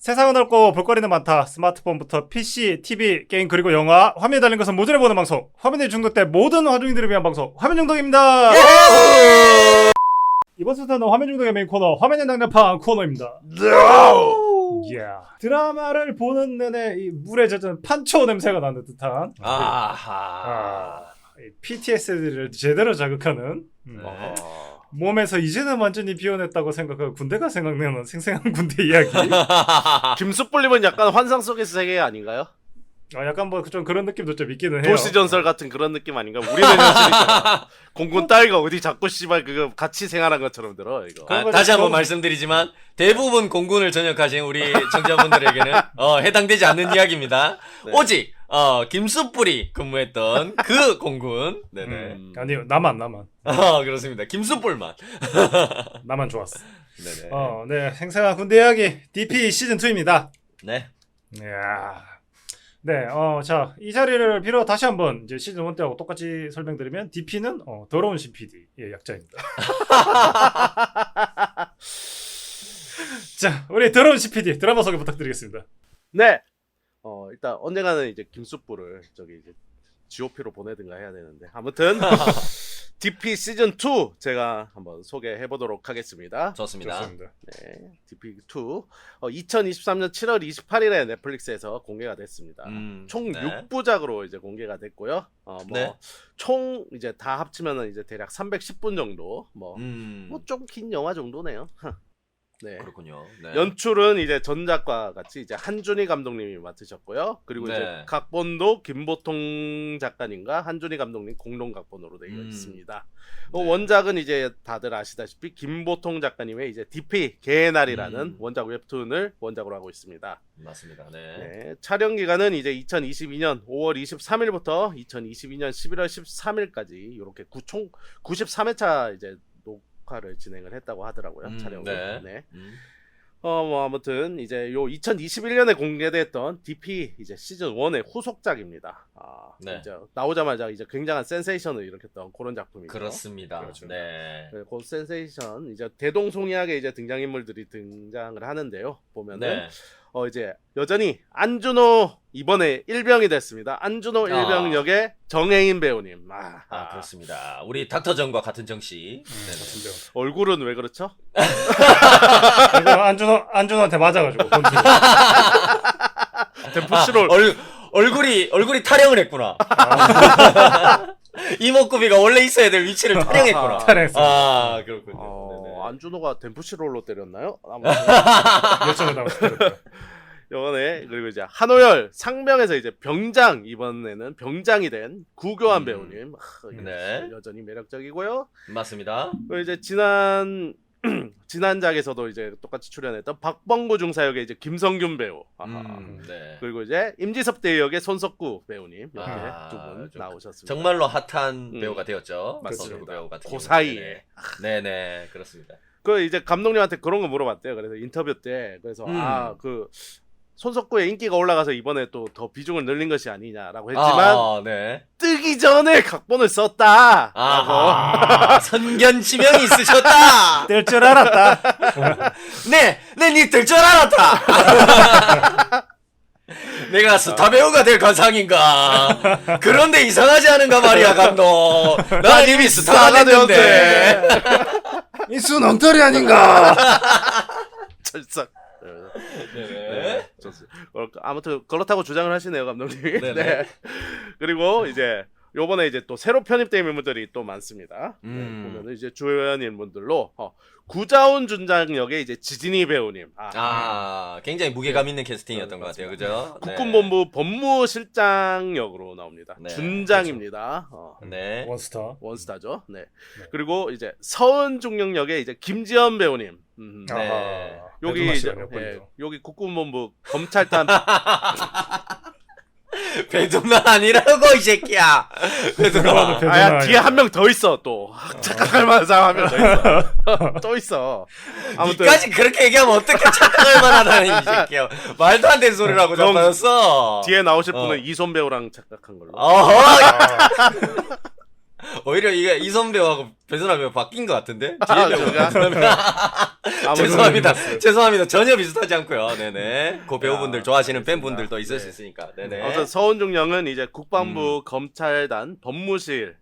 세상은 넓고 볼거리는 많다. 스마트폰부터 PC, TV, 게임 그리고 영화, 화면에 달린 것은 모조리 보는 방송. 화면에 중독된 모든 화중이들을 위한 방송. 화면 중독입니다. 이번 순서는 화면 중독의 메인 코너, 화면의 난장판 코너입니다. 드라마를 보는 내내 이 물에 젖은 판초 냄새가 나는 듯한 PTSD를 제대로 자극하는 몸에서 이제는 완전히 비워냈다고 생각하고 군대가 생각나는 생생한 군대 이야기. 김숙불님은 약간 환상 속의 세계 아닌가요? 약간 뭐 좀 그런 느낌도 좀 있기는 해요. 도시전설 같은 그런 느낌 아닌가? 우리는 현실이잖아. 공군 딸과 어디 자꾸 씨발 그거 같이 생활한 것처럼 들어 이거. 다시 한번 말씀드리지만 대부분 공군을 전역하신 우리 청자분들에게는 해당되지 않는 이야기입니다. 네. 오직 김수뿔이 근무했던 그 공군. 네네. 아니요, 나만 그렇습니다. 김수뿔만. 나만 좋았어. 네네. 네, 생생한 군대 이야기 DP 시즌 2입니다. 네. 이야. 네, 자, 이 자리를 빌어 다시 한번 이제 시즌 1 때하고 똑같이 설명드리면 DP는 더러운 CPD의 약자입니다. 자, 우리 더러운 CPD 드라마 소개 부탁드리겠습니다. 네. 일단 언젠가는 이제 김숙불을 저기 이제 GOP로 보내든가 해야 되는데 아무튼 DP 시즌 2 제가 한번 소개해 보도록 하겠습니다. 좋습니다. 네, DP 2 2023년 7월 28일에 넷플릭스에서 공개가 됐습니다. 총 네. 6부작으로 이제 공개가 됐고요. 네. 총 이제 다 합치면은 이제 대략 310분 정도 뭐 좀 긴 영화 정도네요. 네. 그렇군요. 네. 연출은 이제 전작과 같이 이제 한준희 감독님이 맡으셨고요. 그리고 네. 이제 각본도 김보통 작가님과 한준희 감독님 공동 각본으로 되어 있습니다. 네. 원작은 이제 다들 아시다시피 김보통 작가님의 이제 DP 개의 날이라는 원작 웹툰을 원작으로 하고 있습니다. 맞습니다. 네. 네, 촬영 기간은 이제 2022년 5월 23일부터 2022년 11월 13일까지 이렇게 총 93회차 이제 녹화를 진행을 했다고 하더라고요. 촬영을. 네. 뭐 아무튼 이제 요 2021년에 공개됐던 DP 이제 시즌 1의 후속작입니다. 네. 이제 나오자마자 이제 굉장한 센세이션을 일으켰던 그런 작품이죠. 그렇습니다. 그렇죠. 네. 그 센세이션 이제 대동소이하게 이제 등장인물들이 등장을 하는데요. 보면은 네. 이제 여전히 안준호 이번에 일병이 됐습니다. 안준호 일병 역의 정혜인 배우님. 그렇습니다. 우리 닥터정과 같은 정씨. 얼굴은 왜 그렇죠? 안준호한테 맞아가지고 덴푸시롤 얼굴이 타령을 했구나. 이목구비가 원래 있어야 될 위치를 타령했구나. 타령했어. 그렇군요. 안준호가 덴푸시롤로 때렸나요? 열정을 담았어요. 이번에 그리고 이제 한호열 상병에서 이제 병장 이번에는 병장이 된 구교환 배우님. 네. 여전히 매력적이고요. 맞습니다. 그리고 이제 지난작에서도 이제 똑같이 출연했던 박범구 중사 역의 이제 김성균 배우. 네. 그리고 이제 임지섭 대위 역의 손석구 배우님 이렇게 두 분 나오셨습니다. 정말로 핫한 배우가 되었죠. 맞습니다. 손석구 배우 같은 그 사이에. 네네 그렇습니다. 그 이제 감독님한테 그런 거 물어봤대요. 그래서 인터뷰 때 그래서 그 손석구의 인기가 올라가서 이번에 또 더 비중을 늘린 것이 아니냐라고 했지만 네. 뜨기 전에 각본을 썼다. 선견 지명이 있으셨다. 뜰 줄 알았다. 니 뜰 줄 알았다. 내가 스타 배우가 될 관상인가. 그런데 이상하지 않은가 말이야 감독. 난 이미 스타가 됐는데. 이수 엉터리 아닌가. 철석. 네. 좋습니다. 아무튼 그렇다고 주장을 하시네요 감독님이. 네네. 네. 그리고 이제 요번에 이제 또 새로 편입된 인물들이 또 많습니다. 보면은 이제 주연 인물들로 구자훈 준장 역의 이제 지진이 배우님. 굉장히 무게감 있는 캐스팅이었던 것 같아요, 그죠? 국군본부 법무실장 역으로 나옵니다. 네, 준장입니다. 네. 원스타죠. 네. 그리고 이제 서은중령 역의 이제 김지연 배우님. 네. 여기 이제 여기 국군본부 검찰단 배두나 아니라고 이 새끼야. 배두나. 뒤에 한 명 더 있어 또. 착각할 만한 사람 한 명 더 있어. 또 있어. 아무튼 니까지 그렇게 얘기하면 어떻게 착각할 만하다니 이 새끼야. 말도 안 되는 소리라고 자빠졌어. 뒤에 나오실 분은 이손 배우랑 착각한 걸로. 오히려 이게 이선 배우하고 배선아 배우 바뀐 것 같은데? 아, 뒤에 배우. 그런가? 죄송합니다. 죄송합니다. 전혀 비슷하지 않고요. 네네. 그 배우분들 야, 좋아하시는 알겠습니다. 팬분들도 있을 네. 수 있으니까. 네네. 아무튼 서원중 영은 이제 국방부 검찰단 법무실에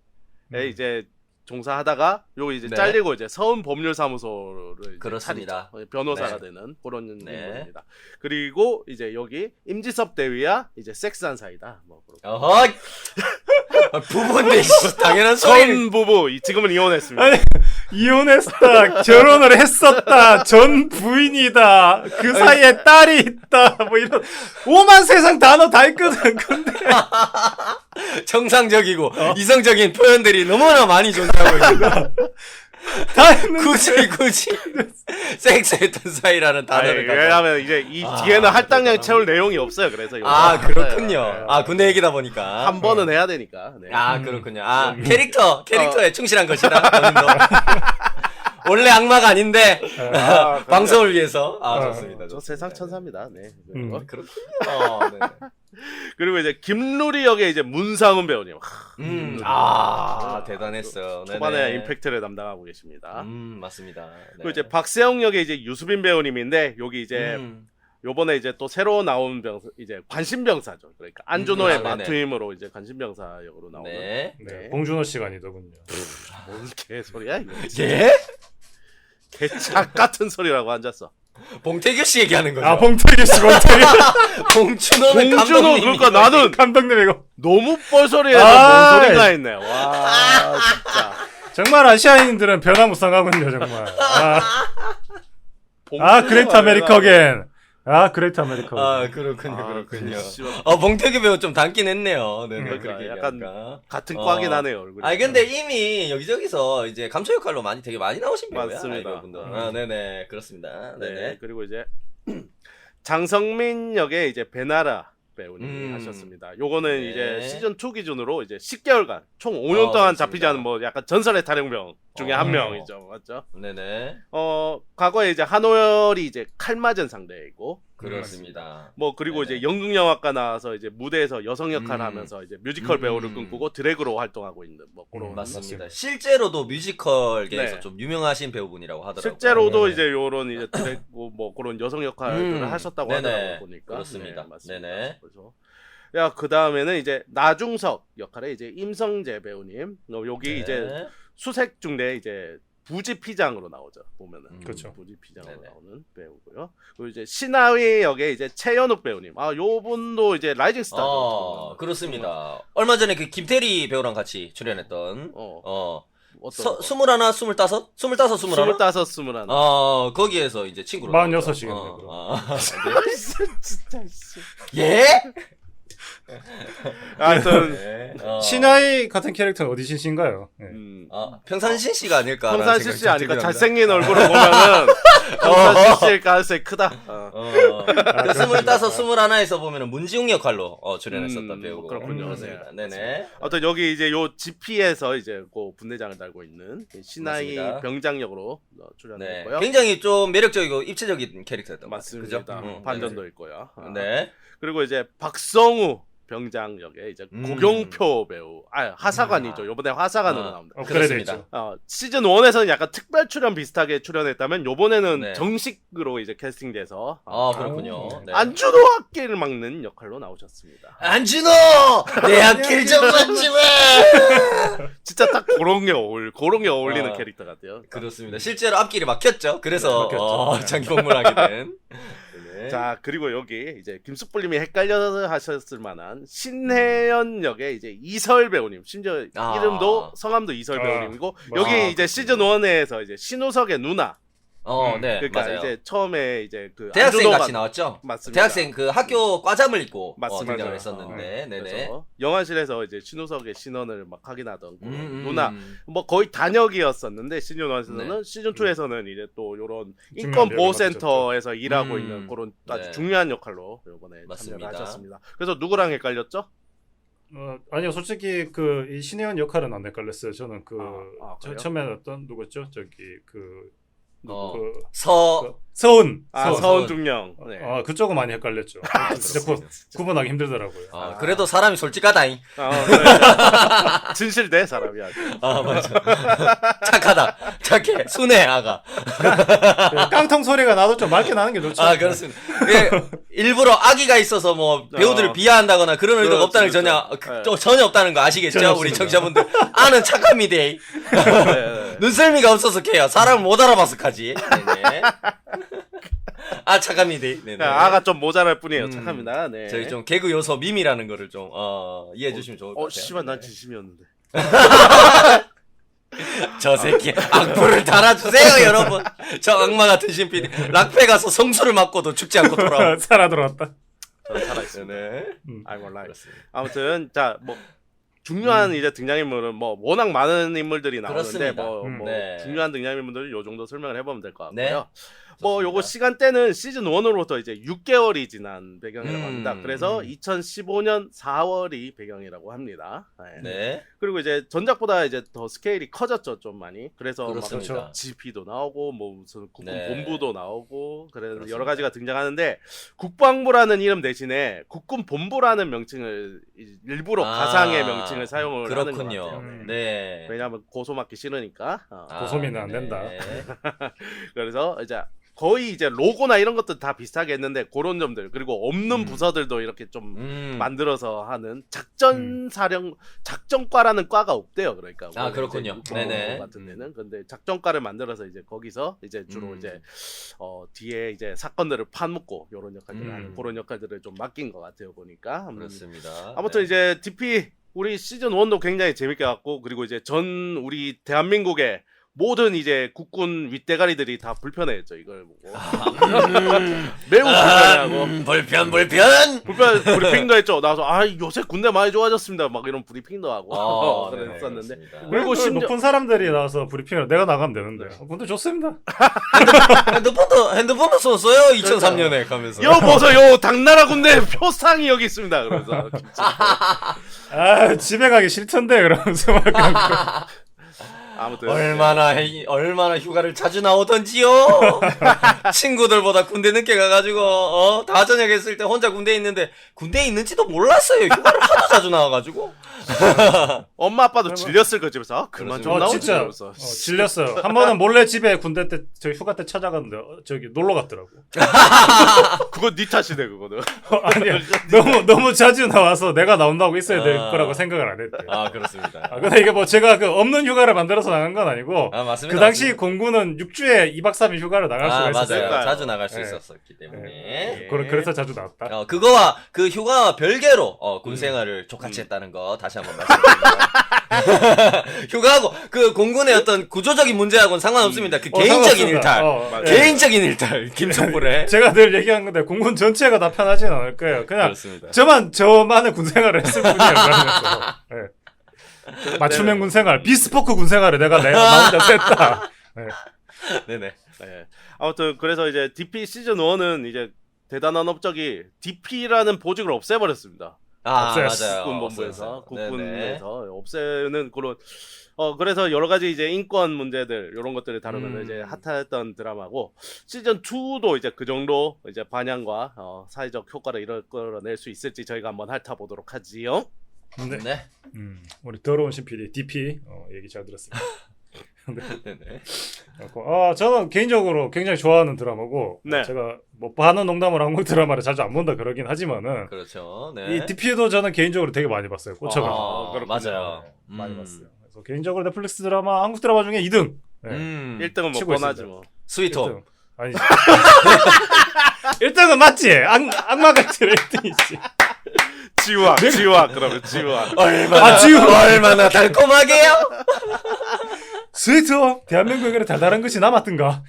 이제 종사하다가 요 이제 네. 잘리고 이제 서울법률사무소를 이제 그렇습니다. 차리죠. 변호사가 네. 되는 그런 네. 인물입니다. 그리고 이제 여기 임지섭 대위와 이제 섹스한 사이다. 뭐 그렇고. 어허! 부부인데, 씨, 당연한 소리. 전 부부 지금은 이혼했습니다. 아니, 이혼했다, 결혼을 했었다, 전 부인이다, 그 사이에 딸이 있다, 뭐 이런 오만 세상 단어 다 있거든. 근데 정상적이고, 이성적인 표현들이 너무나 많이 존재하고 있습니다. 다 했는데 굳이, 섹스했던 사이라는 단어를 가지고. 왜냐하면 이제 이 뒤에는 할당량 채울 내용이 없어요. 그래서 이거 아, 그렇군요. 네. 아, 군대 얘기다 보니까. 한 번은 해야 되니까. 네. 아, 그렇군요. 아, 캐릭터에 충실한 것이다. 본인도. 원래 악마가 아닌데, 아, 방송을 위해서. 아, 좋습니다. 저 세상 천사입니다. 네. 그렇군요. 네. 그리고 이제 김루리 역의 이제 문상훈 배우님. 대단했어요. 초반에 네네. 임팩트를 담당하고 계십니다. 맞습니다. 네. 그리고 이제 박세영 역의 이제 유수빈 배우님인데 여기 이제 요번에 이제 또 새로 나온 병사 이제 관심병사죠. 그러니까 안준호의 네네. 마투임으로 이제 관심병사 역으로 나오는. 네. 네, 봉준호 씨가 아니더군요. 뭔 개소리야 이거. 예? 개착 같은 소리라고 앉았어. 봉태규 씨 얘기하는 거죠? 아, 봉태규 씨, 봉준호는 봉준호 감독님. 그러니까 나는 감독님 이거 너무 뻘소리에 아, 뭔 소리가 했네. 와 진짜. 정말 아시아인들은 변화무쌍하군요, 정말. 그레이트 아메리카겐. 그레이트 아메리카겐. 아, 그렇군요. 아, 그렇군요. 씨발. 봉태규 배우 좀 닮긴 했네요. 네, 그러니까 그렇게 약간 얘기하니까. 같은 꽉이 나네요 얼굴이. 아니 근데 이미 여기저기서 이제 감초 역할로 되게 많이 나오신 배우야. 맞습니다. 이분들. 네네 그렇습니다. 네. 네네. 그리고 이제 장성민 역의 이제 베나라 배우님이 하셨습니다. 요거는 네. 이제 시즌 2 기준으로 이제 10개월간 총 5년 동안 그렇습니다. 잡히지 않은 뭐 약간 전설의 탈영병 중에 한 어. 명이죠, 맞죠? 네네 과거에 이제 한오열이 이제 칼 맞은 상대이고, 그렇습니다. 뭐 그리고 네네. 이제 연극영화과 나와서 이제 무대에서 여성 역할을 하면서 이제 뮤지컬 배우를 음. 꿈꾸고 드래그로 활동하고 있는 뭐 그런. 맞습니다. 실제로도 뮤지컬계에서 네. 좀 유명하신 배우분이라고 하더라고요. 실제로도 네. 이제 요런 이제 드래그 뭐 그런 여성 역할들을 하셨다고 네네. 하더라고요 보니까. 그렇습니다. 네, 맞습니다. 네네. 그래서 그 다음에는 이제 나중석 역할에 이제 임성재 배우님. 여기 네. 이제 수색 중대 이제 부지피장으로 나오죠 보면은. 그렇죠. 부지피장으로 네네. 나오는 배우고요. 그리고 이제 신하위 역에 이제 최연욱 배우님. 요분도 이제 라이징 스타죠. 그렇습니다. 얼마 전에 그 김태리 배우랑 같이 출연했던 어떤 21, 25? 25, 21? 25, 21. 거기에서 이제 친구로 46이겠네, 나왔죠. 그럼. 진짜 씨. 예? 하여튼 네. 신하이 같은 캐릭터는 어디신 씨인가요? 네. 평산신 씨가 아닐까? 평산시 씨 아니까 잘생긴 얼굴을 보면은 평산시 씨일 가능성이 크다. 그 25, 21에서 보면은 문지웅 역할로 출연했었던 배우고. 그렇군요. 그렇습니다. 네네. 아무튼 여기 이제 요 GP에서 이제 그 분대장을 달고 있는 신하이 맞습니다. 병장 역으로 네. 출연했고요. 굉장히 좀 매력적이고 입체적인 캐릭터였던 것 같아요. 맞습니다. 그죠? 반전도 있고요. 네. 그리고 이제 박성우 병장 역에 이제 고경표 배우, 하사관이죠. 요번에 하사관으로 나옵니다. 업그레이드 그렇습니다. 했죠. 시즌 1에서는 약간 특별 출연 비슷하게 출연했다면 요번에는 네. 정식으로 이제 캐스팅돼서 그렇군요. 네. 안준호 학계를 막는 역할로 나오셨습니다. 안준호! 내 앞길 좀 막지 마! 진짜 딱 그런 게 어울리는 캐릭터 같아요. 그렇습니다. 실제로 앞길이 막혔죠. 그래서 네, 막혔죠. 장기복무를 하게 된. 네. 자, 그리고 여기 이제 김숙불님이 헷갈려 하셨을 만한 신혜연 역의 이제 이설 배우님, 심지어 이름도 성함도 이설 배우님이고, 여기 이제 시즌 1에서 이제 신우석의 누나. 네, 그러니까 맞아요. 이제 처음에 이제 그 대학생 안준호가- 같이 나왔죠? 맞습니다. 대학생 그 학교 과잠을 입고 맞습니다. 등장을 했었는데, 네네. 그래서 영화실에서 이제 신우석의 신원을 막 확인하던 그 누나. 음. 뭐 거의 단역이었었는데 시즌 1에서는 네. 시즌 2에서는 이제 또 요런 중요한 인권 역을 보호센터에서 일하고 있는 그런 아주 네. 중요한 역할로 이번에 맞습니다. 참여를 하셨습니다. 그래서 누구랑 헷갈렸죠? 아니요, 솔직히 이 신혜원 역할은 안 헷갈렸어요. 저는 그래요? 처음에 어떤 누구죠? 저기 그 서 서운. 서운 중령. 네. 그쪽은 많이 헷갈렸죠. 진짜 구분하기 힘들더라고요. 그래도 사람이 솔직하다잉. 네. 진실돼 사람이 아주. 맞아. 착하다. 착해. 순해 아가. 깡통 소리가 나도 좀 맑게 나는 게 좋죠. 그렇습니다. 일부러 아기가 있어서 뭐 배우들을 비하한다거나 그런 의도가 없다는 거 전혀 없다는 거 아시겠죠? 전혀 우리 없습니다. 청취자분들. 아는 착합니다. 네. 눈썰미가 없어서 캐요. 사람을 못 알아봐서 하지. 네네. 착합니다. 네네. 아가 좀 모자랄 뿐이에요. 착합니다. 네. 저희 좀 개그 요소 밈이라는 거를 좀 이해해 주시면 좋을 것 같아요. 씨발 난 진심이었는데. 저 새끼 악플을 달아주세요 여러분. 저 악마 같은 신PD 락페 가서 성수를 맞고도 죽지 않고 돌아오. 살아 돌아왔다. 저는 살아있어요. 네. I will lie. 그렇습니다. 아무튼 자 뭐 중요한 이제 등장인물은 뭐 워낙 많은 인물들이 나오는데 그렇습니다. 뭐 네. 중요한 등장인물들을 요 정도 설명을 해보면 될 것 네. 같고요. 뭐 요거 시간대는 시즌 1으로부터 이제 6개월이 지난 배경이라고 합니다. 그래서 2015년 4월이 배경이라고 합니다. 네. 네. 그리고 이제 전작보다 이제 더 스케일이 커졌죠, 좀 많이. 그래서 그렇습니다. 막 GP도 나오고 뭐 무슨 국군 네. 본부도 나오고 그래서 그렇습니다. 여러 가지가 등장하는데 국방부라는 이름 대신에 국군 본부라는 명칭을 일부러 가상의 명칭을 사용을 하는 것 그렇군요. 같아요. 네. 왜냐하면 고소 맞기 싫으니까. 고소미는 안 된다. 그래서 이제 거의 이제 로고나 이런 것도 다 비슷하게 했는데 그런 점들 그리고 없는 부서들도 이렇게 좀 만들어서 하는 작전과라는 과가 없대요. 그러니까 그렇군요. 네네. 같은 데는 근데 작전과를 만들어서 이제 거기서 이제 주로 이제 뒤에 이제 사건들을 파묻고 이런 역할들을 하는 그런 역할들을 좀 맡긴 것 같아요 보니까. 그렇습니다. 아무튼 네. 이제 DP 우리 시즌 1도 굉장히 재밌게 봤고 그리고 이제 전 우리 대한민국의 모든 이제 국군 윗대가리들이 다 불편해했죠 이걸 보고 매우 불편해하고 불편 브리핑도 했죠. 나와서 요새 군대 많이 좋아졌습니다. 막 이런 브리핑도 하고 그랬었는데 네, 그리고 그 심지어 높은 사람들이 나와서 브리핑을 내가 나가면 되는데. 근데 좋습니다. 핸드폰도 썼어요 2003년에 가면서. 여 보소 요 당나라 군대 표상이 여기 있습니다. 그러면서 집에 가기 싫던데 그러면서 막 아무튼 얼마나 휴가를 자주 나오던지요. 친구들보다 군대 늦게 가가지고 다 저녁했을 때 혼자 군대에 있는데 군대에 있는지도 몰랐어요. 휴가를 하도 자주 나와가지고. 엄마 아빠도 질렸을 거 집에서 그만 좀 나오지. 진짜 이러면서. 질렸어요. 한 번은 몰래 집에 군대 때 저기 휴가 때 찾아갔는데 저기 놀러 갔더라고. 그건 네 탓이네 그거는. 아니야. 너무 자주 나와서 내가 나온다고 있어야 될 거라고 생각을 안 했대. 그렇습니다. 근데 이게 뭐 제가 그 없는 휴가를 만들어서 나간 건 아니고 맞습니다. 그 당시 공군은 6주에 2박 3일 휴가를 나갈 수가 있었어요. 맞아요. 자주 나갈 수 네. 있었기 때문에. 네. 그래서 자주 나왔다. 그거와 그 휴가와 별개로 군 생활을 족같이 했다는 거 다시 한번 말씀드립니다. 휴가하고 그 공군의 어떤 구조적인 문제하고는 상관없습니다. 그 개인적인 상관없습니다. 일탈. 개인적인 일탈. 김성불의. 제가 늘 얘기한 건데 공군 전체가 다 편하진 않을 거예요. 그냥 그렇습니다. 저만의 군 생활을 했을 뿐이에요. 그러면서. 네. 맞춤형 군 생활, 비스포크 군 생활을 내가 나 혼자 했다. 네. 네네. 네. 아무튼 그래서 이제 DP 시즌 1은 이제 대단한 업적이 DP라는 보직을 없애버렸습니다. 없앴어. 국군 본부에서 없었어요. 네네. 국군에서 없애는 그런 그래서 여러 가지 이제 인권 문제들 이런 것들을 다루면서 이제 핫했던 드라마고 시즌 2도 이제 그 정도 이제 반향과 사회적 효과를 이끌어낼 수 있을지 저희가 한번 핥아보도록 하지요. 네. 우리 더러운 신PD DP 얘기 잘 들었습니다. 네네. 저는 개인적으로 굉장히 좋아하는 드라마고 네. 제가 뭐 반은 농담으로 한국 드라마를 자주 안 본다 그러긴 하지만은 그렇죠. 네. 이 DP도 저는 개인적으로 되게 많이 봤어요. 꽂혀가지고 맞아요. 많이 봤어요. 그래서 개인적으로 넷플릭스 드라마 한국 드라마 중에 2등. 네. 1등은 뭐 치고 뻔하지 있습니다. 뭐. 스위트홈. 아니지. 1등은 맞지. 악마 같은 1등이지. 지우학 그러면 지우학. 얼마나 달콤하게요? 스위트 대한민국에는 달달한 것이 남았던가.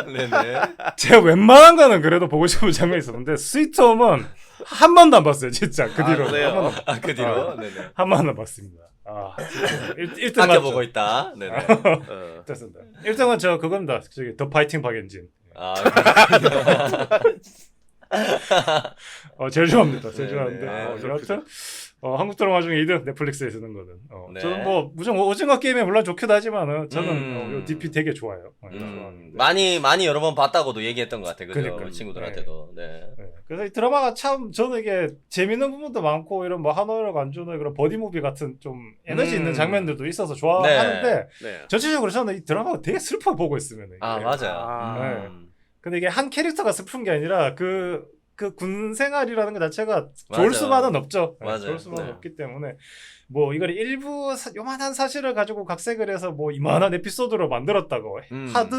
네네. 제가 웬만한 거는 그래도 보고 싶은 장면이 있었는데 스위트홈은 한 번도 안 봤어요. 진짜 그 뒤로 그래요? 그 뒤로. 네네. 한 번도 안 봤습니다. 1등 아껴 맞죠? 보고 있다. 네네. 됐습니다. 1등은 저 그겁니다. 저기 더 파이팅 박엔진. 제일 좋아합니다. 제일 좋아하는데 여하튼 한국 드라마 중에 2등 넷플릭스에 쓰는 거는. 네. 저는 뭐 무슨 오징어 게임이 물론 좋기도 하지만은 저는 요 DP 되게 좋아요. 좋아하는데. 많이 여러 번 봤다고도 얘기했던 것 같아. 그죠? 그러니까요. 친구들한테도. 네. 네. 그래서 이 드라마가 참 저는 이게 재밌는 부분도 많고 이런 뭐 한호영 안준호의 그런 버디무비 같은 좀 에너지 있는 장면들도 있어서 좋아하는데 네. 전체적으로 저는 이 드라마가 되게 슬퍼 보고 있으면 이게. 맞아요. 근데 이게 한 캐릭터가 슬픈 게 아니라 그 군 생활이라는 것 자체가 좋을 맞아. 수만은 없죠. 맞아요. 좋을 수만은 네. 없기 때문에 뭐 이걸 일부 요만한 사실을 가지고 각색을 해서 뭐 이만한 에피소드로 만들었다고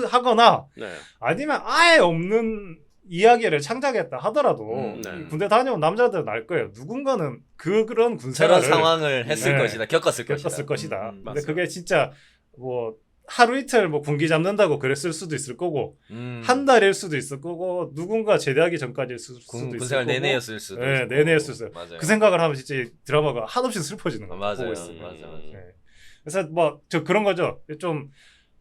하거나 네. 아니면 아예 없는 이야기를 창작했다 하더라도 네. 이 군대 다녀온 남자들은 알 거예요. 누군가는 그런 군 저런 생활을 상황을 했을 네. 것이다. 겪었을 것이다. 근데 맞습니다. 그게 진짜 뭐 하루 이틀 뭐 군기 잡는다고 그랬을 수도 있을 거고 음. 한 달일 수도 있을 거고 누군가 제대하기 전까지일 수도 있을 군생활 거고 내내였을 수도 네, 있고. 내내였을 수도 맞아요. 그 생각을 하면 진짜 이 드라마가 한없이 슬퍼지는 거예요. 맞아요. 보고 있으면. 맞아요. 네. 그래서 뭐 저 그런 거죠. 좀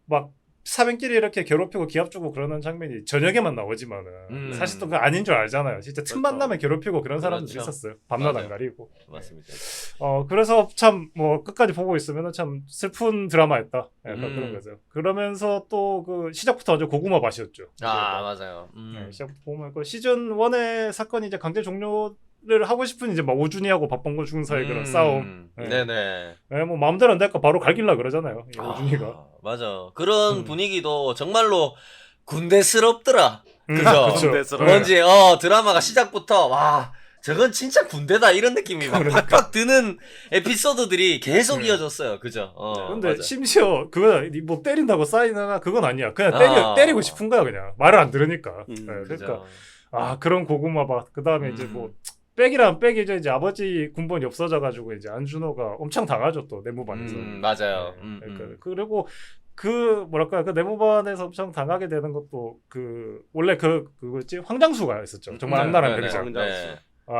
막 사병끼리 이렇게 괴롭히고 기합 주고 그러는 장면이 저녁에만 나오지만은 사실 또 그거 아닌 줄 알잖아요. 진짜 틈만 그렇죠. 나면 괴롭히고 그런 사람들이 그렇죠. 있었어요. 밤낮 맞아요. 안 가리고. 맞습니다. 그래서 참 뭐 끝까지 보고 있으면은 참 슬픈 드라마였다. 약간 그런 거죠. 그러면서 또 그 시작부터 완전 고구마 맛이었죠. 맞아요. 네, 시작부터 보면 그 시즌 1의 사건이 이제 강제 종료를 하고 싶은 이제 막 오준이하고 박범근 중사의 그런 싸움. 네. 네네. 네, 뭐 마음대로 안 될까 바로 갈길라 그러잖아요. 이 오준이가. 맞아. 그런 분위기도 정말로 군대스럽더라. 그죠? 그쵸. 군대스러워. 뭔지 드라마가 시작부터 와 저건 진짜 군대다 이런 느낌이 막 팍팍 드는 에피소드들이 계속 이어졌어요. 그죠? 근데 맞아. 심지어 그거 뭐 때린다고 사인하나 그건 아니야. 그냥 때리고 싶은 거야 그냥. 말을 안 들으니까. 네, 그러니까 그죠. 그런 고구마 맛. 그다음에 이제 뭐 백이랑 백이죠. 이제 아버지 군번이 없어져가지고 이제 안준호가 엄청 당하죠 또 내무반에서. 맞아요. 네, 그러니까 그리고 그 뭐랄까 그 내무반에서 엄청 당하게 되는 것도 그 원래 그거지 황장수가 있었죠. 정말 악랄한 병장. 네.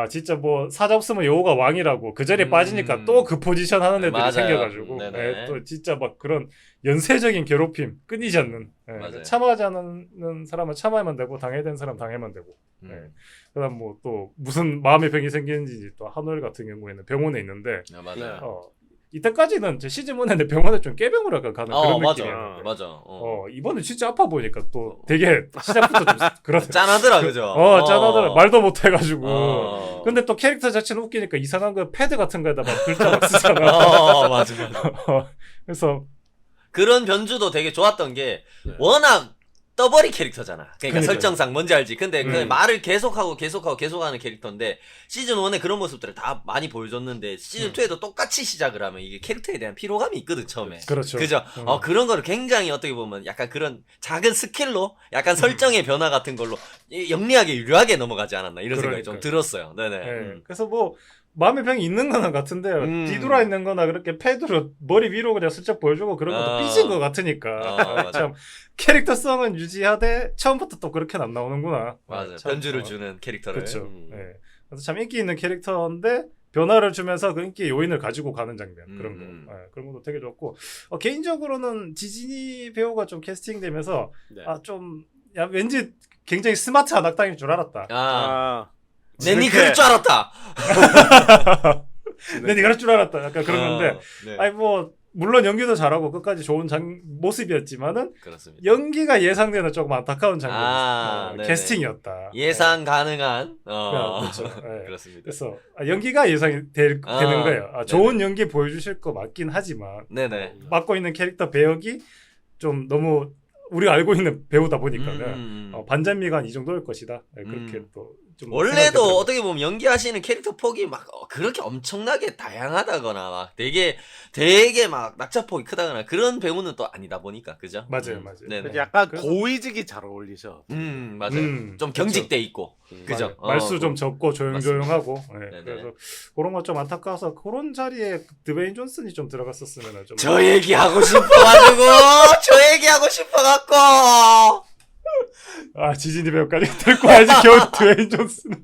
진짜 뭐 사자 없으면 여우가 왕이라고 그 자리에 빠지니까 또 그 포지션 하는 애들이 맞아요. 생겨가지고 네네. 또 진짜 막 그런 연쇄적인 괴롭힘 끊이지 않는 맞아요. 참아하지 않는 사람은 참아야만 되고 당해야 되는 사람 당해야만 되고 그다음 뭐 또 무슨 마음의 병이 생기는지 또 한올 같은 경우에는 병원에 있는데 맞아요. 이때까지는 제 시즌 1에 병원에 좀 깨병으로 가는 그런 맞아. 느낌이었는데 맞아. 이번에 진짜 아파 보니까 또 되게 시작부터 좀 그런 짠하더라 그죠? 짠하더라. 말도 못 해가지고. 근데 근데 또 캐릭터 자체는 웃기니까 이상한 그 패드 같은 거에다 막 글자 막 쓰잖아. 맞아. 그래서 그런 변주도 되게 좋았던 게 네. 워낙 떠버리 캐릭터잖아. 그러니까 그러니까요. 설정상 뭔지 알지. 근데 그 말을 계속하는 캐릭터인데 시즌 1에 그런 모습들을 다 많이 보여줬는데 시즌 2에도 똑같이 시작을 하면 이게 캐릭터에 대한 피로감이 있거든 처음에. 그렇죠. 그죠? 그런 거를 굉장히 어떻게 보면 약간 그런 작은 스킬로 약간 설정의 변화 같은 걸로 영리하게 유려하게 넘어가지 않았나 이런 생각이 좀 들었어요. 네네. 네. 그래서 뭐 마음의 병이 있는 거는 같은데 뒤돌아 있는 거나 그렇게 패드로 머리 위로 그냥 슬쩍 보여주고 그런 것도 삐진 것 같으니까 참 캐릭터성은 유지하되 처음부터 또 그렇게는 안 나오는구나. 맞아요. 참, 변주를 주는 캐릭터를. 그렇죠. 네. 그래서 참 인기 있는 캐릭터인데 변화를 주면서 그 인기의 요인을 가지고 가는 장면 그런 거 그런 것도 되게 좋고 개인적으로는 지진이 배우가 좀 캐스팅되면서 네. 좀 왠지 굉장히 스마트한 악당일 줄 알았다. 내 그럴 줄 알았다. 내 그럴 줄 알았다. 약간 그런 건데 네. 아니 뭐 물론 연기도 잘하고 끝까지 좋은 모습이었지만은 그렇습니다. 연기가 예상되는 조금 안타까운 장면 네네. 캐스팅이었다. 예상 가능한. 그렇죠. 네. 그렇습니다. 그래서 연기가 예상이 되는 거예요. 좋은 네네. 연기 보여주실 거 맞긴 하지만 네네. 맡고 있는 캐릭터 배역이 좀 너무 우리가 알고 있는 배우다 보니까는 반전미가 이 정도일 것이다. 그렇게 또 좀 원래도 어떻게 보면 연기하시는 캐릭터 폭이 막 그렇게 엄청나게 다양하다거나 막 되게 막 낙차폭이 크다거나 그런 배우는 또 아니다 보니까 그죠? 맞아요. 네네. 약간 고위직이 잘 어울리셔. 맞아요. 좀 경직돼 있고 그죠? 말수 좀 적고 조용조용하고 네네. 그래서 그런 거 좀 안타까워서 그런 자리에 드웨인 존슨이 좀 들어갔었으면 좀 저 얘기하고 싶어가지고 저 얘기하고 싶어갖고 지진이 배우까지 데리고 와야지 겨우 드웨인 존슨은.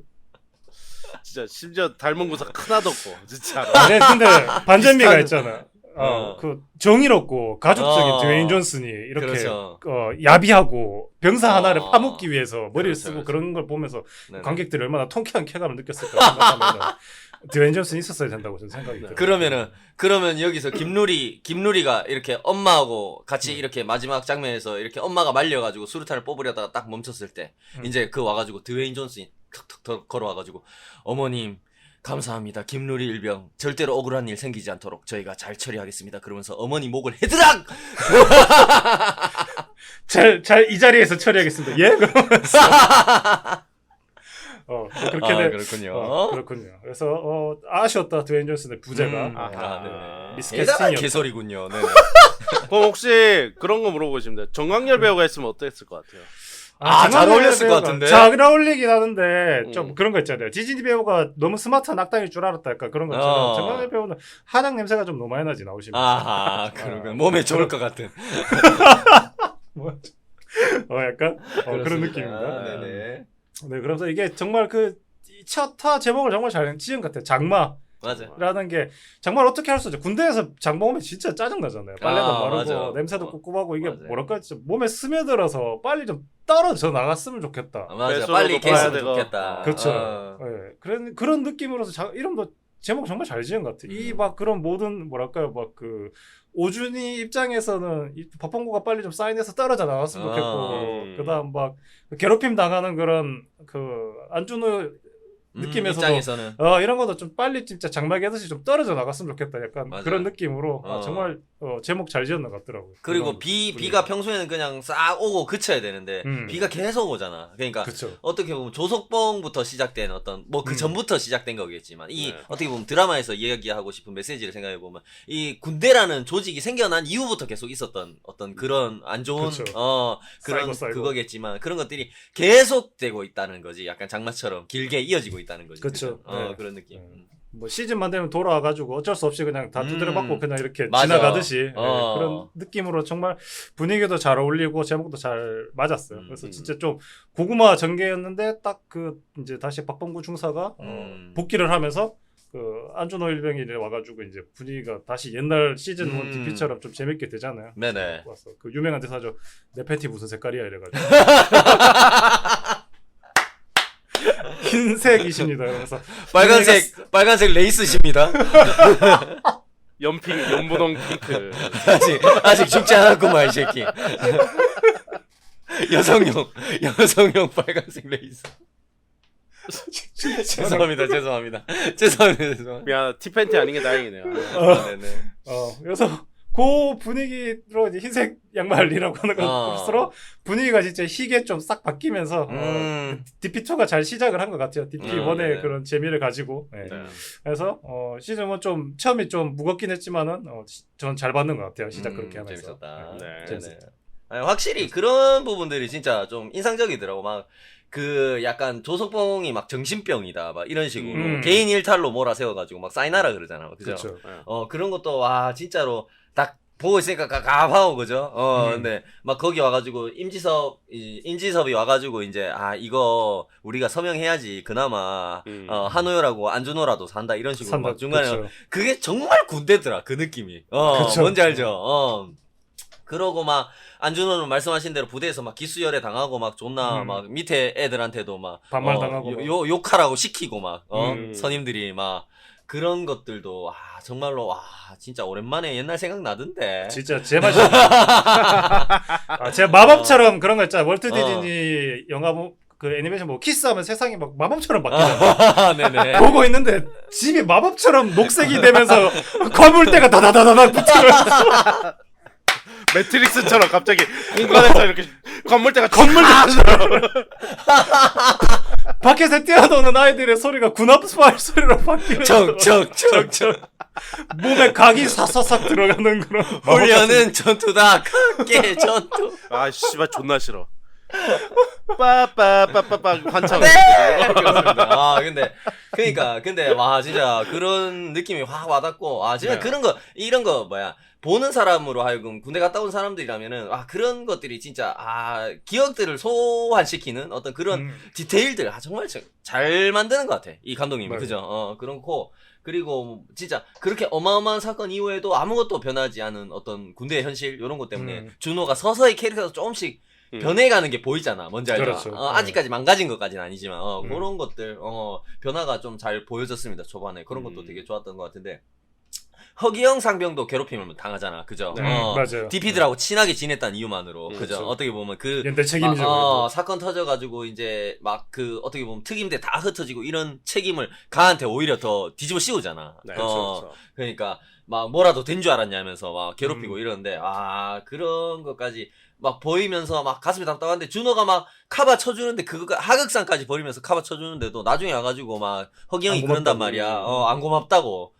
진짜 심지어 닮은 구석 하나도 없고 진짜. 근데 반전미가 있잖아. 어. 그 정의롭고 가족적인 어. 드웨인 존슨이 이렇게 그렇죠. 야비하고 병사 하나를 어. 파묻기 위해서 머리를 그렇죠, 쓰고 그렇죠. 그런 걸 보면서 네네. 관객들이 얼마나 통쾌한 쾌감을 느꼈을까 생각하면 드웨인 존슨 있었어야 된다고 저는 생각이 들어요. 그러면 여기서 김루리가 이렇게 엄마하고 같이 이렇게 마지막 장면에서 이렇게 엄마가 말려가지고 수류탄을 뽑으려다가 딱 멈췄을 때 이제 그 와가지고 드웨인 존슨이 턱턱 걸어와가지고 어머님 감사합니다. 김루리 일병 절대로 억울한 일 생기지 않도록 저희가 잘 처리하겠습니다. 그러면서 어머니 목을 헤드락 잘 이 자리에서 처리하겠습니다. 예? 그러면서 그렇게 그렇군요. 그렇군요. 그래서 아쉬웠다 드웨인 존슨의 부재가 네네. 미스캐스팅이었다. 개소리군요. 네. 그럼 혹시 그런 거 물어보고 싶은데 정강렬 배우가 했으면 어땠을 것 같아요? 잘 어울렸을 것 같은데. 잘 어울리긴 하는데 좀 그런 거 있잖아요. 디즈니 배우가 너무 스마트한 악당일 줄 알았다. 약간 그런 거 있잖아요. 정강렬 배우는 한약 냄새가 좀 너무 많이 나지 나오시면. 그러군. 몸에 좋을 것 같은. 약간 그런 느낌입니다. 네네. 네, 그래서 이게 정말 그 첫타 제목을 정말 잘 지은 것 같아요. 장마. 맞아. 라는 게 정말 어떻게 할 수 있죠. 군대에서 장마 오면 진짜 짜증 나잖아요. 빨래도 마르고 맞아. 냄새도 꿉꿉하고 이게 맞아요. 뭐랄까 진짜 몸에 스며들어서 빨리 좀 떨어져 나갔으면 좋겠다. 맞아. 배수로도 빨리 봐야 깼으면 되고. 좋겠다. 그렇죠. 네, 그런 느낌으로서 이름도 제목 정말 잘 지은 것 같아. 이 막 그런 모든 뭐랄까요, 막 그 오준이 입장에서는 이 박봉구가 빨리 좀 사인해서 떨어져 나갔으면 좋겠고, 그다음 막 괴롭힘 당하는 그런 그 안준호 느낌에서도 입장에서는 이런 것도 좀 빨리 진짜 장막 애듯이 좀 떨어져 나갔으면 좋겠다. 약간 맞아요. 그런 느낌으로 정말 제목 잘 지었는 것 같더라고요. 그리고 비가 평소에는 그냥 싹 오고 그쳐야 되는데 비가 계속 오잖아. 그러니까 그쵸. 어떻게 보면 조석봉부터 시작된 어떤 뭐 그 전부터 시작된 거겠지만 이 네. 어떻게 보면 드라마에서 이야기하고 싶은 메시지를 생각해 보면 이 군대라는 조직이 생겨난 이후부터 계속 있었던 어떤 그런 안 좋은 그쵸. 그런 쌓이고. 그거겠지만 그런 것들이 계속되고 있다는 거지. 약간 장마처럼 길게 이어지고 있다는 거지. 그쵸. 네. 그런 느낌. 뭐 시즌만 되면 돌아와가지고 어쩔 수 없이 그냥 다 두드려 맞고 그냥 이렇게 맞아. 지나가듯이 그런 느낌으로 정말 분위기도 잘 어울리고 제목도 잘 맞았어요. 그래서 진짜 좀 고구마 전개였는데 딱 그 이제 다시 박봉구 중사가 복귀를 하면서 그 안준호 일병이 와가지고 이제 분위기가 다시 옛날 시즌 1 DP처럼 좀 재밌게 되잖아요. 네네. 왔어. 그 유명한 대사죠. 내 팬티 무슨 색깔이야 이래가지고. 흰색이십니다. 그래서 빨간색 레이스십니다. 연분홍 핑크. 아직 죽지 않았구만 이 새끼. 여성용 빨간색 레이스. 죄송합니다. 미안, 티팬티 아닌 게 다행이네요. 네네. 그래서 그 분위기로 이제 흰색 양말이라고 하는 것으로 분위기가 진짜 희게 좀 싹 바뀌면서 DP2가 잘 시작을 한 것 같아요. DP1의 네네. 그런 재미를 가지고. 네. 네. 그래서 시즌1 좀 처음이 좀 무겁긴 했지만은 전 잘 받는 것 같아요. 시작 그렇게 하면서. 재밌었다. 네. 재밌었죠. 아니, 확실히 그런 부분들이 진짜 좀 인상적이더라고. 막 그 약간 조석봉이 막 정신병이다 막 이런 식으로 개인 일탈로 몰아세워가지고 막 사인하라 그러잖아. 그죠? 그렇죠. 그런 것도 와 진짜로 딱 보고 있으니까 깝깝하고 그죠? 근데 막 거기 와가지고 임지섭이 와가지고 이제 이거 우리가 서명해야지 그나마 한우열하고 안준호라도 산다 이런 식으로 막 중간에 그렇죠. 그게 정말 군대더라 그 느낌이. 그쵸. 뭔지 알죠? 그러고 막 안준호는 말씀하신 대로 부대에서 막 기수열애 당하고 막 존나 막 밑에 애들한테도 막 반말 당하고 욕하라고 시키고 막 선임들이 막 그런 것들도 정말로 진짜 오랜만에 옛날 생각 나던데. 진짜 제 맛이. 제가 마법처럼 그런 거 있잖아요. 월트 디즈니 영화 그 애니메이션 보고 키스하면 세상이 막 마법처럼 바뀌잖아요. 네네. 보고 있는데 집이 마법처럼 녹색이 되면서 거물대가 다다다다닥 붙으면서 매트릭스처럼 갑자기 공간에서 이렇게 건물대가 밖에서 뛰어노는 아이들의 소리가 군합수할 소리로 바뀌면서 척척척척 몸에 각이 사사삭 들어가는 그런 훈련은 전투다. 깨 전투. 씨발 존나 싫어. 빠빠빠빠빠 관청. 근데 와 진짜 그런 느낌이 확 와닿고 진짜 네. 그런 거 이런 거 뭐야 보는 사람으로 하여금 군대 갔다 온 사람들이라면은 그런 것들이 진짜 기억들을 소환시키는 어떤 그런 디테일들 정말 잘 만드는 것 같아 이 감독님이. 맞아요. 그죠? 그렇고 그리고 진짜 그렇게 어마어마한 사건 이후에도 아무것도 변하지 않은 어떤 군대의 현실 이런 것 때문에 준호가 서서히 캐릭터가 조금씩 변해가는 게 보이잖아. 뭔지 알죠? 그렇죠. 아직까지 망가진 것까지는 아니지만 음. 그런 것들 변화가 좀 잘 보여졌습니다. 초반에 그런 것도 음. 되게 좋았던 것 같은데 허기영 상병도 괴롭힘을 당하잖아. 그죠? 네. 맞아요. DP들하고 친하게 지냈다는 이유만으로 그죠? 그렇죠. 어떻게 보면 그 연대 책임이죠. 사건 터져가지고 이제 막 그 어떻게 보면 특임대 다 흩어지고 이런 책임을 가한테 오히려 더 뒤집어 씌우잖아. 네, 그렇죠. 그러니까 막 뭐라도 된 줄 알았냐면서 막 괴롭히고 음. 이러는데 그런 것까지 막 보이면서 막 가슴이 답답한데 준호가 막 카바 쳐주는데 그거 하극상까지 버리면서 카바 쳐주는데도 나중에 와가지고 막 허기영이 안 그런단 고맙다고. 말이야. 안 고맙다고.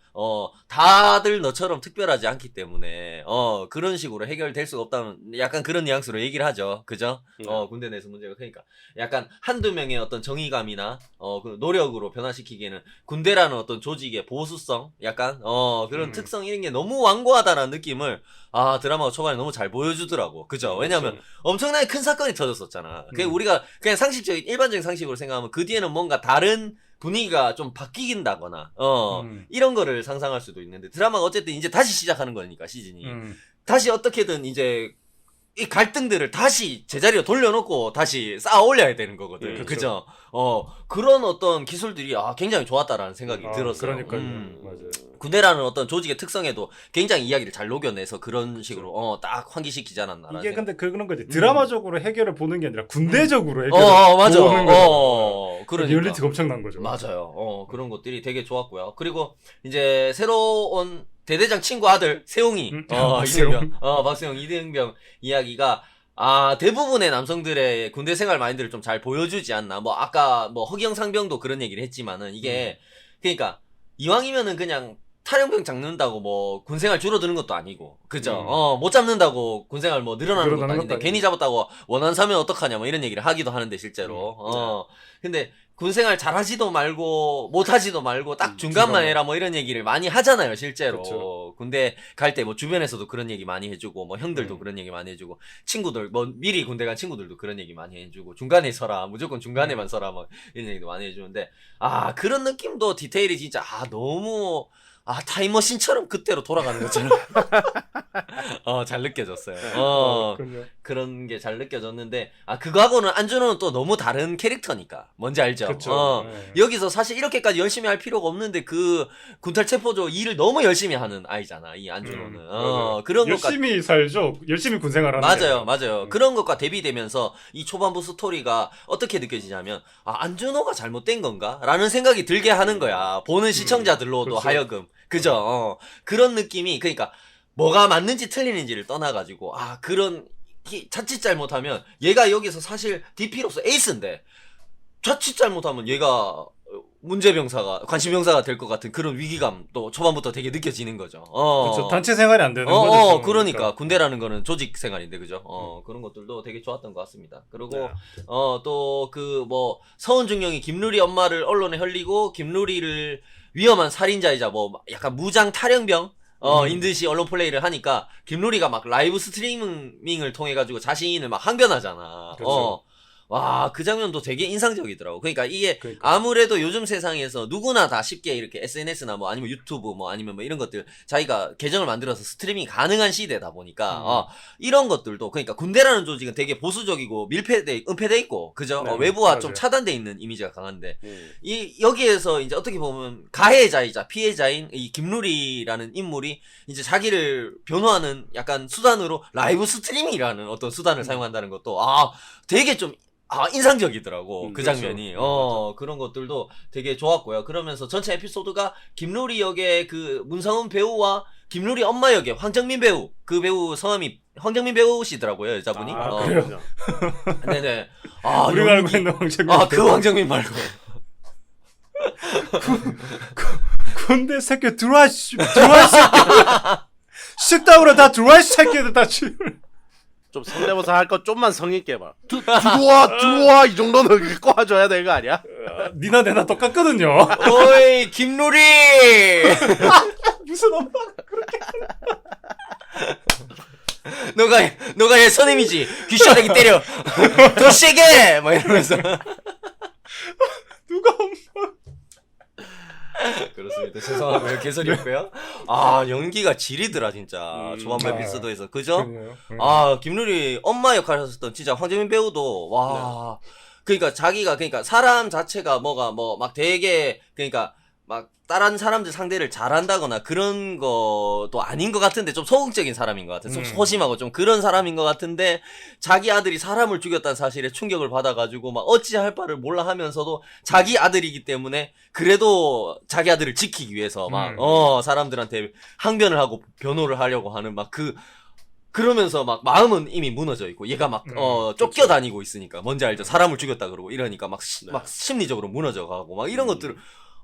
다들 너처럼 특별하지 않기 때문에, 그런 식으로 해결될 수가 없다는, 약간 그런 뉘앙스로 얘기를 하죠. 그죠? 군대 내에서 문제가 크니까. 약간 한두 명의 어떤 정의감이나, 그 노력으로 변화시키기에는 군대라는 어떤 조직의 보수성, 약간, 그런 특성 이런 게 너무 완고하다라는 느낌을, 드라마가 초반에 너무 잘 보여주더라고. 그죠? 왜냐면 엄청나게 큰 사건이 터졌었잖아. 그게 우리가 그냥 일반적인 상식으로 생각하면 그 뒤에는 뭔가 다른 분위기가 좀 바뀌긴다거나 이런 거를 상상할 수도 있는데 드라마가 어쨌든 이제 다시 시작하는 거니까 시즌이 다시 어떻게든 이제 이 갈등들을 다시 제자리로 돌려놓고 다시 쌓아 올려야 되는 거거든. 그죠? 그런 어떤 기술들이 굉장히 좋았다라는 생각이 들었어요. 그러니까요. 맞아요. 군대라는 어떤 조직의 특성에도 굉장히 이야기를 잘 녹여내서 그런 식으로 딱 환기시키지 않았나. 이게 근데 그런 거지. 드라마적으로 해결을 보는 게 아니라 군대적으로 해결을 맞아. 보는 거죠. 그러니까. 리얼리티가 엄청난 거죠. 맞아요. 그런 것들이 되게 좋았고요. 그리고 이제 새로 온 대대장 친구 아들 세용이 박세용 이등병 이야기가 대부분의 남성들의 군대 생활 마인드를 좀 잘 보여주지 않나. 뭐 아까 뭐 허기영 상병도 그런 얘기를 했지만은 이게 그러니까 이왕이면은 그냥 탈영병 잡는다고 뭐 군생활 줄어드는 것도 아니고 그죠? 못 잡는다고 군생활 뭐 늘어나는 것도 아닌데 괜히 잡았다고 원한 사면 어떡하냐 뭐 이런 얘기를 하기도 하는데 실제로 근데 군생활 잘하지도 말고 못하지도 말고 딱 중간만 해라 뭐 이런 얘기를 많이 하잖아요 실제로. 그쵸. 군대 갈 때 뭐 주변에서도 그런 얘기 많이 해주고 뭐 형들도 그런 얘기 많이 해주고 친구들 뭐 미리 군대 간 친구들도 그런 얘기 많이 해주고 중간에 서라 무조건 중간에만 서라 뭐 이런 얘기도 많이 해주는데 그런 느낌도 디테일이 진짜 너무 타임머신처럼 그때로 돌아가는 것처럼 잘 느껴졌어요. 그런 게 잘 느껴졌는데 그거하고는 안준호는 또 너무 다른 캐릭터니까 뭔지 알죠? 그쵸. 여기서 사실 이렇게까지 열심히 할 필요가 없는데 그 군탈체포조 일을 너무 열심히 하는 아이잖아 이 안준호는. 그런 것과 열심히 살죠. 열심히 군생활하는. 맞아요. 그런 것과 대비되면서 이 초반부 스토리가 어떻게 느껴지냐면 안준호가 잘못된 건가? 라는 생각이 들게 하는 거야. 보는 시청자들로도 그렇죠. 하여금. 그죠? 그런 느낌이 그러니까 뭐가 맞는지 틀리는지를 떠나가지고 그런 자칫 잘못하면 얘가 여기서 사실 DP로서 에이스인데 자칫 잘못하면 얘가 문제병사가 관심병사가 될 것 같은 그런 위기감도 초반부터 되게 느껴지는 거죠. 그렇죠. 단체 생활이 안 되는 거죠. 그러니까 군대라는 거는 조직 생활인데 그죠? 그런 것들도 되게 좋았던 것 같습니다. 그리고 또 그 뭐 서은중령이 김루리 엄마를 언론에 흘리고 김루리를 위험한 살인자이자 뭐 약간 무장 탈영병 인 듯이 언론 플레이를 하니까 김루리가 막 라이브 스트리밍을 통해 가지고 자신을 막 항변하잖아. 그렇죠. 그 장면도 되게 인상적이더라고. 그러니까 이게 아무래도 요즘 세상에서 누구나 다 쉽게 이렇게 SNS나 뭐 아니면 유튜브 뭐 아니면 뭐 이런 것들 자기가 계정을 만들어서 스트리밍이 가능한 시대다 보니까 이런 것들도 그러니까 군대라는 조직은 되게 보수적이고 은폐돼 있고 그죠? 외부와 맞아요. 좀 차단돼 있는 이미지가 강한데 여기에서 이제 어떻게 보면 가해자이자 피해자인 이 김루리라는 인물이 이제 자기를 변호하는 약간 수단으로 라이브 스트리밍이라는 어떤 수단을 사용한다는 것도 되게 좀 인상적이더라고. 그 그렇죠. 장면이. 그런 것들도 되게 좋았고요. 그러면서 전체 에피소드가 김루리 역의 그 문성은 배우와 김루리 엄마 역의 황정민 배우. 그 배우 성함이 황정민 배우시더라고요, 여자분이. 그래요? 네네. 우리가 알고 있는 황정민. 그 황정민 말고. 군대 새끼 들어와 새끼. 식당으로 다 들어와 새끼들 다 지금. 좀 성대모사 할 거 좀만 성의있게 해봐. 들어와 이 정도는 꼬아줘야 되는 거 아니야? 니나 내나 똑같거든요. 어이 김루리. 무슨 엄마? 너가 얘 선임이지. 귀싸대기 때려. 더 세게. 막 이러면서. 누가 엄마? 그렇습니다. 죄송합니다. 죄송하고요. 개설이었고요. 아 연기가 지리더라 진짜. 초반부 에피소드에서 그죠? 아 김루리 엄마 역할 하셨던 진짜 황재민 배우도 와. 그러니까 자기가 그러니까 사람 자체가 뭐가 뭐 막 되게 그러니까 막 다른 사람들 상대를 잘한다거나 그런 것도 아닌 것 같은데 좀 소극적인 사람인 것 같아. 좀 소심하고 좀 그런 사람인 것 같은데 자기 아들이 사람을 죽였다는 사실에 충격을 받아가지고 막 어찌할 바를 몰라 하면서도 자기 아들이기 때문에 그래도 자기 아들을 지키기 위해서 막 사람들한테 항변을 하고 변호를 하려고 하는 막 그러면서 막 마음은 이미 무너져 있고 얘가 막 쫓겨다니고 있으니까 뭔지 알죠? 사람을 죽였다 그러고 이러니까 막 심리적으로 무너져 가고 막 이런 것들을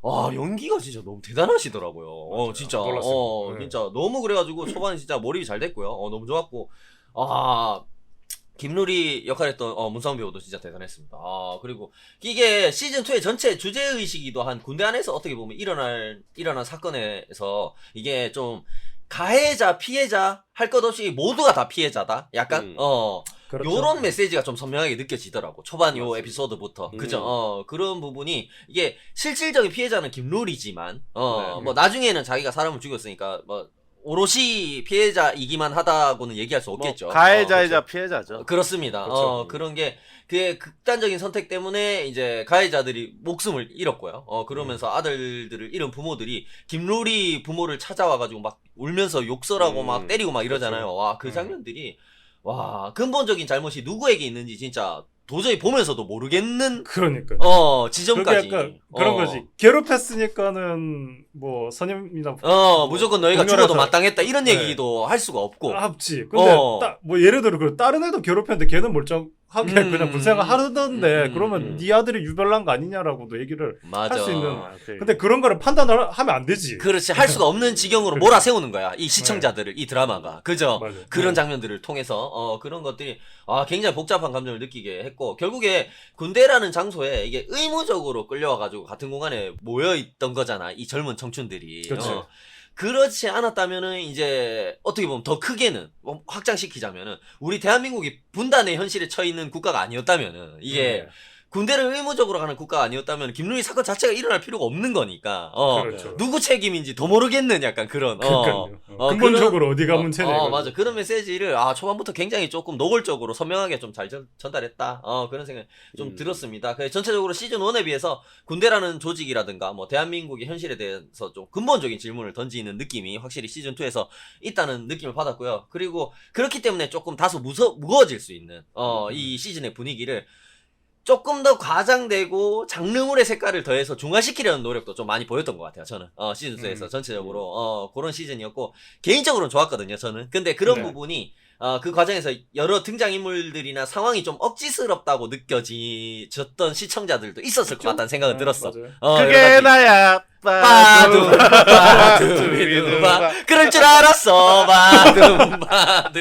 와 연기가 진짜 너무 대단하시더라고요. 진짜 놀랐어요. 진짜 너무 그래가지고 초반에 진짜 몰입이 잘 됐고요. 너무 좋았고 김루리 역할했던 문상훈 배우도 진짜 대단했습니다. 그리고 이게 시즌 2의 전체 주제 의식이기도 한 군대 안에서 어떻게 보면 일어난 사건에서 이게 좀 가해자 피해자 할 것 없이 모두가 다 피해자다. 약간 그렇죠. 요런 메시지가 좀 선명하게 느껴지더라고. 초반 요 에피소드부터. 그죠? 그런 부분이, 이게, 실질적인 피해자는 김루리지만, 뭐, 나중에는 자기가 사람을 죽였으니까, 뭐, 오롯이 피해자이기만 하다고는 얘기할 수 없겠죠. 뭐 가해자이자 피해자죠. 그렇습니다. 그렇죠. 그런 게, 그게 극단적인 선택 때문에 이제 가해자들이 목숨을 잃었고요. 그러면서 아들들을 잃은 부모들이 김루리 부모를 찾아와가지고 막 울면서 욕설하고 막 때리고 막 이러잖아요. 그렇죠. 와, 그 장면들이, 와, 근본적인 잘못이 누구에게 있는지 진짜 도저히 보면서도 모르겠는, 그러니까. 지점까지. 그게 약간 그런 거지. 괴롭혔으니까는 뭐 선임이나 무조건 너희가 동료라서 죽어도 마땅했다 이런 네. 얘기도 할 수가 없고. 합지. 근데 뭐 예를 들어 그 다른 애도 괴롭혔는데 걔는 멀쩡하게 그냥 군생활 하던데 그러면 네 아들이 유별난 거 아니냐라고도 얘기를 맞아. 할 수 있는. 근데 그런 거를 판단을 하면 안 되지. 그렇지. 할 수가 없는 지경으로 몰아세우는 거야. 이 시청자들을, 이 드라마가. 그죠? 맞아. 그런 장면들을 통해서, 그런 것들이, 굉장히 복잡한 감정을 느끼게 했고, 결국에 군대라는 장소에 이게 의무적으로 끌려와가지고 같은 공간에 모여있던 거잖아. 이 젊은 청춘들이. 그렇죠. 그렇지 않았다면은 이제 어떻게 보면 더 크게는 확장시키자면은 우리 대한민국이 분단의 현실에 처해 있는 국가가 아니었다면은 이게 군대를 의무적으로 가는 국가가 아니었다면 김루리 사건 자체가 일어날 필요가 없는 거니까 그렇죠. 누구 책임인지 더 모르겠는 약간 그런 근본적으로 어디가 문제냐 맞아. 그런 메시지를 초반부터 굉장히 조금 노골적으로 선명하게 좀 잘 전달했다 그런 생각이 좀 들었습니다. 전체적으로 시즌 1에 비해서 군대라는 조직이라든가 뭐 대한민국의 현실에 대해서 좀 근본적인 질문을 던지는 느낌이 확실히 시즌 2에서 있다는 느낌을 받았고요. 그리고 그렇기 때문에 조금 다소 무거워질 수 있는 이 시즌의 분위기를 조금 더 과장되고 장르물의 색깔을 더해서 중화시키려는 노력도 좀 많이 보였던 것 같아요. 저는 시즌2에서 전체적으로 그런 시즌이었고 개인적으로는 좋았거든요. 저는. 근데 그런 부분이 그 과정에서 여러 등장인물들이나 상황이 좀 억지스럽다고 느껴졌던 시청자들도 있었을 것 같다는 생각은 들었어. 그게 나야. 빠두비두바 그럴 줄 알았어. 바두비두바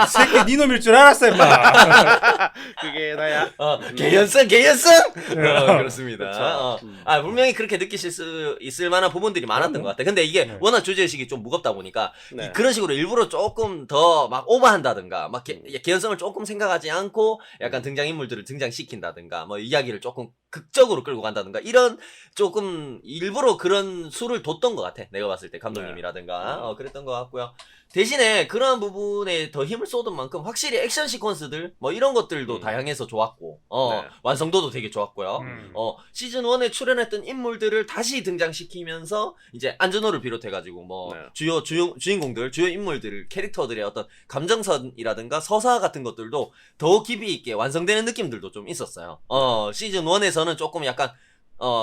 새끼 니놈일 줄 알았어 임마. 그게 나야. 개연성 네. 그렇습니다. 분명히 그렇게 느끼실 수 있을 만한 부분들이 많았던 것 같아. 근데 이게 워낙 주제의식이 좀 무겁다 보니까 그런 식으로 일부러 조금 더 막 오버한다든가 막 개연성을 조금 생각하지 않고 약간 등장인물들을 등장시킨다든가 뭐 이야기를 조금 극적으로 끌고 간다든가 이런 조금 일부러 그런 수를 뒀던 것 같아. 내가 봤을 때 감독님이라든가 그랬던 것 같고요. 대신에 그러한 부분에 더 힘을 쏟은 만큼 확실히 액션 시퀀스들 뭐 이런 것들도 다양해서 좋았고 완성도도 되게 좋았고요. 시즌 1에 출연했던 인물들을 다시 등장시키면서 이제 안전호를 비롯해가지고 뭐 주인공들 주요 인물들 캐릭터들의 어떤 감정선이라든가 서사 같은 것들도 더 깊이 있게 완성되는 느낌들도 좀 있었어요. 시즌 1에서는 조금 약간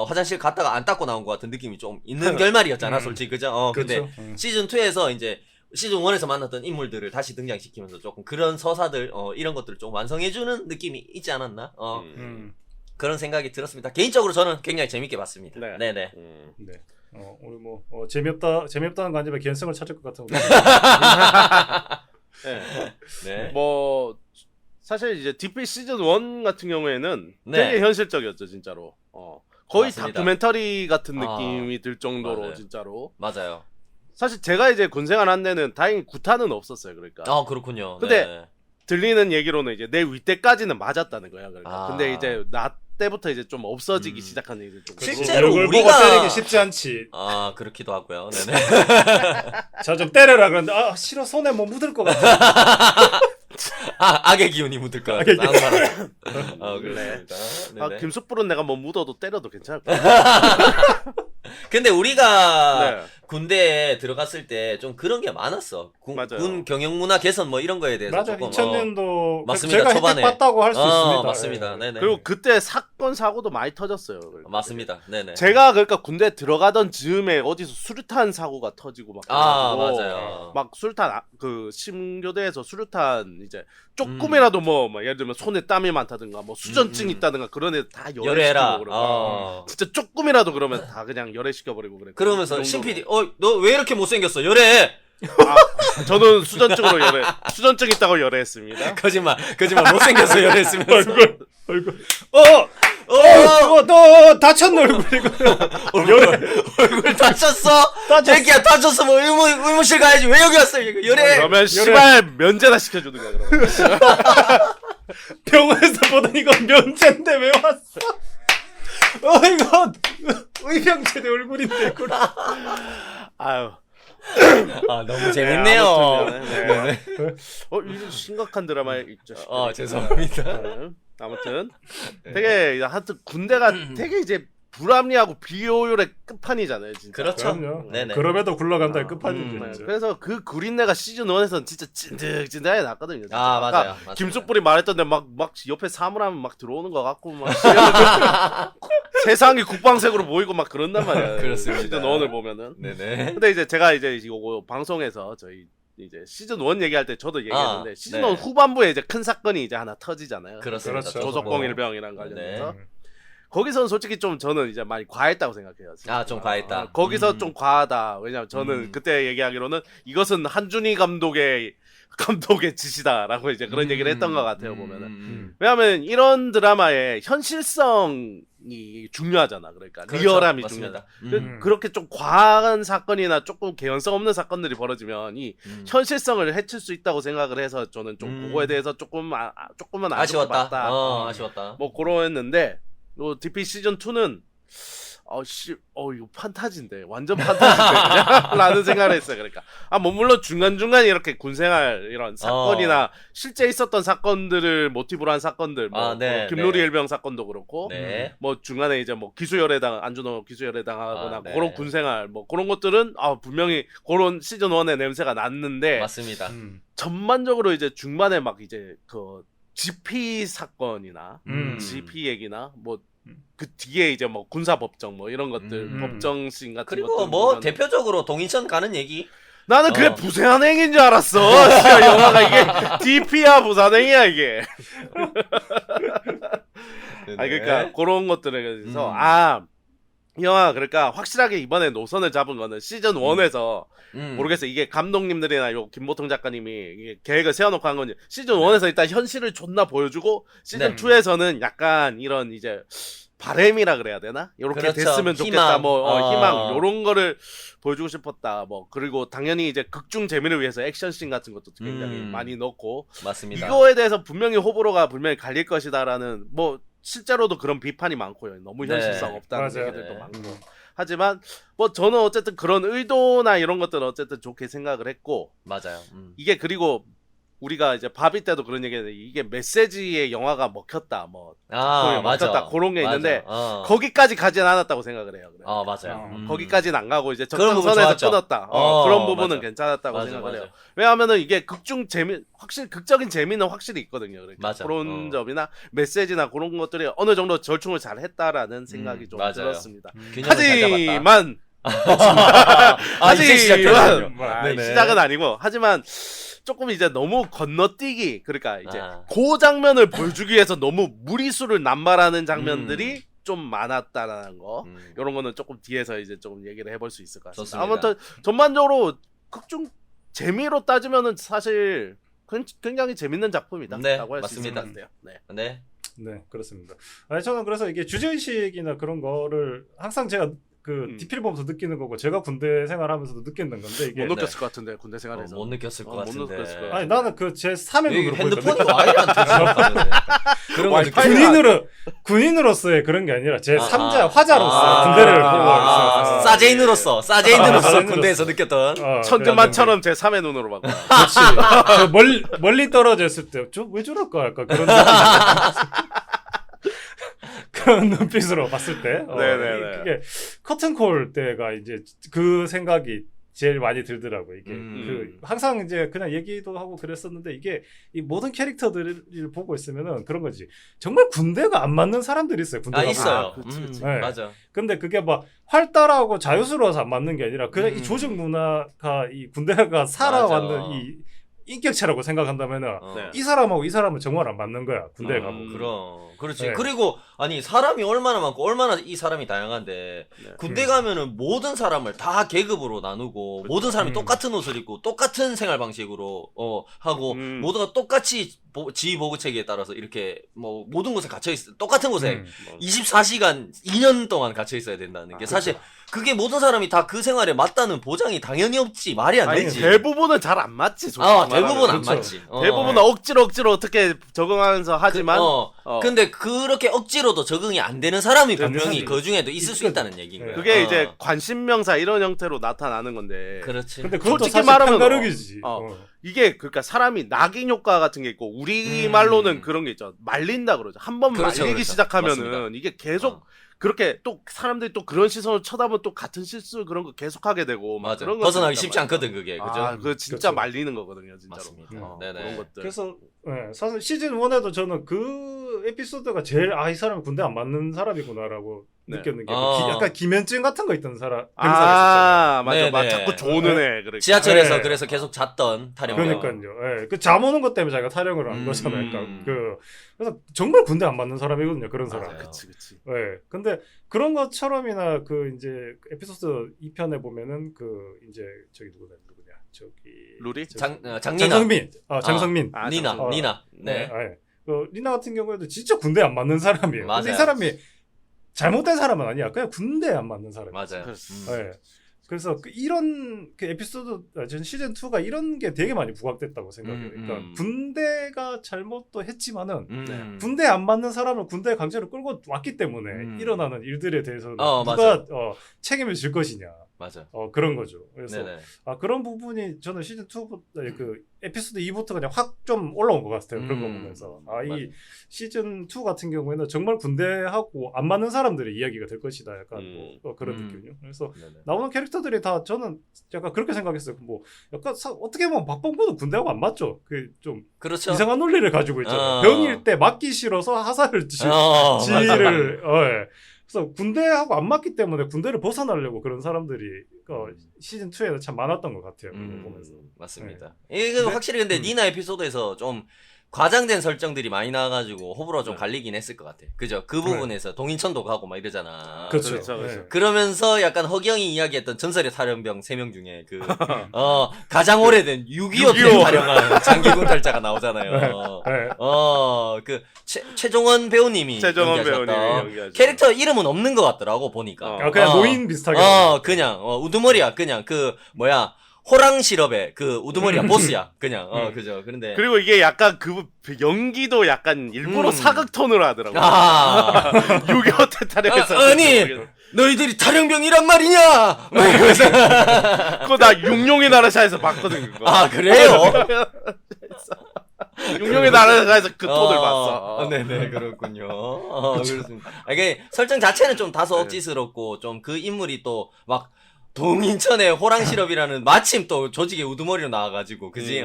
화장실 갔다가 안 닦고 나온 것 같은 느낌이 좀 있는 결말이었잖아, 솔직히. 그죠? 근데 시즌 2에서 이제 시즌 1에서 만났던 인물들을 다시 등장시키면서 조금 그런 서사들 이런 것들을 좀 완성해주는 느낌이 있지 않았나? 그런 생각이 들었습니다. 개인적으로 저는 굉장히 재밌게 봤습니다. 네네. 네. 우리 뭐 재미없다는 거 아니면 개연성을 찾을 것 같은. 네. 뭐 사실 이제 디피 시즌 1 같은 경우에는 되게 현실적이었죠, 진짜로. 거의 맞습니다. 다큐멘터리 같은 느낌이 들 정도로 맞아요. 진짜로. 맞아요. 사실 제가 이제 군생활 한 데는 다행히 구타는 없었어요, 그러니까. 그렇군요. 근데 들리는 얘기로는 이제 내 윗대까지는 맞았다는 거야, 그러니까. 근데 이제 때부터 이제 좀 없어지기 시작하는 이제 좀 실제로 얼굴 우리가- 보고 때리기 쉽지 않지. 아 그렇기도 하고요. 네네. 자 좀 때려라 그런데 싫어 손에 뭐 묻을 것 같아. 악의 기운이 묻을 것 악의 같아. 악마라. 그렇습니다. 아 네네. 김숙불은 내가 뭐 묻어도 때려도 괜찮을 것 같아. 근데 우리가 네. 군대에 들어갔을 때 좀 그런 게 많았어. 맞아요. 군 경영 문화 개선 뭐 이런 거에 대해서 맞아 조금 2000년도 맞습니다. 제가 초반에. 혜택 봤다고 할 수 있습니다. 맞습니다. 예. 네네. 그리고 그때 사건 사고도 많이 터졌어요. 그러니까. 맞습니다. 네네. 제가 그러니까 군대 들어가던 즈음에 어디서 수류탄 사고가 터지고 막 그래가지고 맞아요. 막 수류탄 그 심교대에서 수류탄 이제 조금이라도 뭐 예를 들면 손에 땀이 많다든가 뭐 수전증 있다든가 그런 애 다 열애해라. 열애시키고 그러고 진짜 조금이라도 그러면 다 그냥 열애시켜버리고 그래. 그러면서 그 신 정도로. PD, 너 왜 이렇게 못생겼어? 열애. 저는 수전증으로 수전증 있다고 열애했습니다. 거짓말 못생겼어 열애했으면서. 얼굴 너 다쳤네 얼굴이고. 얼굴 다쳤어? 자기야 다쳤어 뭐 의무실 가야지 왜 여기 왔어? 열애. 그러면 씨발 면제나 시켜주는 거야 그러면. 병원에서 보던 이건 면제인데 왜 왔어? 이거 의병제대 얼굴인데 그래. 아유. 너무 재밌네요. 아무튼, 네. 이거 심각한 드라마 있죠. 죄송합니다. 아무튼 되게 하여튼 군대가 되게 이제 불합리하고 비효율의 끝판이잖아요, 진짜. 그렇죠. 그럼요. 네네. 그럼에도 굴러간다의 끝판이죠. 네, 이제. 그래서 그 구린내가 시즌 1에서는 진짜 찐득찐득하게 났거든요. 진짜. 아까 맞아요. 맞습니다. 김숙불이 말했던데 막 옆에 사물하면 막 들어오는 것 같고 막 세상이 국방색으로 보이고 막 그런단 말이야. 그렇습니다. 시즌 1을 보면은. 네네. 근데 이제 제가 이제 이거 방송에서 저희 이제 시즌 1 얘기할 때 저도 얘기했는데 시즌 네. 1 후반부에 이제 큰 사건이 이제 하나 터지잖아요. 그렇습니다. 그렇죠. 조석공 일병이랑 관련해서. 네. 거기서는 솔직히 좀 저는 이제 많이 과했다고 생각해요. 좀 과했다. 거기서 좀 과하다. 왜냐면 저는 그때 얘기하기로는 이것은 한준희 감독의 짓이다라고 이제 그런 얘기를 했던 것 같아요, 보면은. 왜냐하면 이런 드라마의 현실성이 중요하잖아. 그러니까 그렇죠. 리얼함이 맞습니다. 중요하다. 그렇게 좀 과한 사건이나 조금 개연성 없는 사건들이 벌어지면 이 현실성을 해칠 수 있다고 생각을 해서 저는 좀 그거에 대해서 조금은 아쉬웠다. 봤다. 아쉬웠다. 뭐 그러했는데 요 DP 시즌 2는 이거 판타지인데 완전 판타지인데 라는 생각을 했어요. 그러니까 뭐 물론 중간중간 이렇게 군생활 이런 사건이나 실제 있었던 사건들을 모티브로 한 사건들 네, 김누리 네. 일병 사건도 그렇고 네. 뭐 중간에 이제 뭐 기수열애당 안준호 기수열애당하거나 네. 그런 군생활 뭐 그런 것들은 분명히 그런 시즌 1의 냄새가 났는데 맞습니다. 전반적으로 이제 중반에 막 이제 그 GP 사건이나 GP 얘기나 뭐 그 뒤에 이제 뭐 군사 법정 뭐 이런 것들 법정 씬 같은 그리고 것들 뭐 보면은 대표적으로 동인천 가는 얘기. 나는 그게 부산행인 줄 알았어. 진짜 영화가 이게 DP야 부산행이야 이게. 그러니까 그런 것들에 대해서 이 영화 그러니까 확실하게 이번에 노선을 잡은 거는 시즌 1에서 모르겠어요. 이게 감독님들이나 요 김보통 작가님이 이게 계획을 세워놓고 한 건지 시즌 1에서 일단 현실을 존나 보여주고 시즌 2에서는 약간 이런 이제 바램이라 그래야 되나? 요렇게 그렇죠. 됐으면 좋겠다. 희망. 희망 요런 거를 보여주고 싶었다. 뭐 그리고 당연히 이제 극중 재미를 위해서 액션씬 같은 것도 굉장히 많이 넣고 맞습니다. 이거에 대해서 분명히 호불호가 분명히 갈릴 것이다라는 뭐 실제로도 그런 비판이 많고요. 너무 현실성 없다는 맞아요. 얘기들도 많고. 하지만 뭐 저는 어쨌든 그런 의도나 이런 것들은 어쨌든 좋게 생각을 했고 맞아요. 이게 그리고 우리가 이제 바비 때도 그런 얘기했는데 이게 메시지의 영화가 먹혔다 뭐 맞아. 먹혔다 그런 게 맞아. 있는데 거기까지 가진 않았다고 생각을 해요. 그래. 맞아요. 거기까지는 안 가고 이제 그런 부분 적정선에서 좋았죠. 끊었다. 그런 부분은 괜찮았다고 생각을 해요. 왜냐하면은 이게 극중 재미 확실히 극적인 재미는 확실히 있거든요. 그러니까 맞아. 그런 점이나 메시지나 그런 것들이 어느 정도 절충을 잘 했다라는 생각이 좀 맞아요. 들었습니다. 균형을 잘 잡았다. 하지만 이제 시작했군요. 네네. 시작은 아니고 하지만 조금 이제 너무 건너뛰기 그러니까 이제 그 장면을 보여주기 위해서 너무 무리수를 남발하는 장면들이 좀 많았다라는 거 이런 거는 조금 뒤에서 이제 조금 얘기를 해볼 수 있을 것 같습니다. 좋습니다. 아무튼 전반적으로 극중 재미로 따지면은 사실 굉장히 재밌는 작품이다. 네, 라고 할 수 있을 것 맞습니다. 같아요. 네. 네. 네, 그렇습니다. 저는 그래서 이게 주제의식이나 그런 거를 항상 제가 그 디필 보면서 느끼는 거고 제가 군대 생활하면서도 느끼는 건데 이게 못 느꼈을 것 같은데 군대 생활에서. 못 느꼈을 것 못 같은데. 느꼈을 것 같아. 아니 나는 그 제 3의 여기 눈으로 핸드폰이 보니까 와이를 안 터지는 그런 거 와이파이가 느끼. 군인으로서의 그런 게 아니라 제 아, 3자 화자로서 아, 군대를 보고 아, 있어요. 사제인으로서 사제인으로서. 군대에서 느꼈던. 천재만처럼 제 3의 눈으로 봤구나. 그렇지. 멀리 떨어져 있을 때, 왜 저럴까? 약간 그런 느낌. 그런 눈빛으로 봤을 때. 네네네. 그게 커튼콜 때가 이제 그 생각이 제일 많이 들더라고요. 이게 항상 이제 그냥 얘기도 하고 그랬었는데 이게 이 모든 캐릭터들을 보고 있으면은 그런 거지. 정말 군대가 안 맞는 사람들이 있어요. 군대 가면. 있어요. 그치. 네. 맞아. 근데 그게 막 활달하고 자유스러워서 안 맞는 게 아니라 그냥 이 조직 문화가 이 군대가 살아왔는 맞아. 이 인격체라고 생각한다면은 네. 이 사람하고 이 사람은 정말 안 맞는 거야. 군대에 가면. 그럼 그렇지. 네. 그리고 아니 사람이 얼마나 많고 얼마나 이 사람이 다양한데 네. 군대 가면은 모든 사람을 다 계급으로 나누고 모든 사람이 똑같은 옷을 입고 똑같은 생활 방식으로 하고 모두가 똑같이 지휘 체계에 따라서 이렇게 뭐 모든 곳에 갇혀 있어 똑같은 곳에 24시간 2년 동안 갇혀 있어야 된다는 게 사실 그게 모든 사람이 다 그 생활에 맞다는 보장이 당연히 없지. 말이 안 아니, 되지. 대부분은 잘 안 맞지. 대부분 안 그렇죠. 맞지. 대부분은 억지로 어떻게 적응하면서 하지만 근데 그렇게 억지로도 적응이 안 되는 사람이 안 되는 분명히 사람이 그 중에도 있을 수 있다는 얘기인 거야. 그게 이제 관심명사 이런 형태로 나타나는 건데. 그렇지. 근데 그것도 솔직히 사실 말하면 편가르기지. 이게 그러니까 사람이 낙인 효과 같은 게 있고 우리 말로는 그런 게 있죠. 말린다 그러죠. 한번 그렇죠, 말리기 그렇죠. 시작하면은 맞습니다. 이게 계속 그렇게 또 사람들이 또 그런 시선을 쳐다보면 또 같은 실수 그런 거 계속하게 되고 막 맞아. 그런 벗어나기 것들 쉽지 있단 않거든 그게. 그죠? 말이야. 그 진짜 그렇죠. 말리는 거거든요, 진짜로. 맞습니다. 그런 네네. 것들. 그래서 사실 시즌 1에도 저는 그 에피소드가 제일 이 사람은 군대 안 맞는 사람이구나라고 네. 느꼈는 게 아. 약간 기면증 같은 거 있던 사람 병사가 있었잖아요. 맞아, 네네. 맞아. 자꾸 조는 애. 그러니까. 지하철에서 네. 그래서 계속 잤던 타령. 그러니까요. 예. 그 잠 오는 것 때문에 자기가 타령을 한 거잖아요. 그러니까 그래서 정말 군대 안 맞는 사람이거든요. 그런 사람. 맞아요. 그치. 예. 근데 그런 것처럼이나 그 이제 에피소드 2편에 보면은 그 이제 저기 누구냐 저기 룰이? 장리나. 장성민. 장성민. 아, 니나. 장성민. 니나. 네. 예. 그 리나 같은 경우에도 진짜 군대 안 맞는 사람이에요. 근데 이 맞아요. 사람이 잘못된 사람은 아니야. 그냥 군대 안 맞는 사람. 맞아요. 예. 그래서 이런 그 에피소드 전 시즌 2가 이런 게 되게 많이 부각됐다고 생각해요. 그러니까 군대가 잘못도 했지만은 군대 안 맞는 사람을 군대에 강제로 끌고 왔기 때문에 일어나는 일들에 대해서는 누가 책임을 질 것이냐. 맞아. 그런 거죠. 그래서 네네. 그런 부분이 저는 시즌 2부터 그 에피소드 2부터 그냥 확 좀 올라온 것 같아요. 그런 거 보면서 이 시즌 2 같은 경우에는 정말 군대하고 안 맞는 사람들의 이야기가 될 것이다. 약간 뭐 그런 느낌이요. 그래서 네네. 나오는 캐릭터들이 다 저는 약간 그렇게 생각했어요. 뭐 약간 어떻게 보면 박범구도 군대하고 안 맞죠. 그 좀 그렇죠. 이상한 논리를 가지고 있잖아요. 병일 때 맞기 싫어서 하사를 지휘를 예. 그래서 군대하고 안 맞기 때문에 군대를 벗어나려고 그런 사람들이 시즌 2에는 참 많았던 것 같아요. 보면서. 맞습니다. 이거 확실히 근데 니나 에피소드에서 좀 과장된 설정들이 많이 나와가지고 호불호 좀 갈리긴 했을 것 같아. 그죠? 그 부분에서 동인천도 가고 막 이러잖아. 그렇죠. 그러면서 약간 허경이 이야기했던 전설의 탈영병 3명 중에 가장 오래된 6.25 때 탈영한 장기군탈자가 나오잖아요. 그 최종원 배우님이 최종원 연기하셨던 배우님이 캐릭터 이름은 없는 것 같더라고 보니까. 그냥 노인 비슷하게. 그냥 우두머리야. 그냥 호랑 시럽의 우두머리야 보스야. 그냥 그죠. 그런데 그리고 이게 약간 그 연기도 약간 일부러 사극 톤으로 하더라고요. 6.25 때 타령해서. 아니 너희들이 탈영병이란 말이냐? 그거 나 육룡의 나라샤에서 봤거든 그거. 그래요? 육룡의 나라샤에서 그 톤을 봤어. 네네 그렇군요. 그렇습니다. 이게 설정 자체는 좀 다소 억지스럽고 좀 그 인물이 또 막 동인천의 호랑시럽이라는 마침 또 조직의 우두머리로 나와가지고 그지?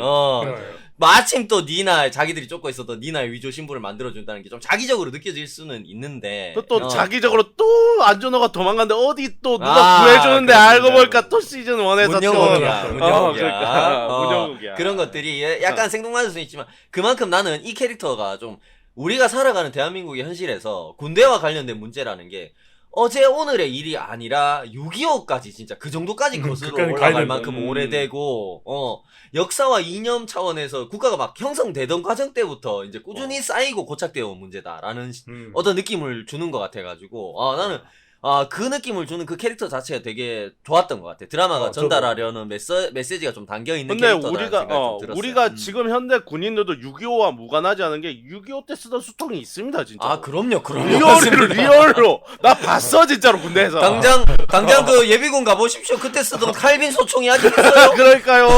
마침 또 자기들이 쫓고 있었던 니나의 위조 신부를 만들어준다는 게 좀 자기적으로 느껴질 수는 있는데 또 자기적으로 또 안준호가 도망갔는데 어디 또 누가 구해주는데 알고 보니까 또 시즌 1에서 문영욱이야. 문영욱이야. 그런 것들이 약간 생뚱맞을 수 있지만 그만큼 나는 이 캐릭터가 좀 우리가 살아가는 대한민국의 현실에서 군대와 관련된 문제라는 게 어제 오늘의 일이 아니라 6.25까지 진짜 그 정도까지 거슬러 올라갈 만큼 오래되고 역사와 이념 차원에서 국가가 막 형성되던 과정 때부터 이제 꾸준히 쌓이고 고착되어 온 문제다라는 어떤 느낌을 주는 것 같아가지고 나는 그 느낌을 주는 그 캐릭터 자체가 되게 좋았던 것 같아. 드라마가 전달하려는 메시지가 좀 담겨 있는 근데 캐릭터다라는 생각이 좀 들었어요. 우리가 지금 현대 군인들도 6.25와 무관하지 않은 게 6.25 때 쓰던 수통이 있습니다, 진짜. 아, 그럼요. 리얼로. 나 봤어, 진짜로, 군대에서. 당장 그 예비군 가보십시오. 그때 쓰던 칼빈 소총이 아직 있어요. 그러니까요.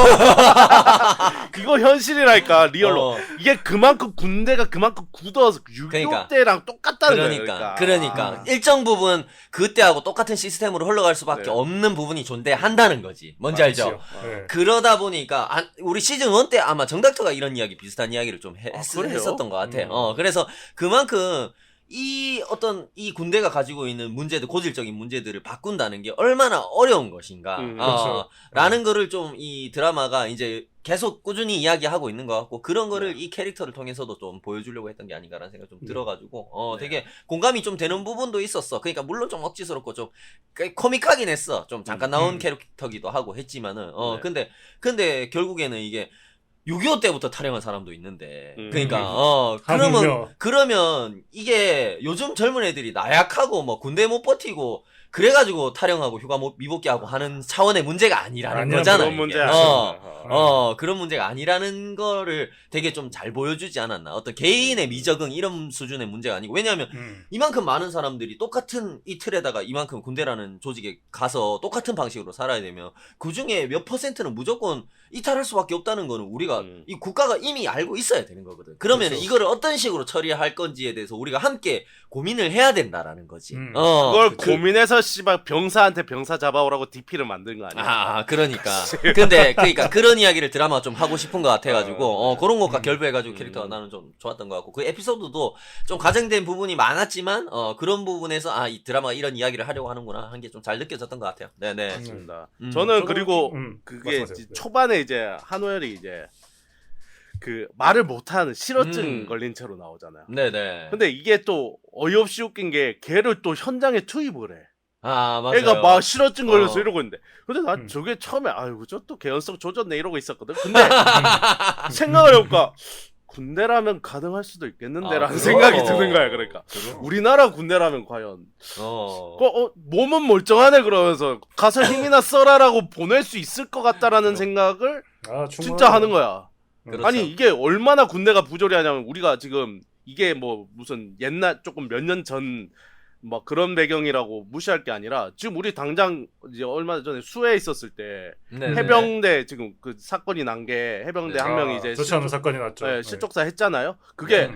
이거 현실이라니까, 리얼로. 이게 그만큼 군대가 그만큼 굳어서 6.25 그러니까. 때랑 똑같다는 거예요. 그러니까. 일정 부분 그때하고 똑같은 시스템으로 흘러갈 수밖에 없는 부분이 존재한다는 거지. 뭔지 알죠? 네. 그러다 보니까 우리 시즌 1 때 아마 정닥터가 이런 이야기 비슷한 이야기를 좀 했었던 것 같아. 그래서 그만큼 이 군대가 가지고 있는 문제들, 고질적인 문제들을 바꾼다는 게 얼마나 어려운 것인가. 그렇죠. 라는 거를 좀 이 드라마가 이제 계속 꾸준히 이야기하고 있는 것 같고, 그런 거를 이 캐릭터를 통해서도 좀 보여주려고 했던 게 아닌가라는 생각이 좀 들어가지고, 되게 공감이 좀 되는 부분도 있었어. 그러니까 물론 좀 억지스럽고 좀 코믹하긴 했어. 좀 잠깐 나온 캐릭터기도 하고 했지만은, 근데 결국에는 이게 6.25 때부터 타령한 사람도 있는데, 그러니까, 그러면 이게 요즘 젊은 애들이 나약하고 뭐 군대 못 버티고, 그래가지고 타령하고 휴가 미복귀하고 하는 차원의 문제가 아니라는 거잖아. 그런 문제 그런 문제가 아니라는 거를 되게 좀 잘 보여주지 않았나. 어떤 개인의 미적응 이런 수준의 문제가 아니고. 왜냐하면 이만큼 많은 사람들이 똑같은 이 틀에다가 이만큼 군대라는 조직에 가서 똑같은 방식으로 살아야 되면 그 중에 몇 %는 무조건 이탈할 수밖에 없다는 거는 우리가 이 국가가 이미 알고 있어야 되는 거거든. 그러면 그렇죠. 이거를 어떤 식으로 처리할 건지에 대해서 우리가 함께 고민을 해야 된다라는 거지. 그걸 고민해서 씨발 병사한테 병사 잡아오라고 DP를 만든 거 아니야? 그러니까. 근데 그러니까 그런 이야기를 드라마가 좀 하고 싶은 것 같아가지고 그런 것과 결부해가지고 캐릭터가 나는 좀 좋았던 것 같고, 그 에피소드도 좀 과장된 부분이 많았지만 그런 부분에서 이 드라마가 이런 이야기를 하려고 하는구나 한 게 좀 잘 느껴졌던 것 같아요. 네네. 맞습니다. 저는 그리고 그게 말씀하세요. 초반에 이제 한호열이 이제 그 말을 못하는 실어증 걸린 채로 나오잖아요. 네네. 근데 이게 또 어이없이 웃긴 게 걔를 또 현장에 투입을 해. 맞아요. 애가 막 실어증 걸려서 이러고 있는데, 근데 나 저게 처음에 아이고 저 또 개연성 조졌네 이러고 있었거든. 근데 생각을 해볼까, 군대라면 가능할 수도 있겠는데라는 생각이 드는 거야. 그러니까 우리나라 군대라면 과연 몸은 멀쩡하네 그러면서 가서 힘이나 써라라고 보낼 수 있을 것 같다라는 생각을 진짜 하는 거야. 그렇죠. 아니 이게 얼마나 군대가 부조리하냐면, 우리가 지금 이게 뭐 무슨 옛날 조금 몇 년 전 뭐 그런 배경이라고 무시할 게 아니라, 지금 우리 당장 이제 얼마 전에 수해에 있었을 때 네네. 해병대 지금 그 사건이 난 게 해병대 한 명이 이제 좋지 않은 사건이 났죠. 네, 실족사 했잖아요. 그게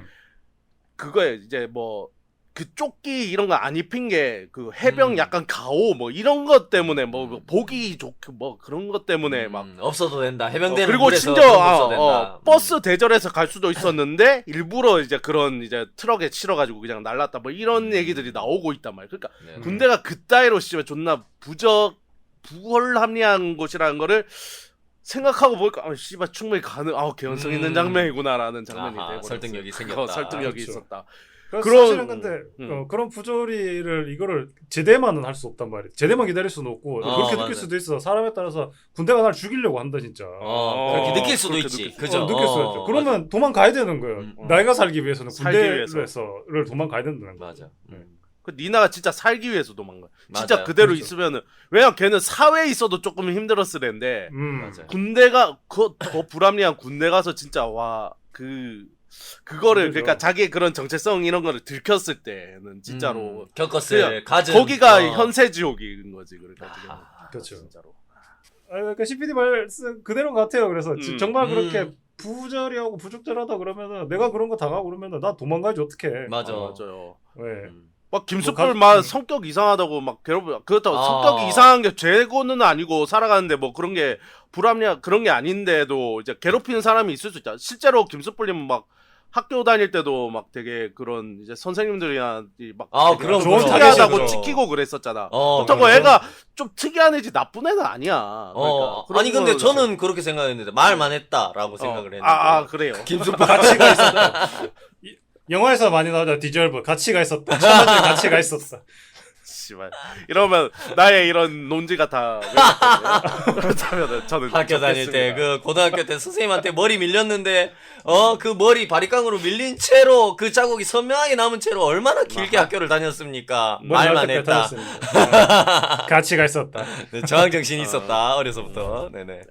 그거에 이제 뭐 그 조끼 이런 거 안 입힌 게 그 해병 약간 가오 뭐 이런 것 때문에 뭐 보기 좋고 뭐 그런 것 때문에 막 없어도 된다. 해병대는 그리고 물에서 심지어 없어도 된다. 버스 대절해서 갈 수도 있었는데 일부러 이제 그런 이제 트럭에 실어가지고 그냥 날랐다 뭐 이런 얘기들이 나오고 있단 말이야. 그러니까 군대가 그따위로 씨발 존나 부헐합리한 곳이라는 거를 생각하고 보니까 씨발 충분히 개연성 있는 장면이구나라는 장면이 돼버렸어. 설득력이 생겼다. 설득력이 그렇죠. 있었다. 그래서 사실은 근데 그런 부조리를 이거를 제대만은 할 수 없단 말이야. 제대만 기다릴 수는 없고 그렇게 느낄 수도 있어. 사람에 따라서 군대가 날 죽이려고 한다 진짜. 그렇게 느낄 수도 있지. 그죠? 느낄 수도 있죠. 그러면 맞아. 도망가야 되는 거예요. 내가 살기 위해서는 살기 군대를 도망가야 된다는 거야. 맞아. 그 니나가 진짜 살기 위해서 도망가. 진짜 맞아요. 그대로 그렇죠. 있으면은, 왜냐면 걔는 사회에 있어도 조금 힘들었을 텐데 맞아요. 군대가 더 불합리한 군대 가서 진짜 그거를 그렇죠. 그러니까 자기의 그런 정체성 이런 거를 들켰을 때는 진짜로 겪었을 가진 거기가 현세 지옥인 거지. 그러니까 지금 그렇죠. 진짜로. 그러니까 CPD 말씀 그대로인 것 같아요. 그래서 정말 그렇게 부조리하고 부적절하다 그러면은 내가 그런 거 당하고 그러면은 나 도망가야지 어떡해. 맞아요. 왜? 막 김숙불 막 성격 이상하다고 막 괴롭혀. 그렇다고 성격이 이상한 게 죄고는 아니고 살아가는데 뭐 그런 게 불합리한 그런 게 아닌데도 이제 괴롭히는 사람이 있을 수 있다. 실제로 김숙불님은 막 학교 다닐 때도 막 되게 그런 이제 선생님들이나 막 그런 좋은 특이하다고 타겟이죠. 찍히고 그랬었잖아. 그렇죠. 그렇다고 애가 좀 특이한 애지 나쁜 애는 아니야. 그러니까 아니 근데 저는 그렇게 생각했는데 말만 했다라고 생각을 했는데. 그래요. 김숙부 가치가 있었다. 영화에서 많이 나오죠. 디졸브 가치가 있었다. 천만의 가치가 있었어. 씨발. 이러면 나의 이런 논지가 다 그렇다면 저는 학교 다닐 때 그 고등학교 때 선생님한테 머리 밀렸는데 그 머리 바리깡으로 밀린 채로 그 자국이 선명하게 남은 채로 얼마나 길게 학교를 다녔습니까? 말만 했다. 가치가 있었다. 네, 저항 정신이 있었다. 어려서부터. 네네.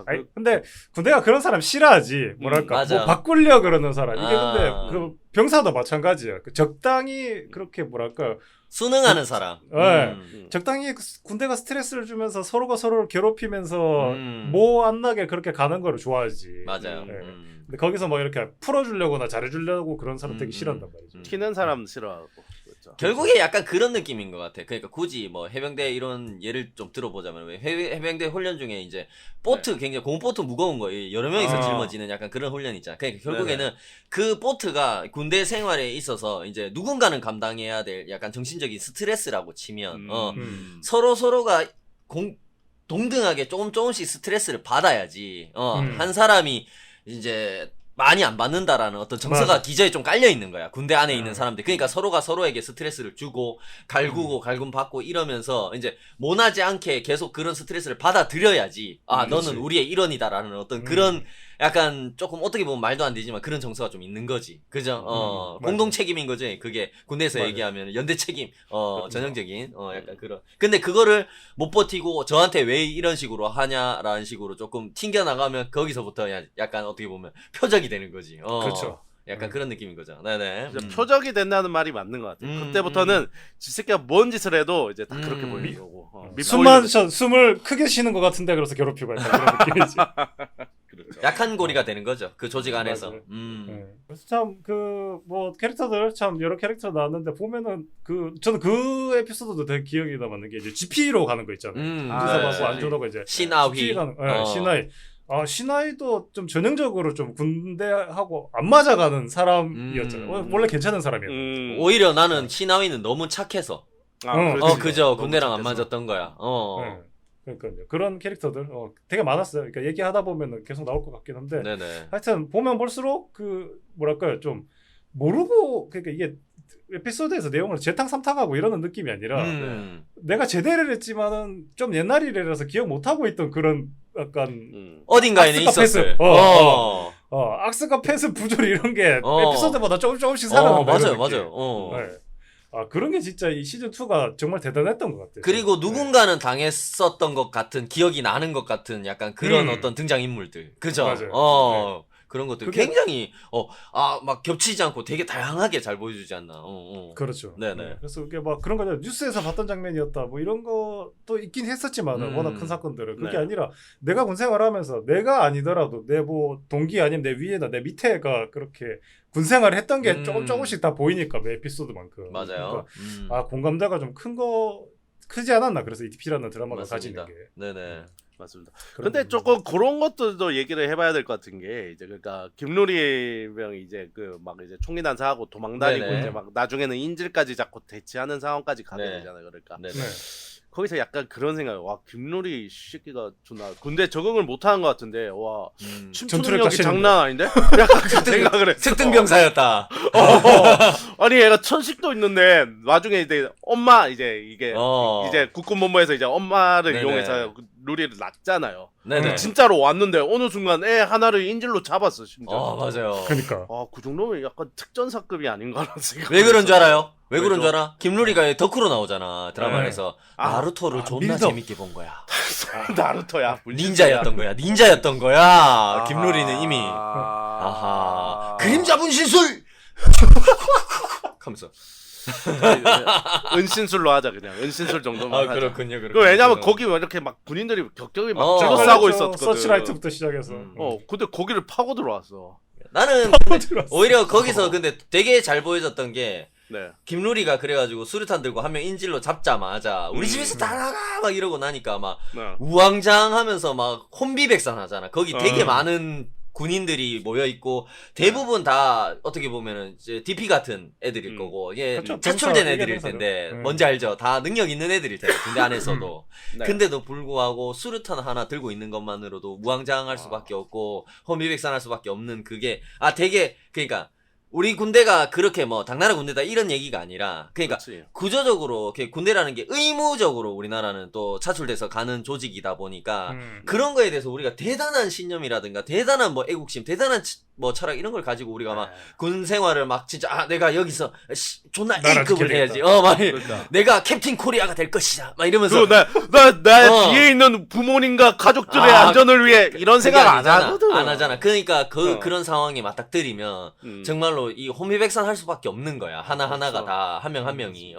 아니, 근데 군대가 그런 사람 싫어하지. 뭐랄까 맞아. 뭐 바꾸려 그러는 사람. 이게 아. 근데 그 병사도 마찬가지야. 그 적당히 그렇게 뭐랄까 순응하는 사람. 네. 적당히 군대가 스트레스를 주면서 서로가 서로를 괴롭히면서 뭐 안 나게 그렇게 가는 거를 좋아하지. 맞아요. 네. 근데 거기서 뭐 이렇게 풀어주려거나 잘해주려고 그런 사람 되게 싫어한단 말이죠. 튀는 사람 싫어하고. 그렇죠. 결국에 약간 그런 느낌인 것 같아. 그러니까 굳이 뭐 해병대 이런 예를 좀 들어보자면 왜 해병대 훈련 중에 이제 보트 굉장히 고무보트 무거운 거 여러 명이서 짊어지는 약간 그런 훈련 있잖아. 그러니까 결국에는 그 보트가 군대 생활에 있어서 이제 누군가는 감당해야 될 약간 정신적인 스트레스라고 치면 서로가 동등하게 조금씩 스트레스를 받아야지 한 사람이 이제 많이 안 받는다라는 어떤 정서가 맞아. 기저에 좀 깔려 있는 거야. 군대 안에 있는 사람들. 그러니까 서로가 서로에게 스트레스를 주고 갈구고 갈굼 받고 이러면서 이제 모나지 않게 계속 그런 스트레스를 받아들여야지. 아, 너는 우리의 일원이다라는 어떤 그런 약간 조금 어떻게 보면 말도 안 되지만 그런 정서가 좀 있는 거지. 그죠? 공동 책임인 거지. 그게 군대에서 맞아. 얘기하면 연대 책임. 전형적인 약간 그런. 근데 그거를 못 버티고 저한테 왜 이런 식으로 하냐라는 식으로 조금 튕겨 나가면 거기서부터 약간 어떻게 보면 표적이 되는 거지. 그렇죠. 약간 그런 느낌인 거죠. 네네. 표적이 된다는 말이 맞는 것 같아요. 그때부터는 지 새끼가 뭔 짓을 해도 이제 다 그렇게 보이는 거고. 숨을 크게 쉬는 것 같은데 그래서 괴롭히고 약간 그런 느낌이지. 그렇죠. 약한 고리가 되는 거죠. 그 조직 안에서. 맞아요. 네. 그래서 참 그 뭐 캐릭터들 참 여러 캐릭터 나왔는데 보면은 그 저는 그 에피소드도 되게 기억이 남는 게 이제 GP로 가는 거 있잖아요. 아, 주사받고 안전하고 이제 신아휘. GP 가는 신아휘. 신하이도 좀 전형적으로 좀 군대하고 안 맞아가는 사람이었잖아요. 원래 괜찮은 사람이었는데. 오히려 나는 신하위는 너무 착해서. 그죠. 군대랑 안 맞았던 거야. 네. 그러니까요. 그런 캐릭터들 되게 많았어요. 그러니까 얘기하다 보면은 계속 나올 것 같긴 한데. 네네. 하여튼 보면 볼수록 그 뭐랄까요, 좀 모르고 그러니까 이게 에피소드에서 내용을 재탕삼탕하고 이러는 느낌이 아니라 내가 제대를 했지만은 좀 옛날 일이라서 기억 못 하고 있던 그런 약간 어딘가에는 있었어요. 악스가 패스 부조리 이런 게 에피소드마다 조금씩 살아난다. 맞아요. 네. 그런 게 진짜 이 시즌 2가 정말 대단했던 것 같아요. 그리고 누군가는 당했었던 것 같은 기억이 나는 것 같은 약간 그런 어떤 등장 인물들, 그죠? 맞아요. 그런 것들 굉장히 막 겹치지 않고 되게 다양하게 잘 보여주지 않나. 그렇죠. 네네. 그래서 이게 막 그런 거죠. 뉴스에서 봤던 장면이었다. 뭐 이런 것도 있긴 했었지만은 워낙 큰 사건들은 그게 아니라 내가 군 생활하면서 내가 아니더라도 내 뭐 동기 아니면 내 위에나 내 밑에가 그렇게 군 생활을 했던 게 조금씩 다 보이니까 매 에피소드만큼. 맞아요. 그러니까 공감대가 좀 크지 않았나. 그래서 ETP라는 드라마가 맞습니다. 가지는 게. 네네. 맞습니다. 근데 조금 그런 것들도 얘기를 해봐야 될 것 같은 게 이제 그러니까 김누리 병이 이제 그 막 이제 총기 난사하고 도망다니고 네네. 이제 막 나중에는 인질까지 잡고 대치하는 상황까지 가게 네. 되잖아요. 그러니까 네네. 거기서 약간 그런 생각. 와 김누리 이 새끼가 존나 군대 적응을 못하는 것 같은데 와 춤추는 전투를 능력이 깍지는데. 장난 아닌데? 약간 그 생각을 해. 특등병사였다. 아니 얘가 천식도 있는데 나중에 이제 엄마 이제 이게 이제 국군본부에서 이제 엄마를 네네. 이용해서 누리를 낳잖아요. 네네. 진짜로 왔는데 어느 순간 애 하나를 인질로 잡았어 심지어. 맞아요. 그러니까. 그 정도면 약간 특전사급이 아닌가라는 생각. 왜 그런 줄 알아요? 왜 그런 왜죠? 줄 알아? 김루리가 덕후로 나오잖아 드라마에서. 나루토를 존나 밀덕. 재밌게 본 거야. 나루토야. 닌자였던 거야. 김루리는 이미 아하 그림자 분신술 하면서. 은신술로 하자 그냥. 은신술 정도만 하자. 그렇군요. 그 왜냐면 거기 왜 이렇게 막 군인들이 격격히 막 둘러싸고 있었거든. 서치라이트부터 시작해서. 근데 거기를 파고 들어왔어. 나는 근데 오히려 거기서 근데 되게 잘 보여졌던 게 네. 김루리가 그래가지고 수류탄 들고 한 명 인질로 잡자마자 우리 집에서 다 나가 막 이러고 나니까 막 우왕장하면서 막 혼비백산 하잖아. 거기 되게 많은 군인들이 모여 있고 대부분 다 어떻게 보면은 이제 DP 같은 애들일 거고 이게 그렇죠. 차출된 병사, 애들일 텐데 뭔지 알죠? 다 능력 있는 애들일 텐데 군대 안에서도. 네. 근데도 불구하고 수류탄 하나 들고 있는 것만으로도 무왕장할 수밖에 없고 혼비백산할 수밖에 없는 그게 되게 그러니까 우리 군대가 그렇게 뭐 당나라 군대다 이런 얘기가 아니라 그러니까 그렇지. 구조적으로 군대라는 게 의무적으로 우리나라는 또 차출돼서 가는 조직이다 보니까 그런 거에 대해서 우리가 대단한 신념이라든가 대단한 뭐 애국심, 대단한 뭐 철학 이런 걸 가지고 우리가 막 군 생활을 막 진짜 내가 여기서 존나 A급을 해야지. 막 그러니까. 내가 캡틴 코리아가 될 것이다. 막 이러면서 나 뒤에 있는 부모님과 가족들의 안전을 위해 이런 생각 안 하거든. 안 하잖아. 그러니까 그런 상황에 맞닥뜨리면 정말로 이 혼미백산 할 수밖에 없는 거야. 하나하나가 다 한 명 한 명이.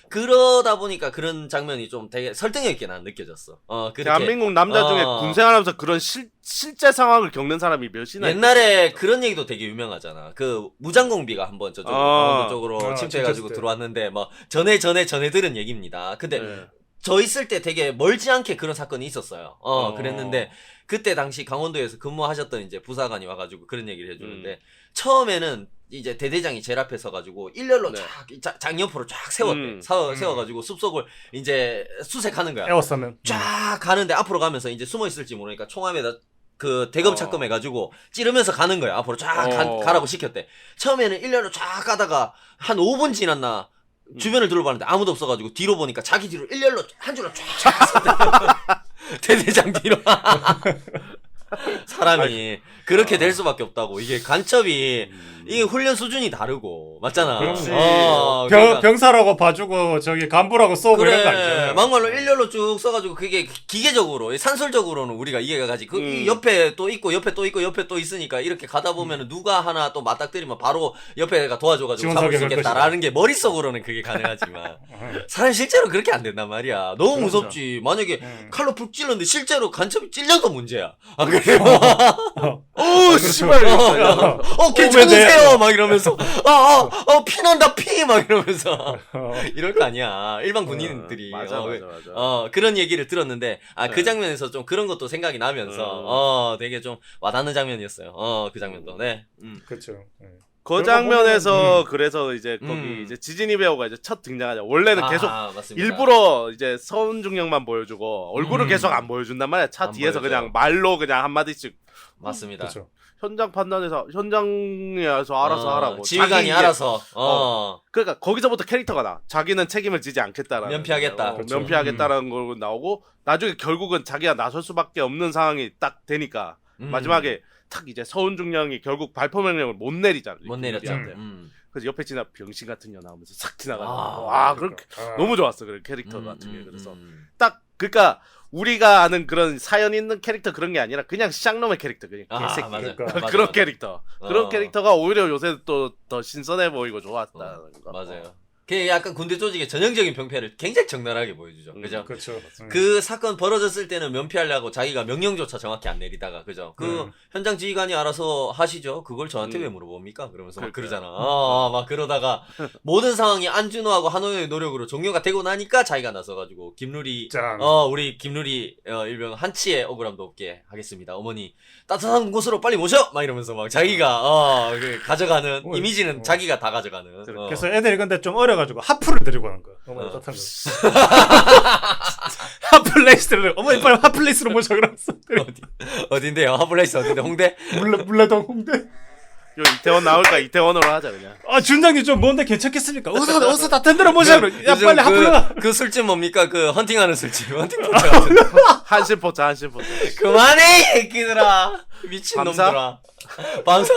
그러다 보니까 그런 장면이 좀 되게 설득력 있게 난 느껴졌어. 그렇게. 대한민국 남자 중에 군 생활하면서 그런 실제 상황을 겪는 사람이 몇이나 옛날에 그런 얘기도 되게 유명하잖아. 그 무장공비가 한번 저쪽 강원도 쪽으로 침투해가지고 들어왔는데 뭐 전에 들은 얘기입니다. 근데 저 있을 때 되게 멀지 않게 그런 사건이 있었어요. 그랬는데 그때 당시 강원도에서 근무하셨던 이제 부사관이 와가지고 그런 얘기를 해주는데 처음에는 이제 대대장이 제일 앞에 서가지고 일렬로 장 옆으로 쫙 세웠대. 세워가지고 숲속을 이제 수색하는 거야. 에워싸면 쫙 가는데 앞으로 가면서 이제 숨어 있을지 모르니까 총알에다 그 대검 착금 해가지고 찌르면서 가는 거야. 앞으로 쫙 가라고 시켰대. 처음에는 일렬로 쫙 가다가 한 5분 지났나 주변을 둘러봤는데 아무도 없어가지고 뒤로 보니까 자기 뒤로 일렬로 한 줄로 쫙 대대장 뒤로 사람이 그렇게 될 수밖에 없다고. 이게 간첩이 이게 훈련 수준이 다르고 맞잖아. 그렇지. 그러니까 병사라고 봐주고 저기 간부라고 쏘고 그래, 이런 거 아니잖아요. 막말로 일렬로 쭉 써가지고 그게 기계적으로 산술적으로는 우리가 이해가 가지. 그 옆에 또 있고 옆에 또 있고 옆에 또 있으니까 이렇게 가다 보면은 누가 하나 또 맞닥뜨리면 바로 옆에가 도와줘가지고 잡을 수 있겠다라는 게 머릿속으로는 그게 가능하지만 사람 실제로 그렇게 안 된단 말이야. 너무 그렇죠. 무섭지. 만약에 칼로 푹 찔렀는데 실제로 간첩이 찔려도 문제야. 안 그래요? 씨발. 괜찮으세요? 막 이러면서 피난다 피 막 이러면서 이럴 거 아니야. 일반 군인들이 맞아. 그런 얘기를 들었는데 그 장면에서 좀 그런 것도 생각이 나면서 되게 좀 와닿는 장면이었어요. 그 장면도. 네. 그렇죠. 그 장면에서 그래서 이제 거기 이제 지진이 배우가 이제 첫 등장하자. 원래는 계속 맞습니다. 일부러 이제 서운중력만 보여주고 얼굴을 계속 안 보여준단 말이야. 차 뒤에서 보여줘. 그냥 말로 그냥 한마디씩. 맞습니다. 그렇죠. 현장 판단에서 현장에서 알아서 하라고. 지휘관이 자기 알아서. 그러니까 거기서부터 캐릭터가 나. 자기는 책임을 지지 않겠다라는. 면피하겠다. 그렇죠. 면피하겠다라는 거 나오고 나중에 결국은 자기가 나설 수밖에 없는 상황이 딱 되니까 마지막에 탁 이제 서운중령이 결국 발포 명령을 못 내리잖아. 못 내렸죠. 그래서 옆에 지나 병신 같은 년 나오면서 싹 지나가는 그렇게 그러니까. 너무 좋았어. 그 캐릭터 같은 게. 그래서 딱 그러니까 우리가 아는 그런 사연 있는 캐릭터 그런 게 아니라 그냥 쌍놈의 캐릭터 그냥 개새끼. 맞아요. 그러니까. 그런 캐릭터. 그런 캐릭터가 오히려 요새 또 더 신선해 보이고 좋았다. 맞아요. 그게 약간 군대 조직의 전형적인 병폐를 굉장히 적나라하게 보여주죠. 그죠? 그렇죠. 그 사건 벌어졌을 때는 면피하려고 자기가 명령조차 정확히 안 내리다가, 그죠? 현장 지휘관이 알아서 하시죠. 그걸 저한테 왜 물어봅니까? 그러면서 막 그러잖아. 막 그러다가 모든 상황이 안준호하고 한호의 노력으로 종료가 되고 나니까 자기가 나서가지고 김누리, 우리 김누리 일병 한치의 억울함도 없게 하겠습니다. 어머니 따뜻한 곳으로 빨리 모셔! 막 이러면서 막 자기가 가져가는 이미지는 자기가 다 가져가는. 그래서 애들이 근데 좀 어려가지고 하프를 데리고 가는 거야. 어머니 따뜻한 거. 핫플레이스를 어머니 빨리 핫플레이스로 모셔 그러면서. 어딘데요? 핫플레이스 어딘데? 홍대? 물레동 홍대. 요 이태원 나올까? 이태원으로 하자 그냥. 준장님 좀 뭔데 괜찮겠습니까? 어서 따뜻한 데로 모셔. 야 빨리 핫플레이스. 그 술집 뭡니까? 그 헌팅하는 술집. 헌팅 포차 같은. 한신포차. 그만해 이 새끼들아. 미친 놈들아. 밤사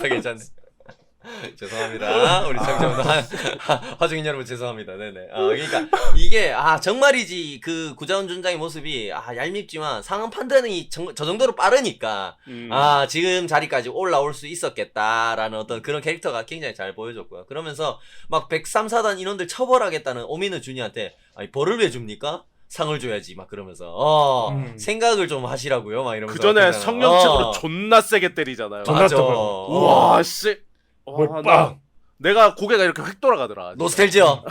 괜찮네. 죄송합니다. 우리 청자분들 화중인 여러분 죄송합니다. 네네. 그러니까 이게 정말이지 그 구자원 준장의 모습이 얄밉지만 상황 판단이 저 정도로 빠르니까 지금 자리까지 올라올 수 있었겠다라는 어떤 그런 캐릭터가 굉장히 잘 보여줬고요. 그러면서 막 103사단 인원들 처벌하겠다는 오민우 준이한테 벌을 왜 줍니까? 상을 줘야지 막 그러면서 생각을 좀 하시라고요 막 이러면서 그 전에 성령책으로 존나 세게 때리잖아요. 맞아. 우와 씨. 내가 고개가 이렇게 획 돌아가더라. 노스텔지어.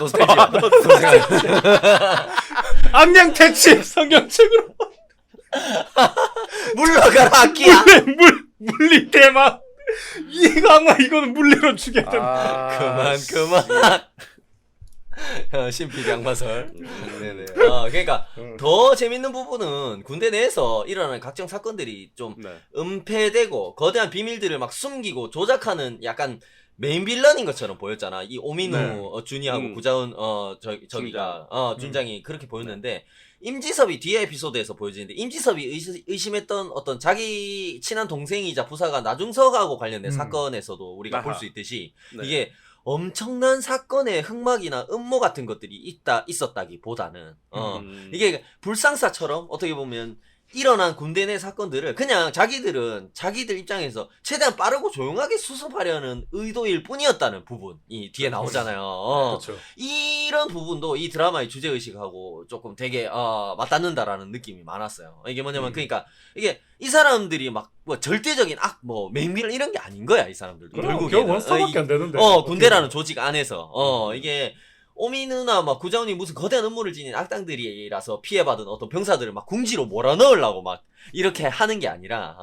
암양 퇴치 성경책으로 물러가라 악기야. 물리 대박. 이거는 물리로 죽였다. 그만. 신필 양마설. 네네. 그러니까 더 재밌는 부분은 군대 내에서 일어나는 각종 사건들이 좀 네. 은폐되고 거대한 비밀들을 막 숨기고 조작하는 약간 메인 빌런인 것처럼 보였잖아. 이 오민우 네. 준이하고 구자은 저기가 준장이 그렇게 보였는데 임지섭이 뒤에 에피소드에서 보여지는데 임지섭이 의심했던 어떤 자기 친한 동생이자 부사가 나중석하고 관련된 사건에서도 우리가 볼 수 있듯이 네. 이게 엄청난 사건의 흑막이나 음모 같은 것들이 있었다기보다는 이게 불상사처럼 어떻게 보면 일어난 군대 내 사건들을 그냥 자기들 입장에서 최대한 빠르고 조용하게 수습하려는 의도일 뿐이었다는 부분이 뒤에 나오잖아요. 그렇죠. 이런 부분도 이 드라마의 주제의식하고 조금 되게 맞닿는다라는 느낌이 많았어요. 이게 뭐냐면 그러니까 이게 이 사람들이 막 뭐 절대적인 맹비를 이런 게 아닌 거야. 이 사람들도 결국 결국에는 원스타밖에 안 되는데. 군대라는 조직 안에서 이게 오민우나 막 구자원이 무슨 거대한 음모를 지닌 악당들이라서 피해받은 어떤 병사들을 막 궁지로 몰아넣으려고 막 이렇게 하는 게 아니라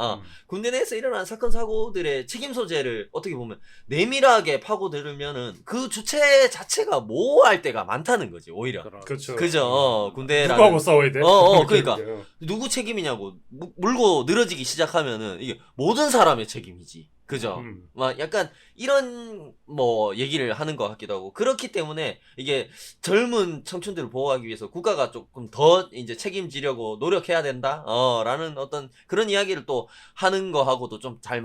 군대 내에서 일어난 사건 사고들의 책임 소재를 어떻게 보면 내밀하게 파고들면은 그 주체 자체가 모호할 때가 많다는 거지 오히려. 그렇죠. 그죠. 군대라는 누구하고 싸워야 돼? 그러니까 누구 책임이냐고 물고 늘어지기 시작하면은 이게 모든 사람의 책임이지. 그죠? 막 약간 이런 뭐 얘기를 하는 것 같기도 하고 그렇기 때문에 이게 젊은 청춘들을 보호하기 위해서 국가가 조금 더 이제 책임지려고 노력해야 된다. 라는 어떤 그런 이야기를 또 하는 거하고도 좀 잘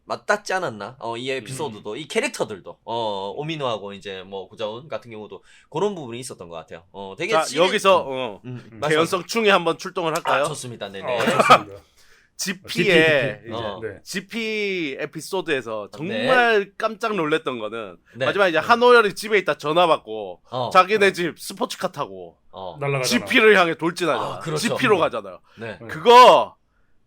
맞닿지 않았나? 이 에피소드도 이 캐릭터들도 오민우하고 이제 뭐 구자원 같은 경우도 그런 부분이 있었던 것 같아요. 되게 자, 여기서 개연성 충이 한번 출동을 할까요? 좋습니다. 네네. 좋습니다. GP의 DP. 네. GP 에피소드에서 정말 깜짝 놀랐던 거는 네. 마지막에 이제 한호열이 집에 있다 전화 받고 자기네 집 스포츠카 타고 날라가잖아. GP를 향해 돌진하잖아. 그렇죠. GP로 가잖아요. 네. 그거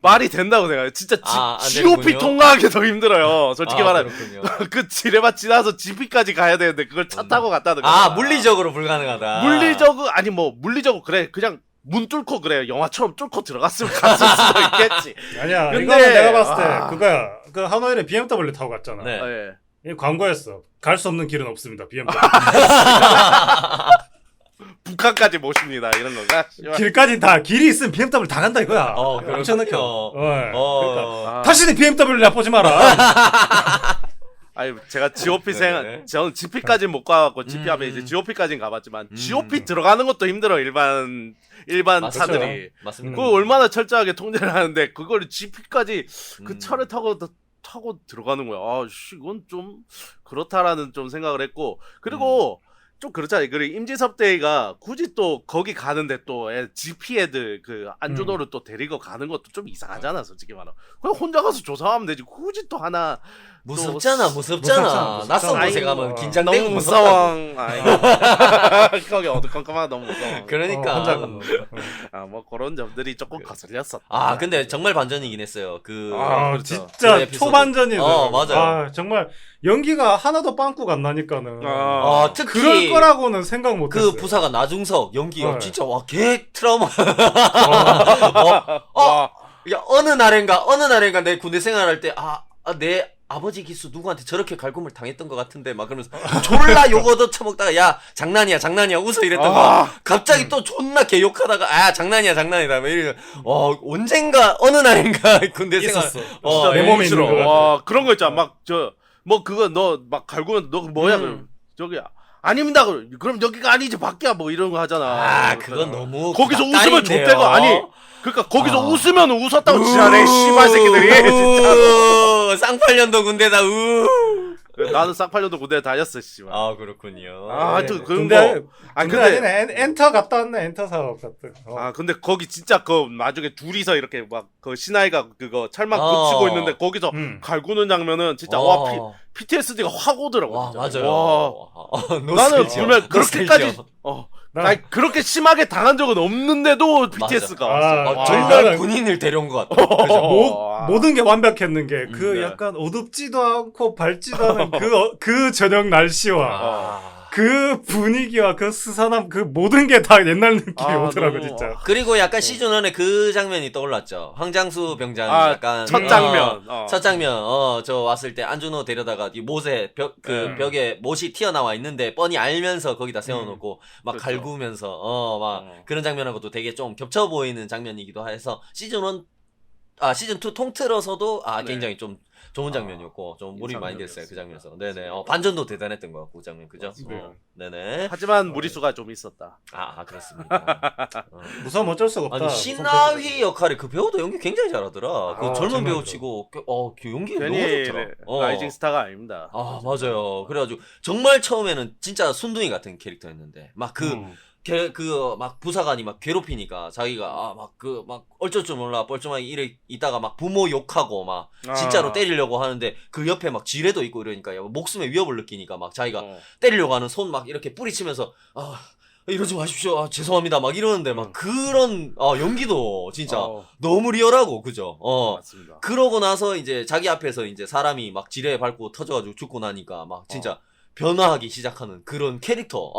말이 된다고 생각해요. 진짜 안 GOP 되는군요. 통과하기 더 힘들어요. 솔직히 말하면 그렇군요. 그 지뢰밭 지나서 GP까지 가야 되는데 그걸 차 타고 갔다는 거야. 물리적으로 불가능하다. 물리적으로 그래 그냥 문 뚫고 그래 영화처럼 뚫고 들어갔으면 갔을 수도 있겠지. 아니야. 근데- 이거는 내가 봤을 때 그거야. 그 한화일에 BMW 타고 갔잖아. 네. 예. 이 광고였어. 갈 수 없는 길은 없습니다. BMW. 북한까지 모십니다 이런 건가? 길까지 다 길이 있으면 BMW 다 간다 이거야. 엄청 느껴. 그러니까 다시는 BMW 납보지 마라. 아니 제가 GOP 네. 저는 GP까지는 못 가갖고 GP 앞에 이제 GOP까지는 가봤지만 GOP 들어가는 것도 힘들어 일반 차들이. 맞습니다. 그거 얼마나 철저하게 통제를 하는데 그걸 GP까지 그 차를 타고 들어가는 거야. 이건 좀 그렇다라는 좀 생각을 했고 그리고 좀 그렇잖아요. 그리고 임지섭 대위가 굳이 또 거기 가는데 또 GP 애들 그 안준호를 또 데리고 가는 것도 좀 이상하잖아, 솔직히 말하면. 그냥 혼자 가서 조사하면 되지. 굳이 또 하나 무섭잖아. 무섭잖아. 낯선 곳에 아이고, 가면 긴장되고 너무 무서워. 무서워. 거기 어두컴컴하다 너무 무서워. 그러니까. 혼자 가는 뭐 그런 점들이 조금 거슬렸었. 근데 정말 반전이긴 했어요. 그렇죠. 진짜 그 에피소드. 초반전이네. 맞아요. 정말 연기가 하나도 빵꾸가 안 나니까는. 특히 그럴 거라고는 생각 못 했어요. 그 부사가 나중석 연기 네. 진짜 개 트라우마. 야 어느 날인가 내 군대 생활할 때 내 아버지 기수 누구한테 저렇게 갈굼을 당했던 것 같은데 막 그러면서 졸라 욕 얻어 처먹다가 야 장난이야 웃어 이랬던 거 갑자기 또 존나 개 욕하다가 장난이야 막 이래. 언젠가 어느 날인가 군대 생활 있었어. 진짜 내 몸에 있는 거 같아. 와 그런 거 있잖아. 막 그거 너 막 갈구면 너 뭐야 그럼 저기 아닙니다. 그럼 여기가 아니지 밖이야 뭐 이런 거 하잖아. 그건 너무 거기서 납다인데요. 웃으면 좋대가 아니. 그러니까 거기서 웃으면 웃었다고 지랄해 씨발 새끼들이 진짜로. 쌍팔년도 군대다. 나는 쌍팔년도 군대 다녔어 씨발. 그렇군요. 하여튼 그런 근데 거. 근데 엔터 갔다 왔네. 엔터 사업 갔다. 근데 거기 진짜 나중에 둘이서 이렇게 막 그 신하이가 그거 철망 붙이고 있는데 거기서 갈구는 장면은 진짜 PTSD가 확 오더라고. 진짜. 맞아요. 나는 보면 그렇게까지 아니, 그렇게 심하게 당한 적은 없는데도 BTS가 왔어. 정말 군인을 데려온 것 같아. 모든 게 완벽했는 게 그 네. 약간 어둡지도 않고 밝지도 않은 그 저녁 날씨와 그 그 분위기와 그 스산함 그 모든 게 다 옛날 느낌이 아, 오더라고 너무- 진짜. 그리고 약간 시즌 1에 그 장면이 떠올랐죠. 황장수 병장이 아, 약간 첫 장면. 첫 장면. 저 왔을 때 안준호 데려다가 이 못에 벽에 못이 튀어나와 있는데 뻔히 알면서 거기다 세워놓고 막 그렇죠. 갈구면서 막 그런 장면하고도 되게 좀 겹쳐 보이는 장면이기도 해서 시즌 2 통틀어서도 네. 굉장히 좀 좋은 장면이었고 좀 몰입 많이 됐어요 그 인상적이었습니다. 장면에서. 네네. 반전도 대단했던 것 같고 그 장면 그죠? 맞습니다. 네네. 하지만 무리수가 좀 있었다. 그렇습니다. 무서움 어쩔 수가 없다. 아니 무서움 신나휘 역할에 그 배우도 연기 굉장히 잘하더라. 그 젊은 정말로. 배우치고 그 연기 너무 괜히 좋더라. 라이징 스타가 아닙니다. 맞아요. 그래가지고 정말 처음에는 진짜 순둥이 같은 캐릭터였는데 막 막 부사관이 막 괴롭히니까 자기가 막 어쩔 줄 몰라 뻘쭘하게 이래 있다가 막 부모 욕하고 막 진짜로 때리려고 하는데 그 옆에 막 지뢰도 있고 이러니까 목숨의 위협을 느끼니까 막 자기가 때리려고 하는 손 막 이렇게 뿌리치면서 이러지 마십시오. 죄송합니다. 막 이러는데 막 그런 연기도 진짜 너무 리얼하고 그죠? 맞습니다. 그러고 나서 이제 자기 앞에서 이제 사람이 막 지뢰 밟고 터져가지고 죽고 나니까 막 진짜 변화하기 시작하는 그런 캐릭터.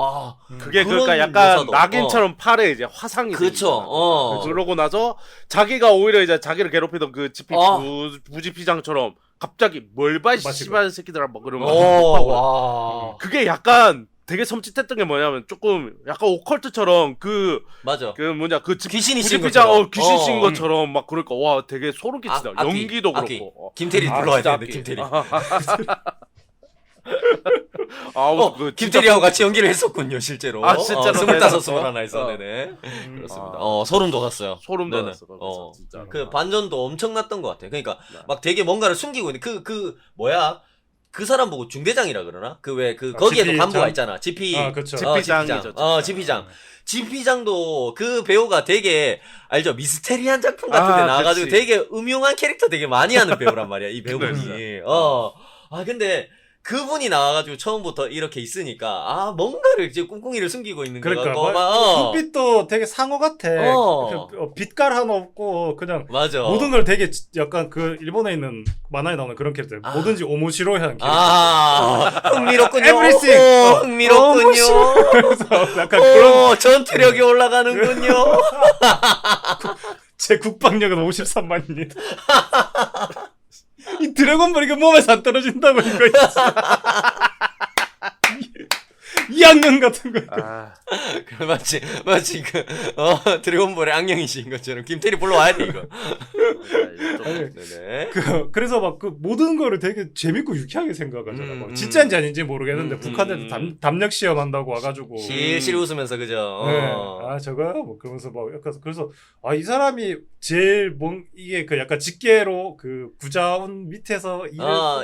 그게 그런 그러니까 약간 묘사도, 낙인처럼 팔에 이제 화상이 그쵸. 그러고 나서 자기가 오히려 이제 자기를 괴롭히던 그 지피 부지피장처럼 갑자기 뭘 봐 씨발 새끼들아 막 그러면 와. 그게 약간 되게 섬찟했던 게 뭐냐면 조금 약간 오컬트처럼 그 맞아. 귀신이 신 부지피장 것처럼. 귀신 신 것처럼 막 그러니까 와 되게 소름 끼치다. 연기도 악귀. 그렇고. 김태리 불러야 진짜 되는데 악귀. 김태리. 김태리하고 같이 연기를 했었군요 실제로. 실제로 25, 했었어? 21에서 네네. 그렇습니다. 소름 돋았어요. 소름 네네. 돋았어. 거기서 진짜. 그 반전도 엄청났던 것 같아요. 그러니까 네. 막 되게 뭔가를 숨기고 있는 그 사람 보고 중대장이라 그러나? 거기에도 간부가 지피장? 있잖아. 지피. 그쵸. 지피장이죠. 지피장. 지피장도 그 배우가 되게 알죠? 미스테리한 작품 같은 데 나와가지고 그치. 되게 음흉한 캐릭터 되게 많이 하는 배우란 말이야. 이 배우분이. 근데 근데 그분이 처음부터 이렇게 있으니까 뭔가를 이제 꿍꿍이를 숨기고 있는 거 그러니까 같고 눈빛도 되게 상어 같아. 빛깔 하나 없고 그냥 맞아. 모든 걸 되게 약간 그 일본에 있는 만화에 나오는 그런 캐릭터. 뭐든지 오모시로한 캐릭터. 흥미롭군요. Everything. 흥미롭군요. 그래서 약간 그런 전투력이 올라가는군요. 제 국방력은 53만입니다. 이 드래곤볼 이거 몸에서 안 떨어진다고 이거 있어. 이 악령 같은 거. 마치 드래곤볼의 악령이신 것처럼 김태리 불러와야 돼 이거. 네네. 그래서 막 그 모든 거를 되게 재밌고 유쾌하게 생각하잖아. 막 진짜인지 아닌지 모르겠는데 북한에도 담력 시험 한다고 와가지고 실실 웃으면서 그죠. 네. 저거야 뭐 그러면서 막 약간 그래서 이 사람이 제일 이게 그 약간 직계로 그 구자원 밑에서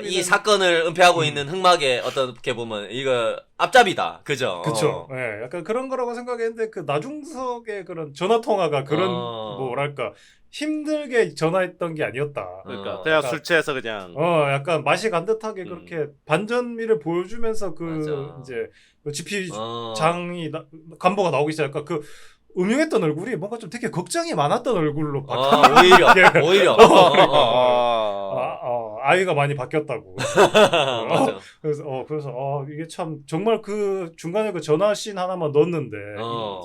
이 사건을 은폐하고 있는 흑막의 어떻게 보면 이거 앞잡이다. 그죠? 그쵸. 예, 약간 그런 거라고 생각했는데, 그 나중석의 그런 전화통화가 그런, 뭐랄까, 힘들게 전화했던 게 아니었다. 그러니까 그냥 약간, 술 취해서 그냥 약간 맛이 간 듯하게 그렇게 반전미를 보여주면서 맞아. 이제, 지피장이, 간보가 나오기 시작하니까 그, 음흉했던 얼굴이 뭔가 좀 되게 걱정이 많았던 얼굴로 바뀌었 오히려. 아이가 많이 바뀌었다고. 맞아. 그래서 이게 참 정말 그 중간에 그 전화씬 하나만 넣었는데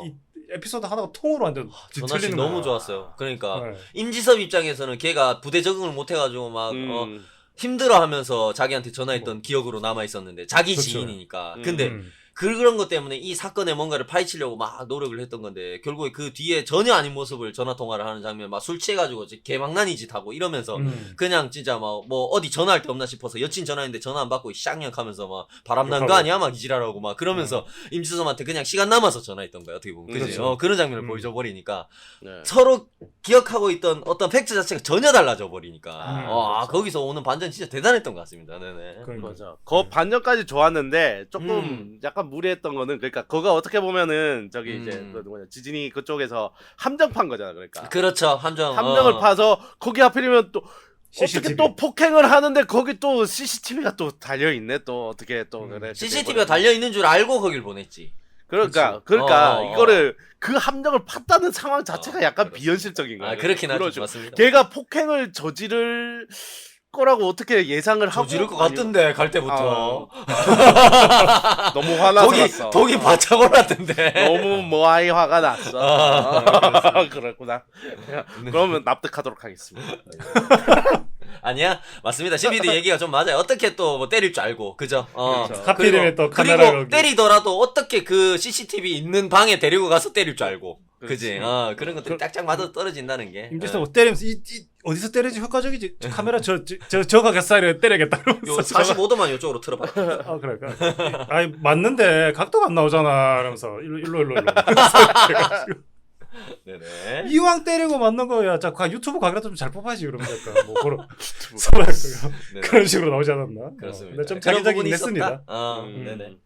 이 에피소드 하나가 통으로 완전 전화씬 뒤틀리는 너무 거야. 좋았어요. 그러니까 네. 임지섭 입장에서는 걔가 부대 적응을 못 해가지고 막 힘들어하면서 자기한테 전화했던 기억으로 남아 있었는데 자기 그쵸. 지인이니까. 근데 그런 것 때문에 이 사건에 뭔가를 파헤치려고 막 노력을 했던 건데 결국에 그 뒤에 전혀 아닌 모습을 전화 통화를 하는 장면 막 술 취해가지고 개망나니 짓 하고 이러면서 그냥 진짜 막 뭐 어디 전화할 데 없나 싶어서 여친 전화했는데 전화 안 받고 쌍욕 하면서 막 바람난 거 아니야 막 이지랄하고 막 그러면서 임지섭한테 그냥 시간 남아서 전화했던 거야 어떻게 보면 그지? 그런 장면을 보여줘 버리니까 서로 기억하고 있던 어떤 팩트 자체가 전혀 달라져 버리니까 거기서 오는 반전 진짜 대단했던 것 같습니다. 네네. 맞아. 그 반전까지 좋았는데 조금 약간 무리했던 거는 그러니까 그거 어떻게 보면은 저기 이제 그 누구냐 지진이 그쪽에서 함정 판 거잖아. 그러니까 그렇죠. 함정을 파서 거기 하필이면 또 CCTV. 어떻게 또 폭행을 하는데 거기 또 CCTV가 또 달려 있네. 또 어떻게 또 그래. CCTV가 달려 있는 줄 알고 거길 보냈지. 그러니까 이거를 그 함정을 팠다는 상황 자체가 약간 비현실적인 거야. 그렇긴 하죠. 맞습니다. 걔가 폭행을 저지를 거라고 어떻게 예상을 하고 저지를 것 같던데 갈 때부터 너무 화나서 독이 바짝 올랐던데. 너무 모아이 화가 났어. 그렇구나. 그러면 납득하도록 하겠습니다. 아니야 맞습니다. CBD 얘기가 좀 맞아요. 어떻게 또 뭐 때릴 줄 알고 그죠? 그렇죠. 하필이면 또 카메라 그리고 여기. 때리더라도 어떻게 그 CCTV 있는 방에 데리고 가서 때릴 줄 알고 그지? 그렇지. 그런 것들이 딱딱 맞아 떨어진다는 게. 임지서 뭐 때리면서 어디서 때리지 효과적이지? 저 카메라 저 가게살에 때리겠다 요 이러면서 45도만 이쪽으로 틀어봐. 그러니까 아니 맞는데 각도가 안 나오잖아 이러면서 일로 네네. 이왕 때리고 맞는 거야 자 유튜브 각이라도 좀 잘 뽑아야지 그러면 약간 뭐 그런 서로 네네. 그런 식으로 나오지 않았나? 그렇습니다. 근데 좀 그런 자기적인 부분이 했습니다. 있었다? 네네.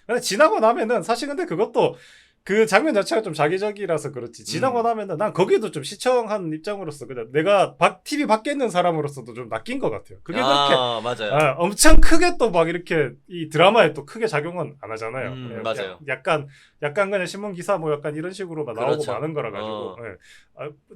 근데 지나고 나면은 사실 근데 그것도 그 장면 자체가 좀 자기적이라서 그렇지 지나고 나면은 난 거기도 좀 시청한 입장으로서 그냥 내가 TV 밖에 있는 사람으로서도 좀 낚인 것 같아요. 그게 그렇게 맞아요. 엄청 크게 또 막 이렇게 이 드라마에 또 크게 작용은 안 하잖아요. 맞아요. 약간 그냥 신문 기사 뭐 약간 이런 식으로만 그렇죠. 나오고 마는 거라 가지고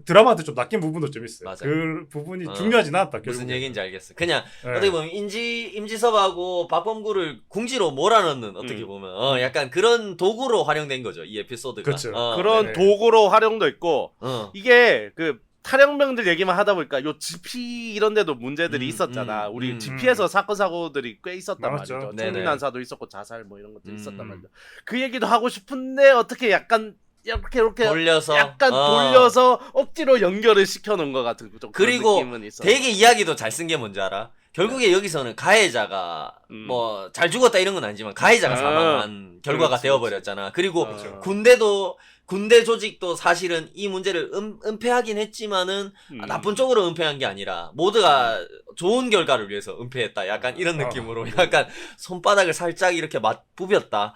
드라마한테 좀 낚인 부분도 좀 있어요. 맞아요. 그 부분이 중요하진 않았다. 무슨 결국에. 얘기인지 알겠어. 그냥 네. 어떻게 보면 임지섭하고 박범구를 궁지로 몰아넣는 어떻게 보면 약간 그런 도구로 활용된 거죠. 이 에피소드가. 그렇죠. 그런 네. 도구로 활용도 있고 어. 이게 그 탈영병들 얘기만 하다 보니까 요 GP 이런 데도 문제들이 있었잖아. 우리 GP에서 사건 사고들이 꽤 있었단 맞죠. 말이죠. 네네. 총기 난사도 있었고 자살 뭐 이런 것도 있었단 말이죠. 그 얘기도 하고 싶은데 어떻게 약간 이렇게 돌려서 약간 돌려서 억지로 연결을 시켜놓은 것 같은 좀 그리고 그런 느낌은 있어. 되게 이야기도 잘 쓴 게 뭔지 알아? 결국에 여기서는 가해자가 뭐 잘 죽었다 이런 건 아니지만 가해자가 사망한 결과가 그렇지, 되어버렸잖아. 그리고 그렇죠. 군대 조직도 사실은 이 문제를 은폐하긴 했지만은 나쁜 쪽으로 은폐한 게 아니라 모두가 좋은 결과를 위해서 은폐했다. 약간 이런 느낌으로 약간 손바닥을 살짝 이렇게 부볐다.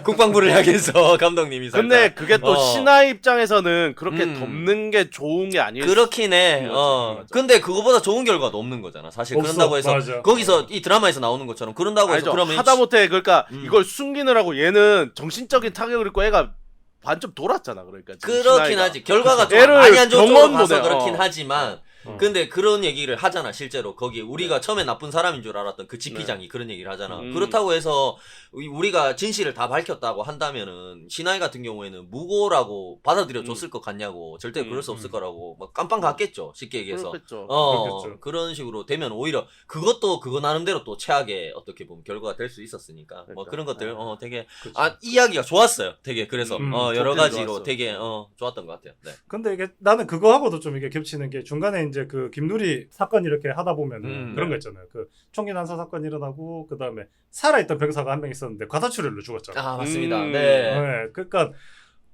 국방부를 향해서 감독님이 살짝. 근데 그게 또 신하의 입장에서는 그렇게 덮는 게 좋은 게 아니에요. 그렇긴 해. 맞아. 근데 그거보다 좋은 결과도 없는 거잖아. 사실 없어. 그런다고 해서 맞아. 거기서 이 드라마에서 나오는 것처럼 그런다고 해서 아니죠. 그러면 하다못해 그러니까 이걸 숨기느라고 얘는 정신적인 타격을 입고 애가 반쯤 돌았잖아. 그러니까 지금 그렇긴 신하이가. 하지. 결과가 좀 애를 많이 안 좋은 쪽으로 병원 가서 보내. 그렇긴 하지만 근데 그런 얘기를 하잖아. 실제로 거기 우리가 처음에 나쁜 사람인 줄 알았던 그 지피장이 그런 얘기를 하잖아. 그렇다고 해서 우리가 진실을 다 밝혔다고 한다면은 신하이 같은 경우에는 무고라고 받아들여 줬을 것 같냐고. 절대 그럴 수 없을 거라고 막 깜빵 갔겠죠. 쉽게 얘기해서. 그렇겠죠. 그렇겠죠. 그런 식으로 되면 오히려 그것도 그거 나름대로 또 최악의 어떻게 보면 결과가 될 수 있었으니까. 뭐 그러니까. 그런 것들 되게 그렇죠. 이야기가 좋았어요. 되게 그래서 여러 좋긴 가지로 좋았어. 되게 좋았던 것 같아요. 네. 근데 이게 나는 그거하고도 좀 이게 겹치는 게 중간에 이제 그 김누리 사건 이렇게 하다 보면은 그런 거 있잖아요. 그 총기 난사 사건 일어나고 그 다음에 살아있던 병사가 한 명 있었는데 과다출혈로 죽었잖아. 아 맞습니다. 네. 네, 그러니까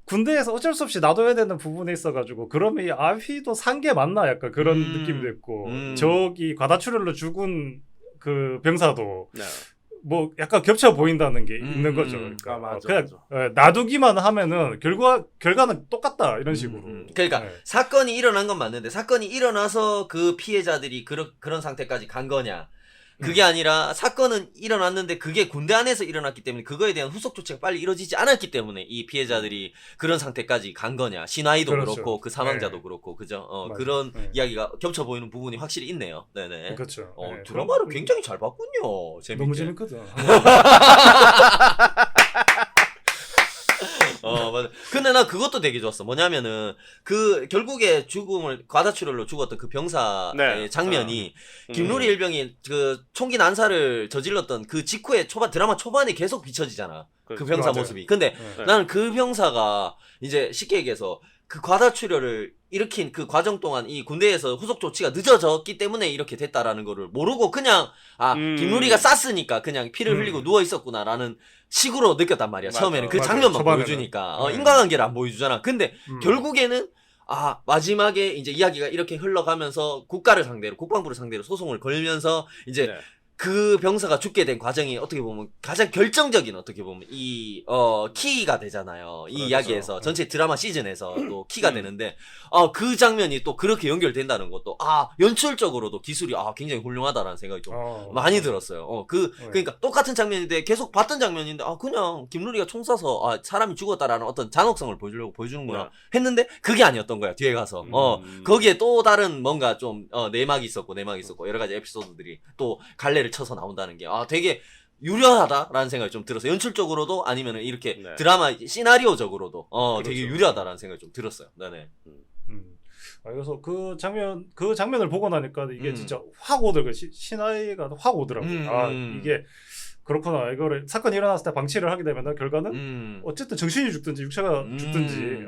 군대에서 어쩔 수 없이 놔둬야 되는 부분에 있어가지고 그러면 이 아휘도 산 게 맞나 약간 그런 느낌도 있고 저기 과다출혈로 죽은 그 병사도 네. 뭐 약간 겹쳐 보인다는 게 있는 거죠. 그러니까 맞아, 그냥 맞아. 놔두기만 하면은 결과는 똑같다 이런 식으로. 그러니까 네. 사건이 일어난 건 맞는데 사건이 일어나서 그 피해자들이 그런 상태까지 간 거냐? 그게 아니라 사건은 일어났는데 그게 군대 안에서 일어났기 때문에 그거에 대한 후속 조치가 빨리 이루어지지 않았기 때문에 이 피해자들이 그런 상태까지 간 거냐. 신하이도 그렇죠. 그렇고 그 사망자도 네. 그렇고 그죠? 맞아요. 그런 네. 이야기가 겹쳐 보이는 부분이 확실히 있네요. 네네. 그렇죠. 네. 드라마를 굉장히 잘 봤군요. 재밌게. 너무 재밌거든. 맞아. 근데 나 그것도 되게 좋았어. 뭐냐면은, 결국에 과다출혈로 죽었던 그 병사의 네. 장면이, 김누리 일병이 총기 난사를 저질렀던 그 직후에 드라마 초반에 계속 비춰지잖아. 그 병사 맞아요. 모습이. 근데 네. 나는 그 병사가, 이제 쉽게 얘기해서, 그 과다출혈을 일으킨 그 과정 동안 이 군대에서 후속 조치가 늦어졌기 때문에 이렇게 됐다라는 거를 모르고 그냥 김누리가 쌌으니까 그냥 피를 흘리고 누워 있었구나라는 식으로 느꼈단 말이야. 맞아. 처음에는 그 맞아. 장면만 초반에는. 보여주니까 네. 인간관계를 안 보여주잖아. 근데 결국에는 마지막에 이제 이야기가 이렇게 흘러가면서 국가를 상대로 국방부를 상대로 소송을 걸면서 이제 네. 그 병사가 죽게 된 과정이 어떻게 보면 가장 결정적인 어떻게 보면 이 키가 되잖아요. 이 그렇죠. 이야기에서 전체 드라마 시즌에서 또 키가 되는데 그 장면이 또 그렇게 연결된다는 것도 연출적으로도 기술이 굉장히 훌륭하다라는 생각이 좀 많이 들었어요. 그러니까 똑같은 장면인데 계속 봤던 장면인데 그냥 김루리가 총 쏴서 사람이 죽었다라는 어떤 잔혹성을 보여주려고 보여주는구나 했는데 그게 아니었던 거야. 뒤에 가서 거기에 또 다른 뭔가 좀 내막이 있었고 여러 가지 에피소드들이 또 갈래를 쳐서 나온다는 게 되게 유려하다라는 생각이 좀 들었어요. 연출적으로도 아니면은 이렇게 네. 드라마 시나리오적으로도 되게 그렇죠. 유려하다라는 생각이 좀 들었어요. 네네. 그래서 그 장면을 보고 나니까 이게 음. 진짜 확 오더라고요. 신화가 확 오더라고요. 이게 그렇구나. 이거를 사건이 일어났을 때 방치를 하게 되면 결과는 어쨌든 정신이 죽든지 육체가 죽든지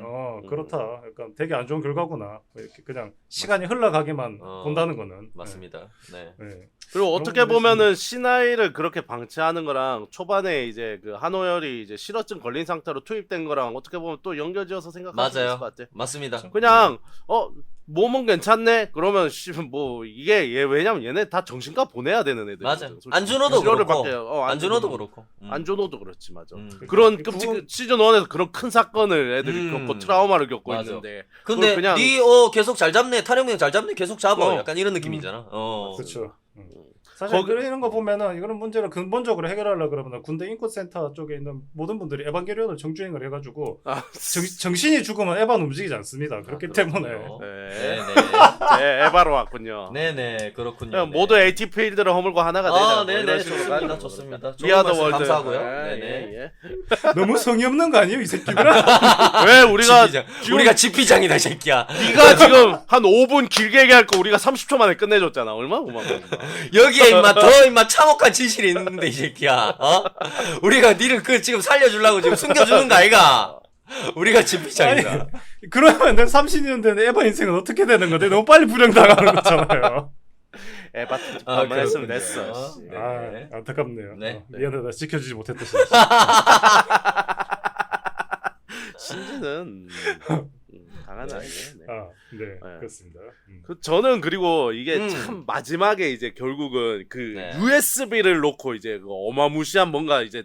그렇다. 약간 되게 안 좋은 결과구나. 이렇게 그냥 시간이 흘러가게만 본다는 거는 맞습니다. 네. 네. 그리고 어떻게 보면은 시나이를 그렇게 방치하는 거랑 초반에 이제 그 한호열이 이제 실어증 걸린 상태로 투입된 거랑 어떻게 보면 또 연결지어서 생각할 수 있을 맞아요. 것 같아. 맞습니다. 그냥 몸은 괜찮네. 그러면 뭐 이게 왜냐면 얘네 다 정신과 보내야 되는 애들. 맞아. 안준호도 그렇고. 안준호도 그렇고. 안준호도 그렇지 맞아. 그 그런 시즌 1에서 그런 큰 사건을 애들이 겪고 트라우마를 겪고 맞아. 있는데. 근데 그냥 계속 잘 잡네. 타령명 잘 잡네. 계속 잡아. 약간 이런 느낌이잖아. 그렇죠. 사실 이런 거 보면은 이런 문제를 근본적으로 해결하려 그러면 군대 인권센터 쪽에 있는 모든 분들이 에반게리온을 정주행을 해가지고 정신이 죽으면 에바는 움직이지 않습니다. 그렇기 때문에 네, 에바로 왔군요. 네네 그렇군요. 모두 AT 필드를 허물고 하나가 되자. 네네 좋습니다. 위아더 월드 감사하고요. 네네. 너무 성의 없는 거 아니에요 이 새끼들아? 왜 우리가 지피장이다 이 새끼야. 네가 지금 한 5분 길게 얘기할 거 우리가 30초 만에 끝내줬잖아. 얼마나 고마워. 여기에 임마 참혹한 진실이 있는데 이 새끼야. 우리가 니를 지금 살려주려고 지금 숨겨주는 거 아이가? 우리가 지피장이다. 그러면 내 30년 된 에바 인생은 어떻게 되는 건데? 너무 빨리 불행당하는 거잖아요. 에바 한번 했으면 됐어. 안타깝네요. 네. 미안하다 지켜주지 못했다. 신지는 강한 아이네. 네. 그렇습니다. 저는 그리고 이게 참 마지막에 이제 결국은 그 USB를 놓고 이제 그 어마무시한 뭔가 이제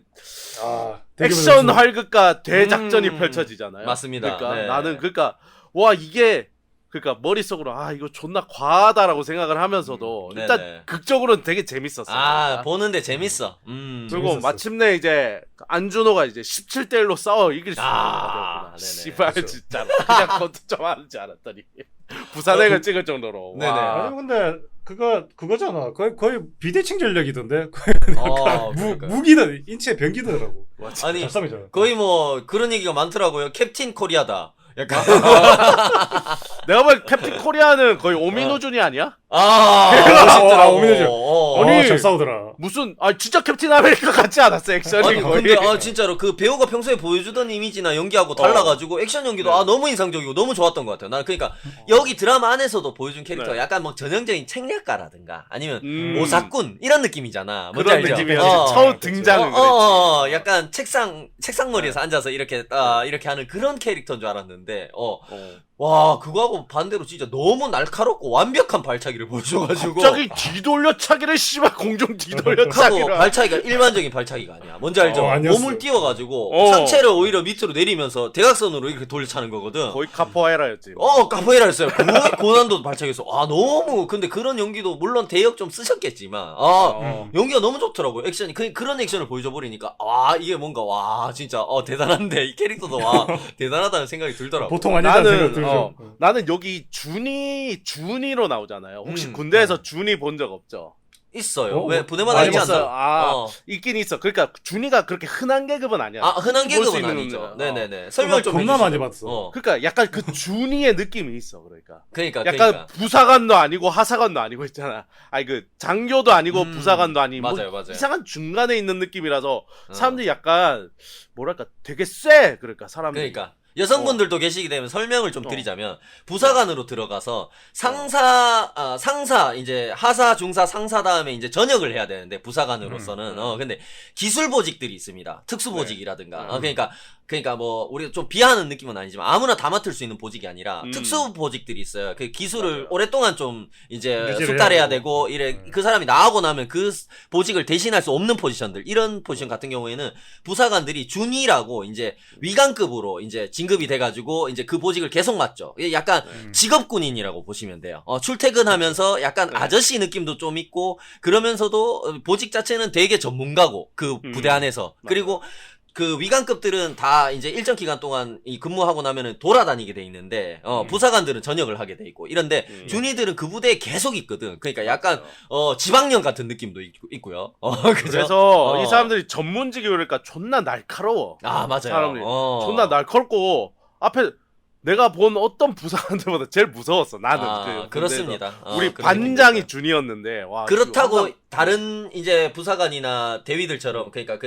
액션 활극과 대작전이 펼쳐지잖아요. 맞습니다. 그러니까 나는 와 이게 머릿속으로 이거 존나 과하다라고 생각을 하면서도 일단 극적으로는 되게 재밌었어요. 보는데 재밌어. 그리고 재밌었어요. 마침내 이제 안준호가 이제 17대 1로 싸워 이길 수 있는 씨발 진짜 그냥 그것도 좀 하는지 알았더니 부산행을 찍을 정도로. 네네. 아니 근데 그거잖아. 거의 비대칭 전력이던데. 무기들 인체 변기더라고. 아니 잡상이잖아. 거의 그런 얘기가 많더라고요. 캡틴 코리아다. 약간 내가 볼 캡틴 코리아는 거의 오민우준이 아니야? 멋있더라고. 아니 잘 싸우더라. 무슨 진짜 캡틴 아메리카 같지 않았어 액션이 거의. 근데 진짜로 그 배우가 평소에 보여주던 이미지나 연기하고 달라가지고 액션 연기도 너무 인상적이고 너무 좋았던 것 같아요. 나는 그러니까 여기 드라마 안에서 보여준 캐릭터가 약간 전형적인 책략가라든가 아니면 오사꾼 이런 느낌이잖아. 뭔지 그런 알죠? 느낌이야. 처음 등장은 약간 책상머리에서 앉아서 이렇게 하는 그런 캐릭터인 줄 알았는데 와 그거하고 반대로 진짜 너무 날카롭고 완벽한 발차기를 보여줘가지고 갑자기 뒤돌려차기를 씨발 공중 뒤돌려차기를 발차기가 일반적인 발차기가 아니야. 뭔지 알죠? 몸을 띄워가지고 상체를 오히려 밑으로 내리면서 대각선으로 이렇게 돌려차는 거거든. 거의 카포에라였지. 카포에라였어요. 고난도 발차기에서 너무 근데 그런 연기도 물론 대역 좀 쓰셨겠지만 연기가 너무 좋더라고요. 액션이 그런 액션을 보여줘 버리니까 이게 뭔가 진짜 대단한데 이 캐릭터도 대단하다는 생각이 들더라고. 보통 아니다는 생각 들죠. 나는 여기 준이로 나오잖아요. 혹시 군대에서 준이 본 적 없죠? 있어요. 왜 부대마다 있지 않나? 있긴 있어. 그러니까 준이가 그렇게 흔한 계급은 아니야. 흔한 볼 수 계급은 있는 아니죠. 놈들은. 네네네. 설명을 좀 겁나 해주시죠. 많이 봤어. 그러니까 약간 그 준이의 느낌이 있어. 그러니까. 약간 그러니까. 부사관도 아니고 하사관도 아니고 있잖아. 그 장교도 아니고 부사관도 아니고 맞아요. 이상한 중간에 있는 느낌이라서 사람들이 약간 뭐랄까 되게 쎄. 그러니까 사람들이. 그러니까 여성분들도 계시게 되면 설명을 좀 드리자면 부사관으로 들어가서 상사 이제 하사 중사 상사 다음에 이제 전역을 해야 되는데 부사관으로서는 근데 기술 보직들이 있습니다. 특수 보직이라든가 그러니까 그러니까 뭐 우리가 좀 비하하는 느낌은 아니지만 아무나 다 맡을 수 있는 보직이 아니라 특수 보직들이 있어요. 그 기술을 맞아요. 오랫동안 좀 이제 유지를 숙달해야 해야 되고 이래 그 사람이 나가고 나면 그 보직을 대신할 수 없는 포지션들 이런 포지션 같은 경우에는 부사관들이 준위라고 이제 위관급으로 이제 진급이 돼가지고 이제 그 보직을 계속 맡죠. 이게 약간 직업군인이라고 보시면 돼요. 출퇴근하면서 약간 네. 아저씨 느낌도 좀 있고 그러면서도 보직 자체는 되게 전문가고 그 부대 안에서 그리고 그 위관급들은 다 이제 일정 기간 동안 이 근무하고 나면은 돌아다니게 돼 있는데 부사관들은 전역을 하게 돼 있고 이런데 준이들은 그 부대에 계속 있거든. 그러니까 약간 지방령 같은 느낌도 있고요. 그죠? 그래서 이 사람들이 전문직이 그러니까 존나 날카로워. 아 맞아요. 사람들이 존나 날카롭고 앞에 내가 본 어떤 부사관들보다 제일 무서웠어. 나는 그 그렇습니다. 우리 그런 반장이 느낌입니다. 준이었는데 와, 그렇다고 항상- 다른 이제 부사관이나 대위들처럼 그러니까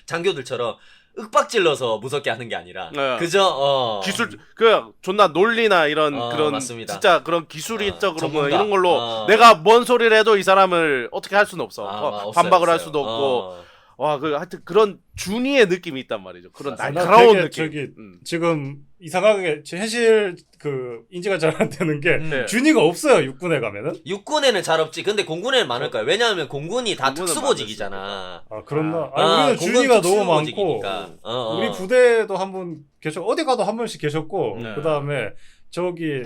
장교들처럼 윽박질러서 무섭게 하는 게 아니라 네. 그저 기술 그 존나 논리나 이런 그런 맞습니다. 진짜 그런 기술적으로 뭐 전문가. 이런 걸로 내가 뭔 소리를 해도 이 사람을 어떻게 할 수는 없어. 없어요, 반박을 할 없어요. 수도 없고. 와, 그 하여튼 그런 준이의 느낌이 있단 말이죠. 그런 나 날카로운 되게 느낌. 저기 지금 이상하게 현실 그 인지가 잘 안 되는 게 네. 준이가 없어요 육군에 가면은. 육군에는 잘 없지. 근데 공군에는 많을 거야. 왜냐하면 공군이 다 공군은 특수보직이잖아. 아 그렇나? 우리는 공군 준이가 너무 많고 특수보직이니까. 우리 부대도 한 분 계셨 어디 가도 한 번씩 계셨고 네. 그 다음에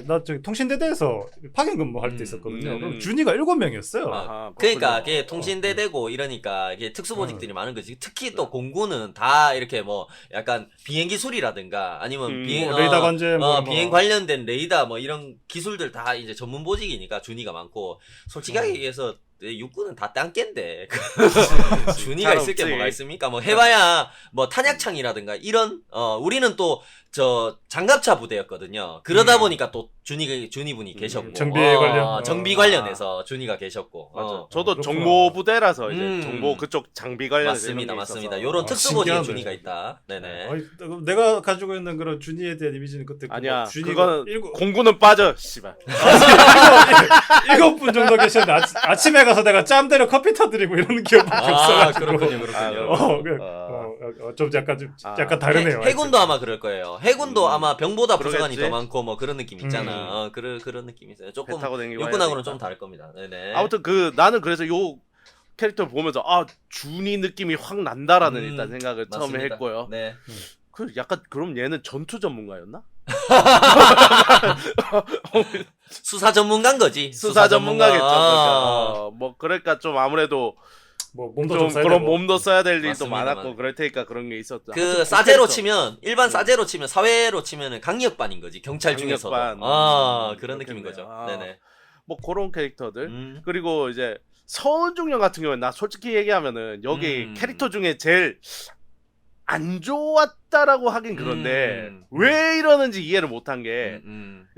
나 저기 통신대대에서 파견 근무할 때 있었거든요. 그럼 준이가 7명이었어요. 아하, 그러니까 그렇군요. 이게 통신대대고 이러니까 이게 특수보직들이 많은 거지. 특히 또 공군은 다 이렇게 뭐 약간 비행 기술이라든가 아니면 비행 뭐 레이더 관제 뭐 비행 관련된 레이더 뭐 이런 기술들 다 이제 전문 보직이니까 준이가 많고 솔직하게 얘기해서 육군은 다 딴깬데 준이가 있을 게 없지. 뭐가 있습니까? 뭐 해봐야 뭐 탄약창이라든가 이런 우리는 또 저 장갑차 부대였거든요. 그러다 보니까 또 준이 분이 계셨고 정비 관련. 정비 관련해서 준이가 계셨고 맞아. 저도 그렇구나. 정보부대라서 이제 음. 정보 그쪽 장비 관련해서 맞습니다, 이런 게 맞습니다. 있어서. 요런 특수보직에 신기하네. 준이가 있다. 네네. 내가 가지고 있는 그런 준이에 대한 이미지는 그때 아니야. 준이가 그거는 일곱 공군은 빠져. 씨발. 7분 정도 계셨는데 아침에 가서 내가 짬대로 커피 타드리고 이러는 기억밖에 없어가지고. 그렇군요, 그렇군요. 좀 약간 다르네요. 해군도 아마 그럴 거예요. 해군도 아마 병보다 부사관이 그러겠지. 더 많고 뭐 그런 느낌 있잖아. 그런 느낌이 있어요. 조금 배 타고 다니고 육군하고는 해야 좀 다를 겁니다. 네네. 아무튼 나는 그래서 요 캐릭터를 보면서 준이 느낌이 확 난다라는 일단 생각을 처음에 맞습니다. 했고요. 네. 약간 그럼 얘는 전투 전문가였나? 수사 전문가인 거지. 수사 전문가겠죠. 아. 그러니까 좀 아무래도 뭐 몸도 좀 좀 써야 그런 되고. 몸도 써야 될 일도 맞습니다, 많았고 맞습니다. 그럴 테니까 그런 게 있었죠. 그 사제로 치면 일반 사제로 치면 사회로 치면은 강력반인 거지. 경찰 중에서도. 강력반. 그런 느낌인 거죠. 그렇겠네요. 네네. 뭐 그런 캐릭터들. 그리고 이제 서은중령 같은 경우는 나 솔직히 얘기하면은 여기 캐릭터 중에 제일 안 좋았다라고 하긴 그런데 왜 이러는지 이해를 못한 게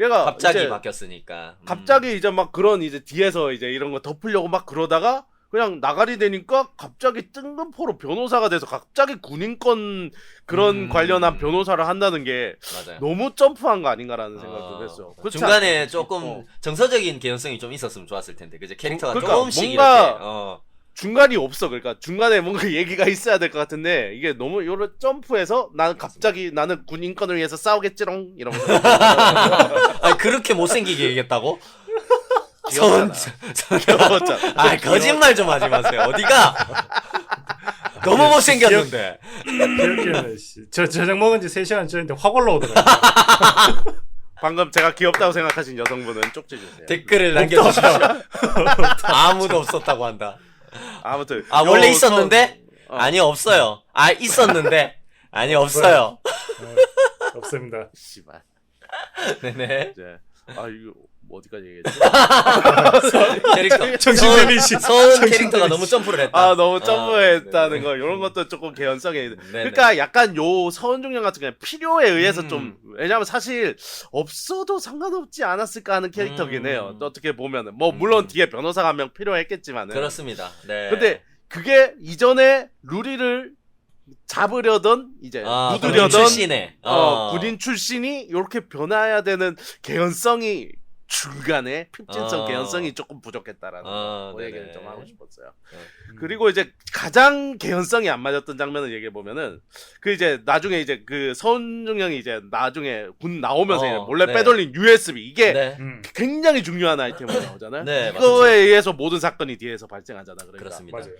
얘가 갑자기 이제 바뀌었으니까. 갑자기 이제 막 그런 이제 뒤에서 이제 이런 거 덮으려고 막 그러다가 그냥 나가리 되니까 갑자기 뜬금포로 변호사가 돼서 갑자기 군인권 그런 관련한 변호사를 한다는 게 맞아요. 너무 점프한 거 아닌가라는 생각도 했어요. 그렇지 중간에 않아요? 조금 정서적인 개연성이 좀 있었으면 좋았을 텐데, 그제 캐릭터가 그러니까 조금씩 뭔가 이렇게. 중간이 없어. 그러니까 중간에 뭔가 얘기가 있어야 될 것 같은데 이게 너무 요런 점프해서 나는 군인권을 위해서 싸우겠지롱 이러면서 아니 그렇게 못생기게 얘기했다고? 귀엽잖아. 귀여웠잖아. 아 거짓말 좀 하지 마세요. 어디가? 너무 못생겼는데. 기억기는 저 저녁 먹은 지 3시간 전인데 확 올라오더라고요. 방금 제가 귀엽다고 생각하신 여성분은 쪽지 주세요. 댓글을 남겨주시죠. 아무도 없었다고 한다. 아무튼 원래 있었는데? 어. 아니 없어요. 있었는데? 아니 없어요. 없습니다. 씨발. 네네. 이제 이거 어디까지 얘기했지? 캐릭터. 정신 데미지. 서은 캐릭터가 너무 점프를 했다. 너무 점프했다는 네네. 거 이런 것도 조금 개연성이 네네. 그러니까 약간 요 서은중령 같은 경우는 필요에 의해서 좀 왜냐면 사실 없어도 상관없지 않았을까 하는 캐릭터긴 해요. 또 어떻게 보면은 뭐 물론 뒤에 변호사가 한 명 필요했겠지만은 그렇습니다. 네. 근데 그게 이전에 루리를 잡으려던 이제 군인 묻으려던 출신에. 군인 출신이 이렇게 변해야 되는 개연성이 중간에 핍진성 어. 개연성이 조금 부족했다라는 뭐 네네. 얘기를 좀 하고 싶었어요. 그리고 이제 가장 개연성이 안 맞았던 장면을 얘기해 보면은 그 이제 나중에 이제 그 서은중 형이 이제 나중에 군 나오면서 이제 몰래 네. 빼돌린 USB 이게 네. 굉장히 중요한 아이템으로 나오잖아요. 네, 이거에 의해서 모든 사건이 뒤에서 발생하잖아. 그러니까 그렇습니다. 맞아요.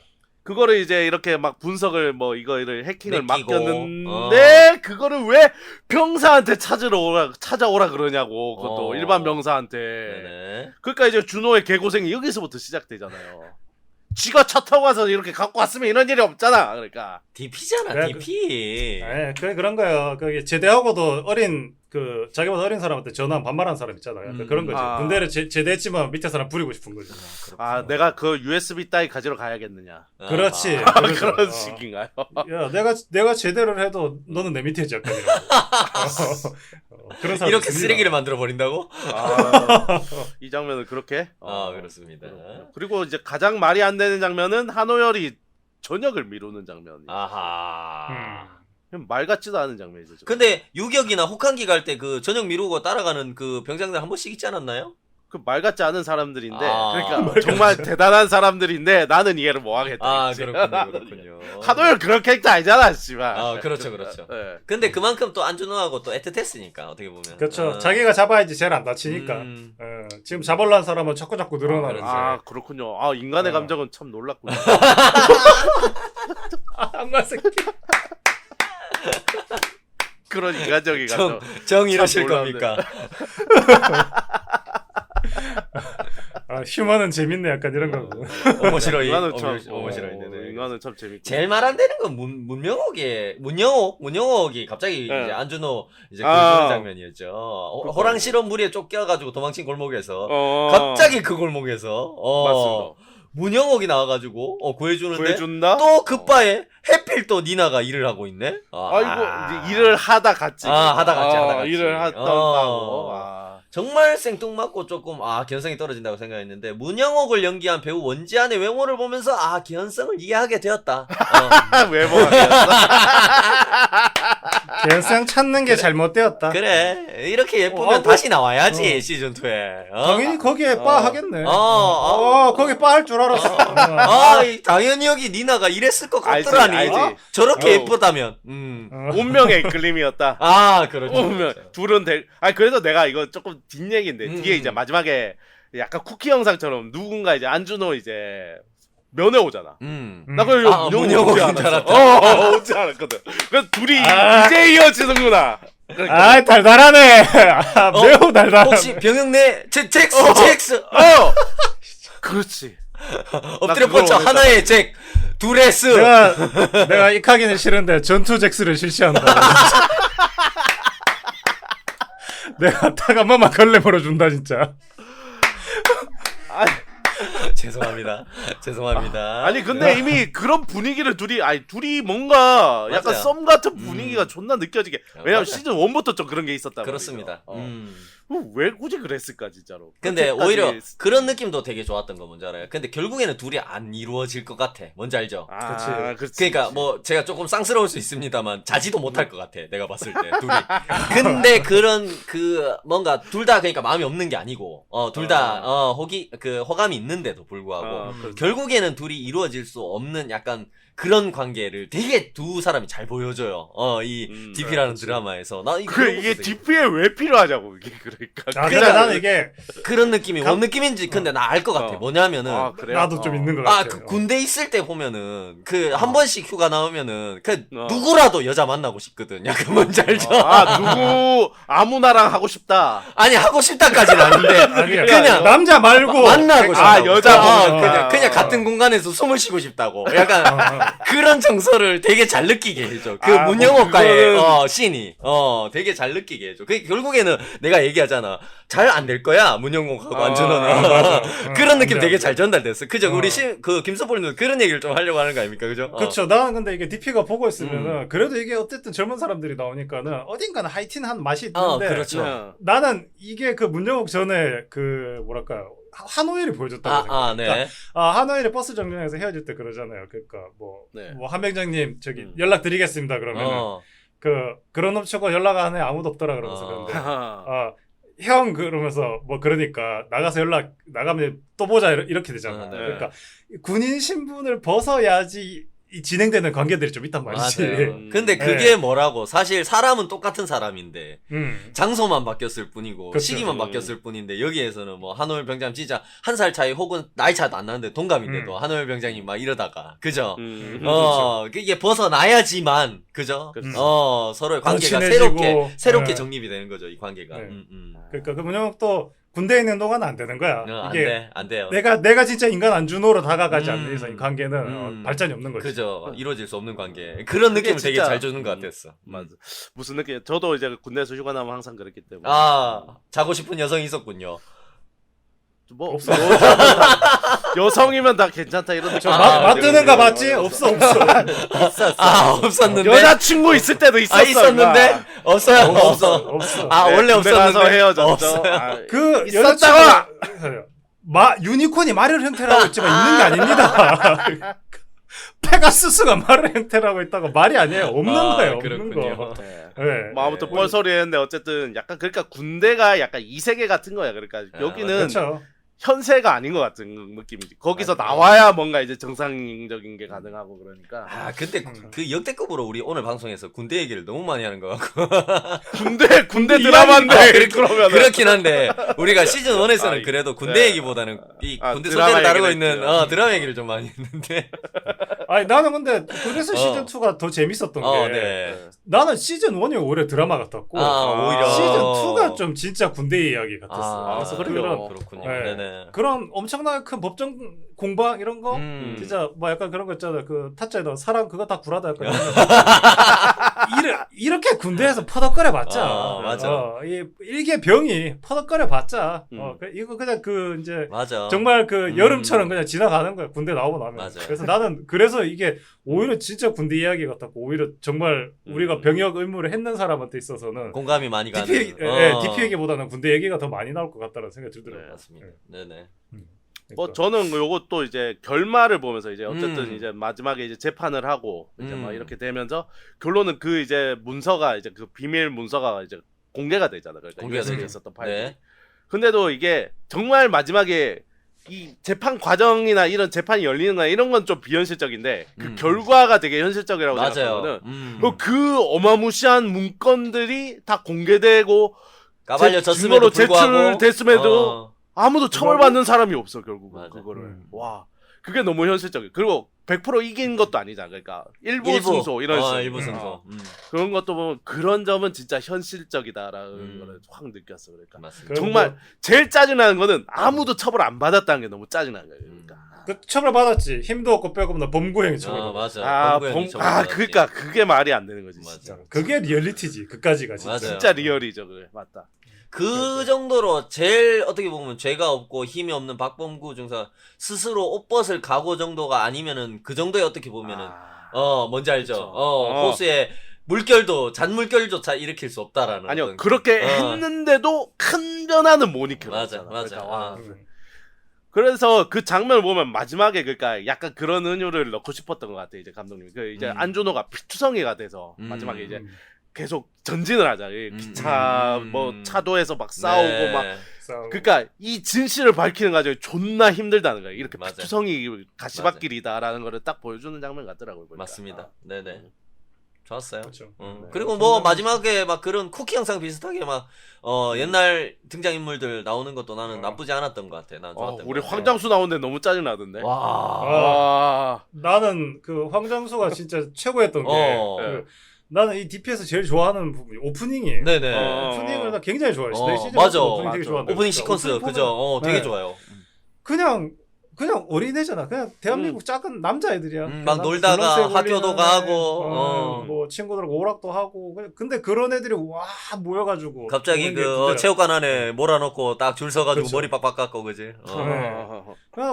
그거를 이제 이렇게 막 분석을 뭐 이거를 해킹을 맡기고, 맡겼는데 그거를 왜 병사한테 찾아오라 그러냐고 그것도 일반 병사한테. 네네. 그러니까 이제 준호의 개고생이 여기서부터 시작되잖아요. 지가 차 타고 가서 이렇게 갖고 왔으면 이런 일이 없잖아. 그러니까 DP잖아, 그래, DP. 네, 그런 거예요. 그 제대하고도 어린 그 자기보다 어린 사람한테 전화한 반말한 사람 있잖아요. 그런 거지. 아. 군대를 제대했지만 밑에 사람 부리고 싶은 거죠. 아 내가 그 USB 따위 가지러 가야겠느냐. 그렇지. 아, 그러죠. 그런 어. 식인가요? 야, 내가 제대를 해도 너는 내 밑에 약간이라고. 그런 사람 이렇게 있습니다. 쓰레기를 만들어 버린다고? 이 장면을 그렇게. 그렇습니다. 그리고 이제 가장 말이 안 되는 장면은 한호열이 저녁을 미루는 장면이. 아하. 말 같지도 않은 장면이죠. 근데 유격이나 혹한기 갈 때 그 저녁 미루고 따라가는 그 병장들 한 번씩 있지 않았나요? 그 말 같지 않은 사람들인데, 아. 그러니까 정말 대단한 사람들인데 나는 이해를 못 하겠다. 아, 그렇군요. 한호열 그런 캐릭터 아니잖아, 씨발. 아, 그렇죠, 그렇죠. 네. 근데 그만큼 또 안준호하고 또 애틋했으니까 어떻게 보면. 그렇죠. 자기가 잡아야지 제일 안 다치니까. 음. 지금 잡으려는 사람은 자꾸 늘어나는데. 아, 그렇군요. 아, 인간의 감정은 참 놀랍군요. 악마 새끼. 그런 인간적인 감정. 정 이러실 참 놀랍네. 겁니까? 휴먼은 재밌네 약간 이런 거고. 오모시로이. 인간은 참, 오모시로이. 인간은 참 재밌고. 제일 말 안 되는 건 문영옥이 갑자기 네. 이제 안준호 이제 아. 그런 장면이었죠. 호랑 실험 무리에 쫓겨가지고 도망친 골목에서 갑자기 그 골목에서 맞습니다. 문영옥이 나와가지고 구해주는데 구해준다? 또 급바에 해필 또 니나가 일을 하고 있네. 아이고 이제 일을 하다 갔지. 하다 갔지. 일을 하던 하고. 정말 생뚱맞고 조금 개연성이 떨어진다고 생각했는데 문영옥을 연기한 배우 원지안의 외모를 보면서 개연성을 이해하게 되었다. 외모가 개연성 찾는 게 잘못되었다. 그래 이렇게 예쁘면 다시 나와야지 시즌 2에. 당연히 거기에 빠 하겠네. 거기 빠 할 줄 알았어. 당연히 여기 니나가 이랬을 것 알지, 같더라니. 알지. 저렇게 예쁘다면. 운명의 그림이었다. 그렇죠. 운명. 둘은 그래서 내가 이거 조금 뒷얘기인데 뒤에 이제 마지막에 약간 쿠키 영상처럼 누군가 이제 안준호 이제 면회 오잖아. 나 그걸 문영옥인 줄 알았다. 오지 않았거든. 그래서 둘이 이제 이어지는구나. 그러니까. 달달하네. 매우 달달하네. 혹시 병영내 잭스. 그렇지. 엎드려 그걸 뻗쳐 원했다. 하나의 잭 둘레스. 내가 익하기는 싫은데 전투 잭스를 실시한다. 내가 딱 한 번만 걸레 벌어준다 진짜. 죄송합니다. 아니 근데 이미 그런 분위기를 둘이 뭔가 약간 맞아요. 썸 같은 분위기가 존나 느껴지게. 왜냐면 맞아요. 시즌 1부터 좀 그런 게 있었단 그렇습니다. 말이죠. 왜 굳이 그랬을까 진짜로. 근데 그렇게까지 오히려 그런 느낌도 되게 좋았던 거 뭔지 알아요? 근데 결국에는 둘이 안 이루어질 것 같아. 뭔지 알죠? 그렇지. 그러니까 뭐 제가 조금 쌍스러울 수 있습니다만 자지도 못할 것 같아. 내가 봤을 때 둘이. 근데 그런 그 뭔가 둘 다 그러니까 마음이 없는 게 아니고 둘 다 호감이 있는데도 불구하고 결국에는 둘이 이루어질 수 없는 약간 그런 관계를 되게 두 사람이 잘 보여줘요. 이 DP라는 드라마에서. 나 이게 DP에 왜 필요하냐고 이게 그러니까. 근데 나는 이게 그런 느낌이 뭔 느낌인지 근데 나 알 것 같아. 뭐냐면은 나도 좀 있는 것 같아. 그 군대 있을 때 보면은 그 한 번씩 휴가 나오면은 그 누구라도 여자 만나고 싶거든. 약간 뭔지 알죠? 누구 아무나랑 하고 싶다. 아니 하고 싶다까지는 아닌데 그냥 남자 말고 만나고 싶다. 여자 그냥 같은 공간에서 숨을 쉬고 싶다고. 약간 그런 정서를 되게 잘 느끼게 해줘. 그 문영옥과의 씬이 되게 잘 느끼게 해줘. 그 결국에는 내가 얘기하잖아. 잘 안 될 거야 문영옥하고 안준호는. 그런 느낌 되게 잘 전달됐어. 그죠? 우리 그 김서볼님도 그런 얘기를 좀 하려고 하는 거 아닙니까? 그죠? 그렇죠. 나는 근데 이게 DP가 보고 있으면은 그래도 이게 어쨌든 젊은 사람들이 나오니까는 어딘가는 하이틴한 맛이 있는데. 그렇죠. 나는 이게 그 문영옥 전에 그 뭐랄까요. 한호일이 보여줬다고 생각해요. 네. 그러니까, 한호일이 버스 정류장에서 헤어질 때 그러잖아요. 그러니까 뭐 한병장님 저기 연락 드리겠습니다 그러면은 그런 놈 치고 연락 안 해 아무도 없더라 그러면서 그런데 형 그러면서 뭐 그러니까 나가서 연락 나가면 또 보자 이렇게 되잖아. 네. 그러니까 군인 신분을 벗어야지 이 진행되는 관계들이 좀 있단 말이지. 맞아요. 근데 그게 뭐라고 사실 사람은 똑같은 사람인데 장소만 바뀌었을 뿐이고 그쵸. 시기만 바뀌었을 뿐인데 여기에서는 뭐 한올 병장 진짜 한 살 차이 혹은 나이 차도 안 나는데 동갑인데도 한올 병장이 막 이러다가 그죠? 이게 벗어나야지만 그죠? 서로의 관계가 친해지고. 새롭게 네. 정립이 되는 거죠 이 관계가. 네. 그러니까 그 뭐냐면 또 군대에 있는 동안은 안 되는 거야. 이게 안 돼요. 내가 진짜 인간 안준호로 다가가지 않는 이상 이 관계는 발전이 없는 거지. 그죠. 이루어질 수 없는 관계. 그런 느낌을 되게 진짜- 잘 주는 것 같았어. 맞아. 무슨 느낌? 저도 이제 군대에서 휴가 나면 항상 그랬기 때문에. 자고 싶은 여성이 있었군요. 뭐 없어. 여성이면 다 괜찮다 이런 느낌. 맞드는가 맞지? 없어. 없었는데. 여자친구 있을 때도 있었어. 있었는데 없어요. 없어. 원래 군대 가서 없었는데 헤어졌죠. 없어요. 그 있었다고! 유니콘이 마를 형태라고 있지만 있는 게 아닙니다. 페가수스가 마를 형태라고 있다고 말이 아니에요. 없는 거예요. 없는 그렇군요. 거. 네. 네. 뭐 아무튼 뻘소리 했는데 어쨌든 약간 그러니까 군대가 약간 이세계 같은 거야. 그러니까 여기는 그렇죠. 현세가 아닌 것 같은 느낌이지. 거기서 나와야 뭔가 이제 정상적인 게 가능하고 그러니까. 근데 그 역대급으로 우리 오늘 방송에서 군대 얘기를 너무 많이 하는 것 같고. 군대 드라마인데 그러면 그렇긴 한데 우리가 시즌 1에서는 아, 그래도 군대 네. 얘기보다는 이 군대 드라마 소재를 다루고 얘기를 있는 했죠. 드라마 얘기를 좀 많이 했는데. 아니 나는 근데 그래서 시즌 2가 더 재밌었던 게 네. 나는 시즌 1이 오히려 드라마 같았고 오히려 시즌 2가 좀 진짜 군대 이야기 같았어. 그래서 그래요? 그렇군요. 네. 네네. 그런 엄청나게 큰 법정 공방 이런 거 진짜 뭐 약간 그런 거 있잖아. 그 타짜에다 사람 그거 다 구라다 약간 이렇게 군대에서 퍼덕거려 봤자 맞아. 이 일개 병이 퍼덕거려 봤자 이거 그냥 그 이제 맞아. 정말 그 여름처럼 그냥 지나가는 거야. 군대 나오고 나면. 맞아요. 그래서 나는 그래서 이게 오히려 진짜 군대 이야기 같았고 오히려 정말 우리가 병역 의무를 했는 사람한테 있어서는 공감이 많이 가는. DP 얘기보다는 군대 얘기가 더 많이 나올 것 같다는 생각이 들더라고요. 네, 맞습니다. 네네. 뭐 저는 요것도 이제 결말을 보면서 이제 어쨌든 이제 마지막에 이제 재판을 하고 이제 막 이렇게 되면서 결론은 그 이제 문서가 이제 그 비밀 문서가 이제 공개가 되잖아. 그러니까 공개가 USB에 되죠. 있었던 파일. 네. 근데도 이게 정말 마지막에 이 재판 과정이나 이런 재판이 열리는 거나 이런 건 좀 비현실적인데 그 결과가 되게 현실적이라고 맞아요. 생각하거든. 그 어마무시한 문건들이 다 공개되고 까발려졌음에도 불구하고 제출됐음에도 아무도 처벌받는 사람이 없어 결국은. 맞아. 그거를. 와 그게 너무 현실적이야. 그리고 100% 이긴 것도 아니잖아. 그러니까 일부 승소 이런 식으로. 일부 승소. 그런 것도 보면 그런 점은 진짜 현실적이다라는 거를 확 느꼈어. 그러니까 맞습니다. 정말 제일 짜증나는 거는 아무도 처벌 안 받았다는 게 너무 짜증나는 거예요. 그러니까. 그 처벌 받았지. 힘도 없고 뼈가 없나 범구행위 처벌. 맞아. 그러니까 그게 말이 안 되는 거지. 진짜. 그게 리얼리티지. 그까지가 진짜. 맞아요. 진짜 리얼이죠. 그게 맞다. 그 정도로 제일 어떻게 보면 죄가 없고 힘이 없는 박범구 중사 스스로 옷벗을 각오 정도가 아니면은 그 정도에 어떻게 보면은 뭔지 알죠? 그쵸. 호수에 물결도 잔물결조차 일으킬 수 없다라는. 아니요 어떤 그렇게 했는데도 큰 변화는 못 일으켜. 맞아. 그래서 그 장면을 보면 마지막에 그러니까 약간 그런 은유를 넣고 싶었던 것 같아 이제 감독님이. 그 이제 안준호가 피투성이가 돼서 마지막에 이제 계속 전진을 하자. 기차 뭐 차도에서 막 싸우고 막. 그러니까 이 진실을 밝히는 과정이 존나 힘들다는 거야. 이렇게 피투성이 가시밭길이다라는 거를 딱 보여주는 장면 같더라고요. 보니까. 맞습니다. 네네. 좋았어요. 그렇죠. 그리고 뭐 마지막에 막 그런 쿠키 영상 비슷하게 막 옛날 등장인물들 나오는 것도 나는 나쁘지 않았던 것 같아. 난 좋았던 우리 것 같아. 황장수 나오는데 너무 짜증 나던데. 와. 나는 그 황장수가 진짜 최고였던 게 나는 이 DP에서 제일 좋아하는 부분이 오프닝이에요. 네네. 오프닝을 나 굉장히 좋아해. 맞아. 오프닝 되게 좋아한다. 오프닝 시퀀스 그죠? 되게 좋아요. 그냥 어린애잖아. 그냥 대한민국 작은 남자애들이야. 막 놀다가 학교도 가고 뭐 친구들하고 오락도 하고. 근데 그런 애들이 와 모여가지고 갑자기 그 체육관 안에 몰아넣고 딱 줄 서가지고 그렇죠. 머리 빡빡 깎고 그지?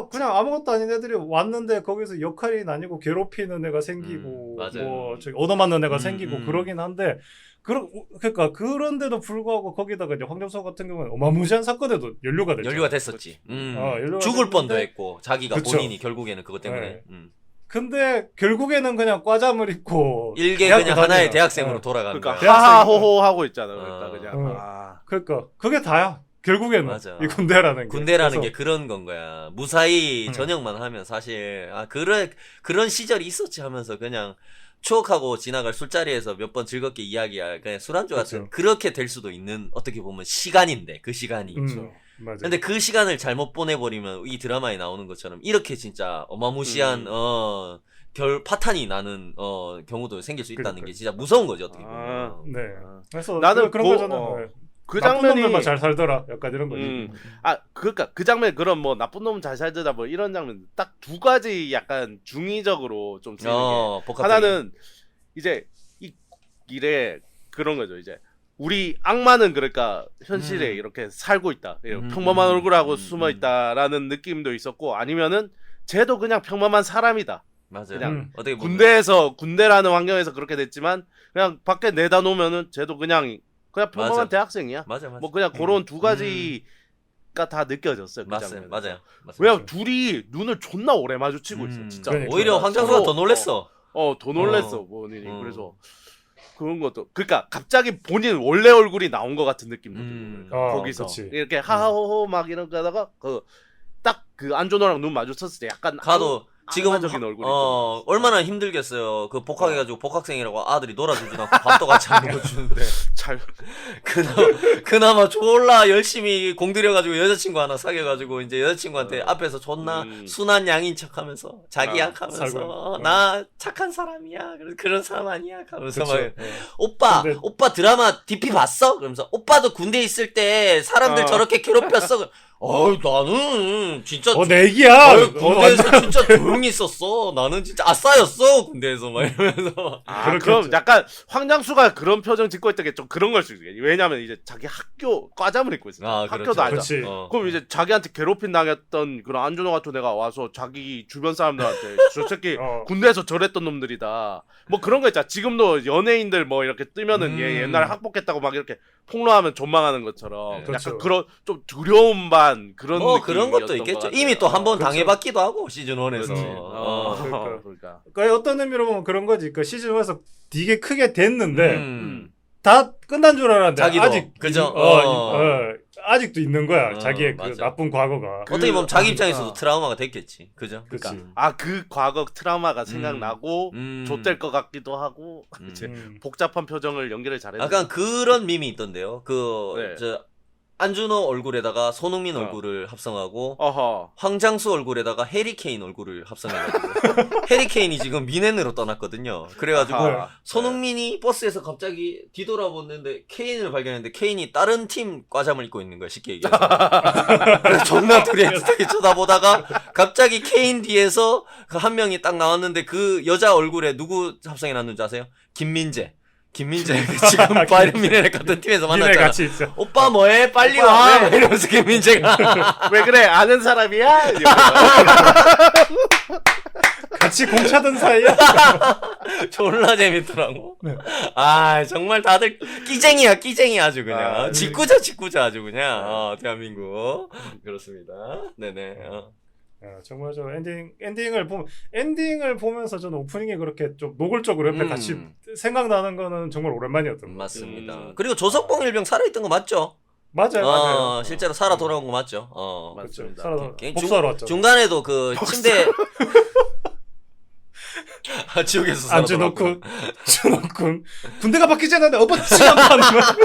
그냥 아무것도 아닌 애들이 왔는데 거기서 역할이 나뉘고 괴롭히는 애가 생기고 뭐 저기 얻어맞는 애가 생기고 그러긴 한데 그러니까 그런데도 불구하고 거기다가 이제 황정수 같은 경우는 어마무시한 사건에도 연루가 됐죠. 연루가 됐었지. 연루가 죽을 됐는데, 뻔도 했고 자기가 그쵸. 본인이 결국에는 그것 때문에. 근데 결국에는 그냥 과잠을 입고 일개 대학교 그냥 하나의 다니나. 대학생으로 어. 돌아가는 그러니까 거야. 하하호호 하고 있잖아. 그러니까 그냥 어. 아. 그러니까 그게 다야. 결국에는 맞아. 이 군대라는 게. 군대라는 그래서 게 그런 건 거야. 무사히 전역만 하면 사실 그런 시절이 있었지 하면서 그냥 추억하고 지나갈 술자리에서 몇 번 즐겁게 이야기할 그냥 술안주 같은 그쵸. 그렇게 될 수도 있는 어떻게 보면 시간인데 그 시간이. 맞아. 근데 그 시간을 잘못 보내버리면 이 드라마에 나오는 것처럼 이렇게 진짜 어마무시한 파탄이 나는 경우도 생길 수 있다는 그러니까요. 게 진짜 무서운 거죠 어떻게 보면. 아. 네. 그래서 나는 그런 그- 거잖아. 어. 네. 그 나쁜 장면이 놈들만 잘 살더라. 약간 이런 거지. 그러니까 그 장면 그런 뭐 나쁜 놈 잘 살더라 뭐 이런 장면 딱 두 가지 약간 중의적으로 좀 쓰이는 게 복합적인. 하나는 이제 이래 그런 거죠. 이제 우리 악마는 그러니까 현실에 이렇게 살고 있다. 평범한 얼굴하고 숨어 있다라는 느낌도 있었고 아니면은 쟤도 그냥 평범한 사람이다. 맞아요. 그냥 어떻게 보면 군대라는 환경에서 그렇게 됐지만 그냥 밖에 내다 놓으면은 쟤도 그냥 평범한 맞아. 대학생이야. 맞아. 뭐 그냥 그런 두 가지가 다 느껴졌어요. 그 맞아요. 장면에서. 맞아요. 왜냐면 둘이 눈을 존나 오래 마주치고 있어. 진짜. 그러니까. 오히려 황장수가 더 놀랬어. 더 놀랬어 본인이. 그래서 그런 것도 그러니까 갑자기 본인 원래 얼굴이 나온 것 같은 느낌도 들고 거기서 그치. 이렇게 하하호호 막 이런 거 하다가 딱 그 안준호랑 눈 마주쳤을 때 약간 가도 지금 악마적인 얼굴이 좀 얼마나 힘들겠어요. 그 복학해가지고 복학생이라고 아들이 놀아주지도 않고 밥도 같이 안 먹어주는데 잘 그나마 졸라 열심히 공들여가지고 여자친구 하나 사귀어가지고 이제 여자친구한테 앞에서 존나 순한 양인 척하면서 자기야 하면서 살고. 나 착한 사람이야. 그런 사람 아니야 하면서 그쵸. 막 오빠 근데- 오빠 드라마 DP 봤어? 그러면서 오빠도 군대 있을 때 사람들 저렇게 괴롭혔어. 나는 진짜 내기야. 군대에서 진짜 조용히 있었어. 나는 진짜 아싸였어 군대에서 막 이러면서. 그럼 약간 황장수가 그런 표정 짓고 있던 게 좀 그런 걸 수 있어요. 왜냐면 이제 자기 학교 과잠을 입고 있어요. 학교도 그렇죠. 아니야. 그치. 그럼 이제 자기한테 괴롭힘 당했던 그런 안준호 같은 애가 와서 자기 주변 사람들한테 저 새끼 군대에서 저랬던 놈들이다. 뭐 그런 거 있잖아. 지금도 연예인들 뭐 이렇게 뜨면은 얘 옛날에 학복했다고 막 이렇게 폭로하면 존망하는 것처럼 그렇죠. 약간 그런 좀 두려운 반 그런 그런 것도 느낌이었던 있겠죠. 것 같아요. 이미 또 한 번 그렇죠. 당해봤기도 하고 시즌 1에서. 그러니까. 그러니까. 그러니까 어떤 의미로 보면 그런 거지. 그 시즌 1에서 되게 크게 됐는데 다 끝난 줄 알았는데 자기도 아직 그죠. 아직도 있는 거야. 자기의 그 맞아. 나쁜 과거가. 어떻게 보면 자기 입장에서도 트라우마가 됐겠지. 그죠? 그치. 그 과거 트라우마가 생각나고 좆될 것 같기도 하고 이제 복잡한 표정을 연기를 잘했네. 약간 그런 밈이 있던데요. 네. 안준호 얼굴에다가 손흥민 얼굴을 합성하고 어허. 황장수 얼굴에다가 해리케인 얼굴을 합성해가지고 해리케인이 지금 미넨으로 떠났거든요. 그래가지고 아하. 손흥민이 버스에서 갑자기 뒤돌아보는데 케인을 발견했는데 케인이 다른 팀 과잠을 입고 있는 거야 쉽게 얘기해서. 그래서 존나 둘이 애틋하게 쳐다보다가 갑자기 케인 뒤에서 그 한 명이 딱 나왔는데 그 여자 얼굴에 누구 합성해놨는지 아세요? 김민재 지금 바이런 미네랑 같은 팀에서 니네 만났잖아. 같이 있어. 오빠 뭐해? 빨리 오빠 와! 왜? 막 이러면서 김민재가 왜 그래? 아는 사람이야? 같이 공차던 사이야. 졸라 재밌더라고. 네. 정말 다들 끼쟁이 아주 그냥. 아, 직구자 아주 그냥. 대한민국. 그렇습니다. 네네. 정말 저 엔딩을 보면서 저는 오프닝이 그렇게 좀 노골적으로 옆에 같이 생각나는 거는 정말 오랜만이었던 것 같아요. 맞습니다. 그리고 조석봉 일병 살아있던 거 맞죠? 맞아요. 실제로 살아 돌아온 거 맞죠? 맞습니다. 복수하러 왔죠. 중간에도 그 침대 지옥에서 살아 돌아왔구나. 안주놓고 군대가 바뀌지 않았는데 어버치가 하는 거야.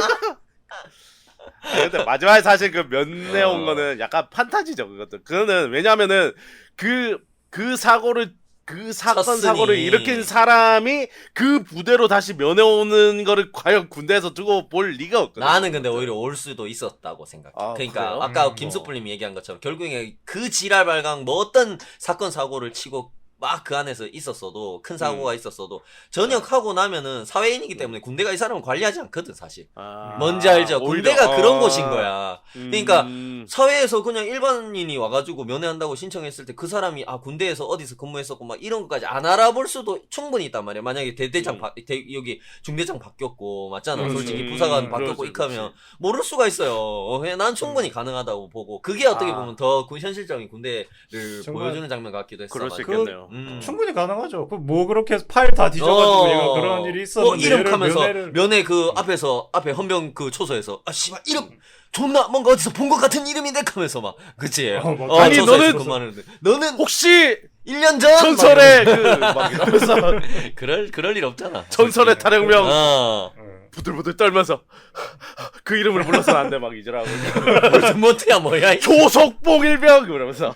근데 마지막에 사실 그 면회 온 거는 약간 판타지죠, 그것도. 그거는 왜냐면은 그 사고를 그 사건 쳤으니. 사고를 일으킨 사람이 그 부대로 다시 면회 오는 거를 과연 군대에서 두고 볼 리가 없거든. 나는 근데 오히려 올 수도 있었다고 생각해. 그러니까 그래요? 아까 김숙불님이 얘기한 것처럼 결국에 그 지랄 발광 뭐 어떤 사건 사고를 치고 막 그 안에서 있었어도 큰 사고가 있었어도 전역하고 나면은 사회인이기 때문에 군대가 이 사람을 관리하지 않거든 사실. 뭔지 알죠? 오히려, 군대가 그런 곳인 거야. 그러니까 음. 사회에서 그냥 일반인이 와가지고 면회한다고 신청했을 때 그 사람이 군대에서 어디서 근무했었고 막 이런 것까지 안 알아볼 수도 충분히 있단 말이야. 만약에 대대장 여기 중대장 바뀌었고 맞잖아. 솔직히 부사관 바뀌었고 이렇게 하면 모를 수가 있어요. 그냥 난 충분히 가능하다고 보고 그게 어떻게 보면 더 현실적인 군대를 정말 보여주는 장면 같기도 했어. 그럴 수 맞아. 있겠네요. 충분히 가능하죠. 그 뭐 그렇게 파일 다 뒤져가지고 얘가 그런 일이 있었는데 이름 얘를 하면서 면회를 면회 그 앞에 헌병 그 초소에서 씨발 이름 존나 뭔가 어디서 본 것 같은 이름인데 하면서 막 그치? 맞아. 아니, 초소에서 너는- 근무하는데 너는 혹시 1년 전 전설의 막 이러면서 그럴 일 없잖아. 전설의 탈영명 어. 부들부들 떨면서 그 이름을 불러서는 안 돼 막 이제라고 뭐야 뭐야. 조속봉일병 이러면서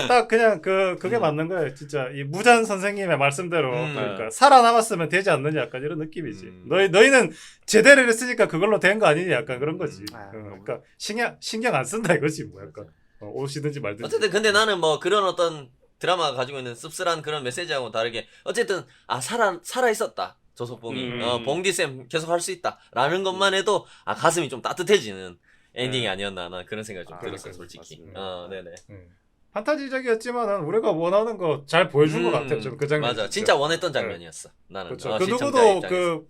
딱 그냥 그게 맞는 거예요. 진짜 이 무잔 선생님의 말씀대로 그러니까 네. 살아남았으면 되지 않느냐 약간 이런 느낌이지. 너희는 제대를 했으니까 그걸로 된 거 아니냐 약간 그런 거지. 그러니까 신경 안 쓴다 이거지 뭐 약간 오시든지 말든지. 어쨌든 근데 나는 뭐 그런 어떤 드라마가 가지고 있는 씁쓸한 그런 메시지하고 다르게 어쨌든 살아 있었다. 조석봉이 봉디쌤 계속 할 수 있다라는 것만 해도 가슴이 좀 따뜻해지는 엔딩이 아니었나 난 그런 생각이 좀 들었어 그러니까, 솔직히. 맞습니다. 네네. 판타지적이었지만은 우리가 원하는 거 잘 보여준 것 같아요. 저는 그 장면. 맞아. 진짜 원했던 장면이었어. 나는. 그렇죠. 그 시청자 누구도 입장에서.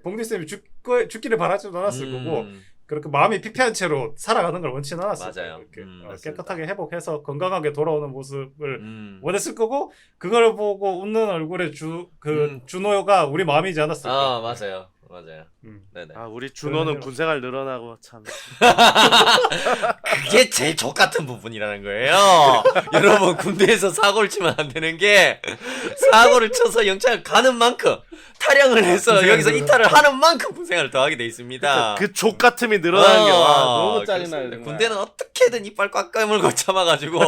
봉디 쌤이 죽기를 바라지도 않았을 거고 그렇게 마음이 피폐한 채로 살아가는 걸 원치는 않았어요. 맞아요. 이렇게 맞습니다. 깨끗하게 회복해서 건강하게 돌아오는 모습을 음. 원했을 거고 그걸 보고 웃는 얼굴에 준호가 우리 마음이지 않았을까. 맞아요. 네네. 우리 준호는 그러네요. 군생활 늘어나고 참 그게 제일 족같은 부분이라는 거예요. 여러분 군대에서 사고를 치면 안 되는 게 사고를 쳐서 영창을 가는 만큼 탈영을 해서 여기서 이탈을 하는 만큼 군생활을 더 하게 돼 있습니다. 그 족같음이 늘어나는 게 너무 짜증나요. 그렇습니다. 군대는 어떻게든 이빨 꽉 깨물고 참아가지고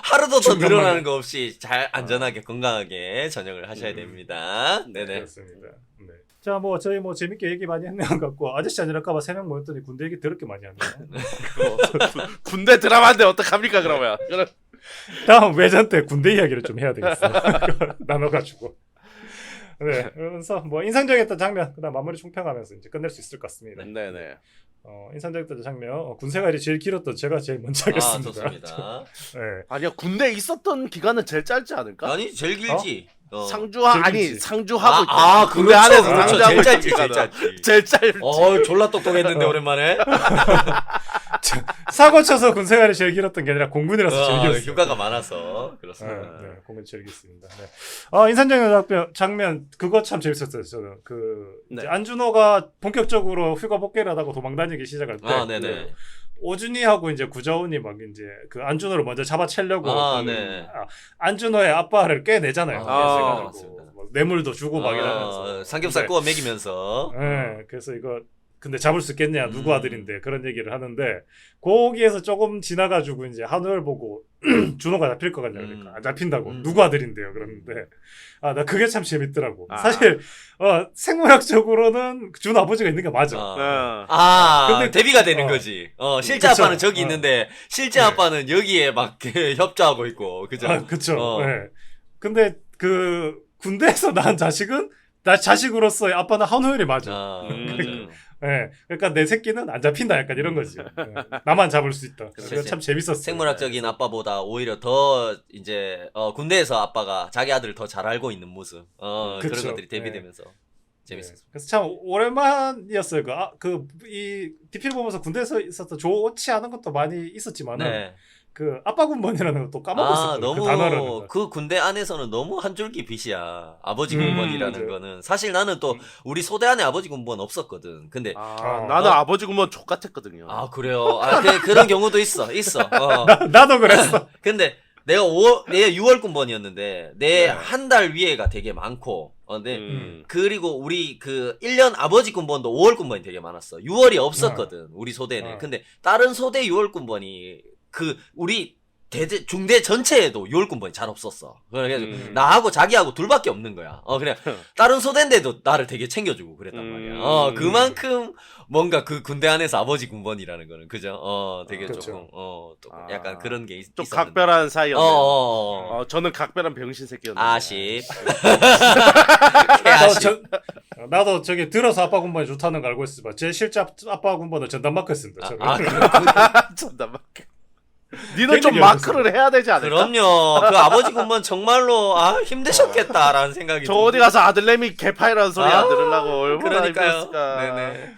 하루도 더 늘어나는 거 없이 잘 안전하게 건강하게 전역을 하셔야 됩니다. 네네. 그렇습니다. 네. 자, 저희 재밌게 얘기 많이 했네요. 갖고 아저씨 아니랄까봐 3명 모였더니 군대 얘기 더럽게 많이 하네요. 군대 드라마인데 어떡합니까 그러면? 다음 외전 때 군대 이야기를 좀 해야 되겠어. 나눠가지고. 네, 그래서 인상적이었던 장면, 그다음 마무리 총평하면서 이제 끝낼 수 있을 것 같습니다. 네네. 인상적이었던 장면, 군생활이 제일 길었던 제가 제일 먼저 하겠습니다. 좋습니다. 네. 아니야 군대 있었던 기간은 제일 짧지 않을까? 아니 제일 길지. 제일 상주하고 군대 그렇죠. 안에서 그렇죠. 상주하고 제일 짧지, 있으니까 제일 짧지. 제일 짧지. 졸라 똑똑했는데 오랜만에. 사고 쳐서 군생활이 제일 길었던 게 아니라 공군이라서 제일 길었어요. 휴가가 많아서 그렇습니다. 네, 공군 제일 길었습니다. 네. 인상적인 장면 그거 참 재밌었어요. 저는 이제 안준호가 본격적으로 휴가 복귀를 하다가 도망다니기 시작할 때, 네네. 오준이하고 이제 구자훈이 막 이제 안준호를 먼저 잡아채려고 네. 안준호의 아빠를 깨내잖아요. 맞습니다. 막 뇌물도 주고 막 이러면서 삼겹살 구워 먹이면서. 네, 그래서 이거 근데 잡을 수 있겠냐 누구 아들인데 그런 얘기를 하는데 거기에서 조금 지나가지고 이제 한우를 보고 준호가 잡힐 것 같냐 그러니까 잡힌다고 누구 아들인데요 그러는데 나 그게 참 재밌더라고. 사실 생물학적으로는 준호 아버지가 있는 게 맞아. 근데 대비가 되는 거지. 실제 그쵸? 아빠는 저기 있는데 실제 아빠는 여기에 막 협조하고 있고 그죠? 그쵸. 네. 근데 군대에서 낳은 자식은 나 자식으로서의 아빠는 한호열이 맞아. 네. 그러니까 내 새끼는 안 잡힌다 약간 이런 거지. 네. 나만 잡을 수 있다. 그거 참 재밌었어. 생물학적인 아빠보다 오히려 더 이제 군대에서 아빠가 자기 아들을 더 잘 알고 있는 모습 그런 것들이 대비되면서 재밌었어요. 그래서 참 오랜만이었어요. 이 디필 보면서 군대에서 있었던 좋지 않은 것도 많이 있었지만은 아빠 군번이라는 것도 까먹고 있었거든. 너무 그 단어를. 그 군대 안에서는 너무 한 줄기 빛이야. 아버지 군번이라는 거는 사실 나는 또 우리 소대 안에 아버지 군번 없었거든. 근데 나는 아버지 군번 족같았거든요. 그래요. 그런 경우도 있어. 나도 그랬어. 근데 내가 6월 군번이었는데 내 한 달 위에가 되게 많고 그리고 우리 1년 아버지 군번도 5월 군번이 되게 많았어. 6월이 없었거든. 우리 소대는. 근데 다른 소대 6월 군번이 우리 중대 전체에도 6월 군번이 잘 없었어. 그래가지고 나하고 자기하고 둘밖에 없는 거야. 그냥 다른 소대인데도 나를 되게 챙겨주고 그랬단 말이야. 그만큼 뭔가 그 군대 안에서 아버지 군번이라는 거는 그죠? 되게 그렇죠. 조금 또 약간 그런 게 좀 있었는데. 각별한 사이였네요. 저는 각별한 병신 새끼였는데. 아쉽. 나도 저기 들어서 아빠 군번이 좋다는 거 알고 있어. 제 실제 아빠 군번은 전담마크 했습니다. 전담마크. 니는 좀 마크를 해야 되지 않을까? 그럼요. 그 아버지 군번 정말로 힘드셨겠다라는 생각이. 저 어디 가서 아들내미 개파이라는 소리 안 들으려고 얼마나 그러니까요. 힘들었을까. 네네.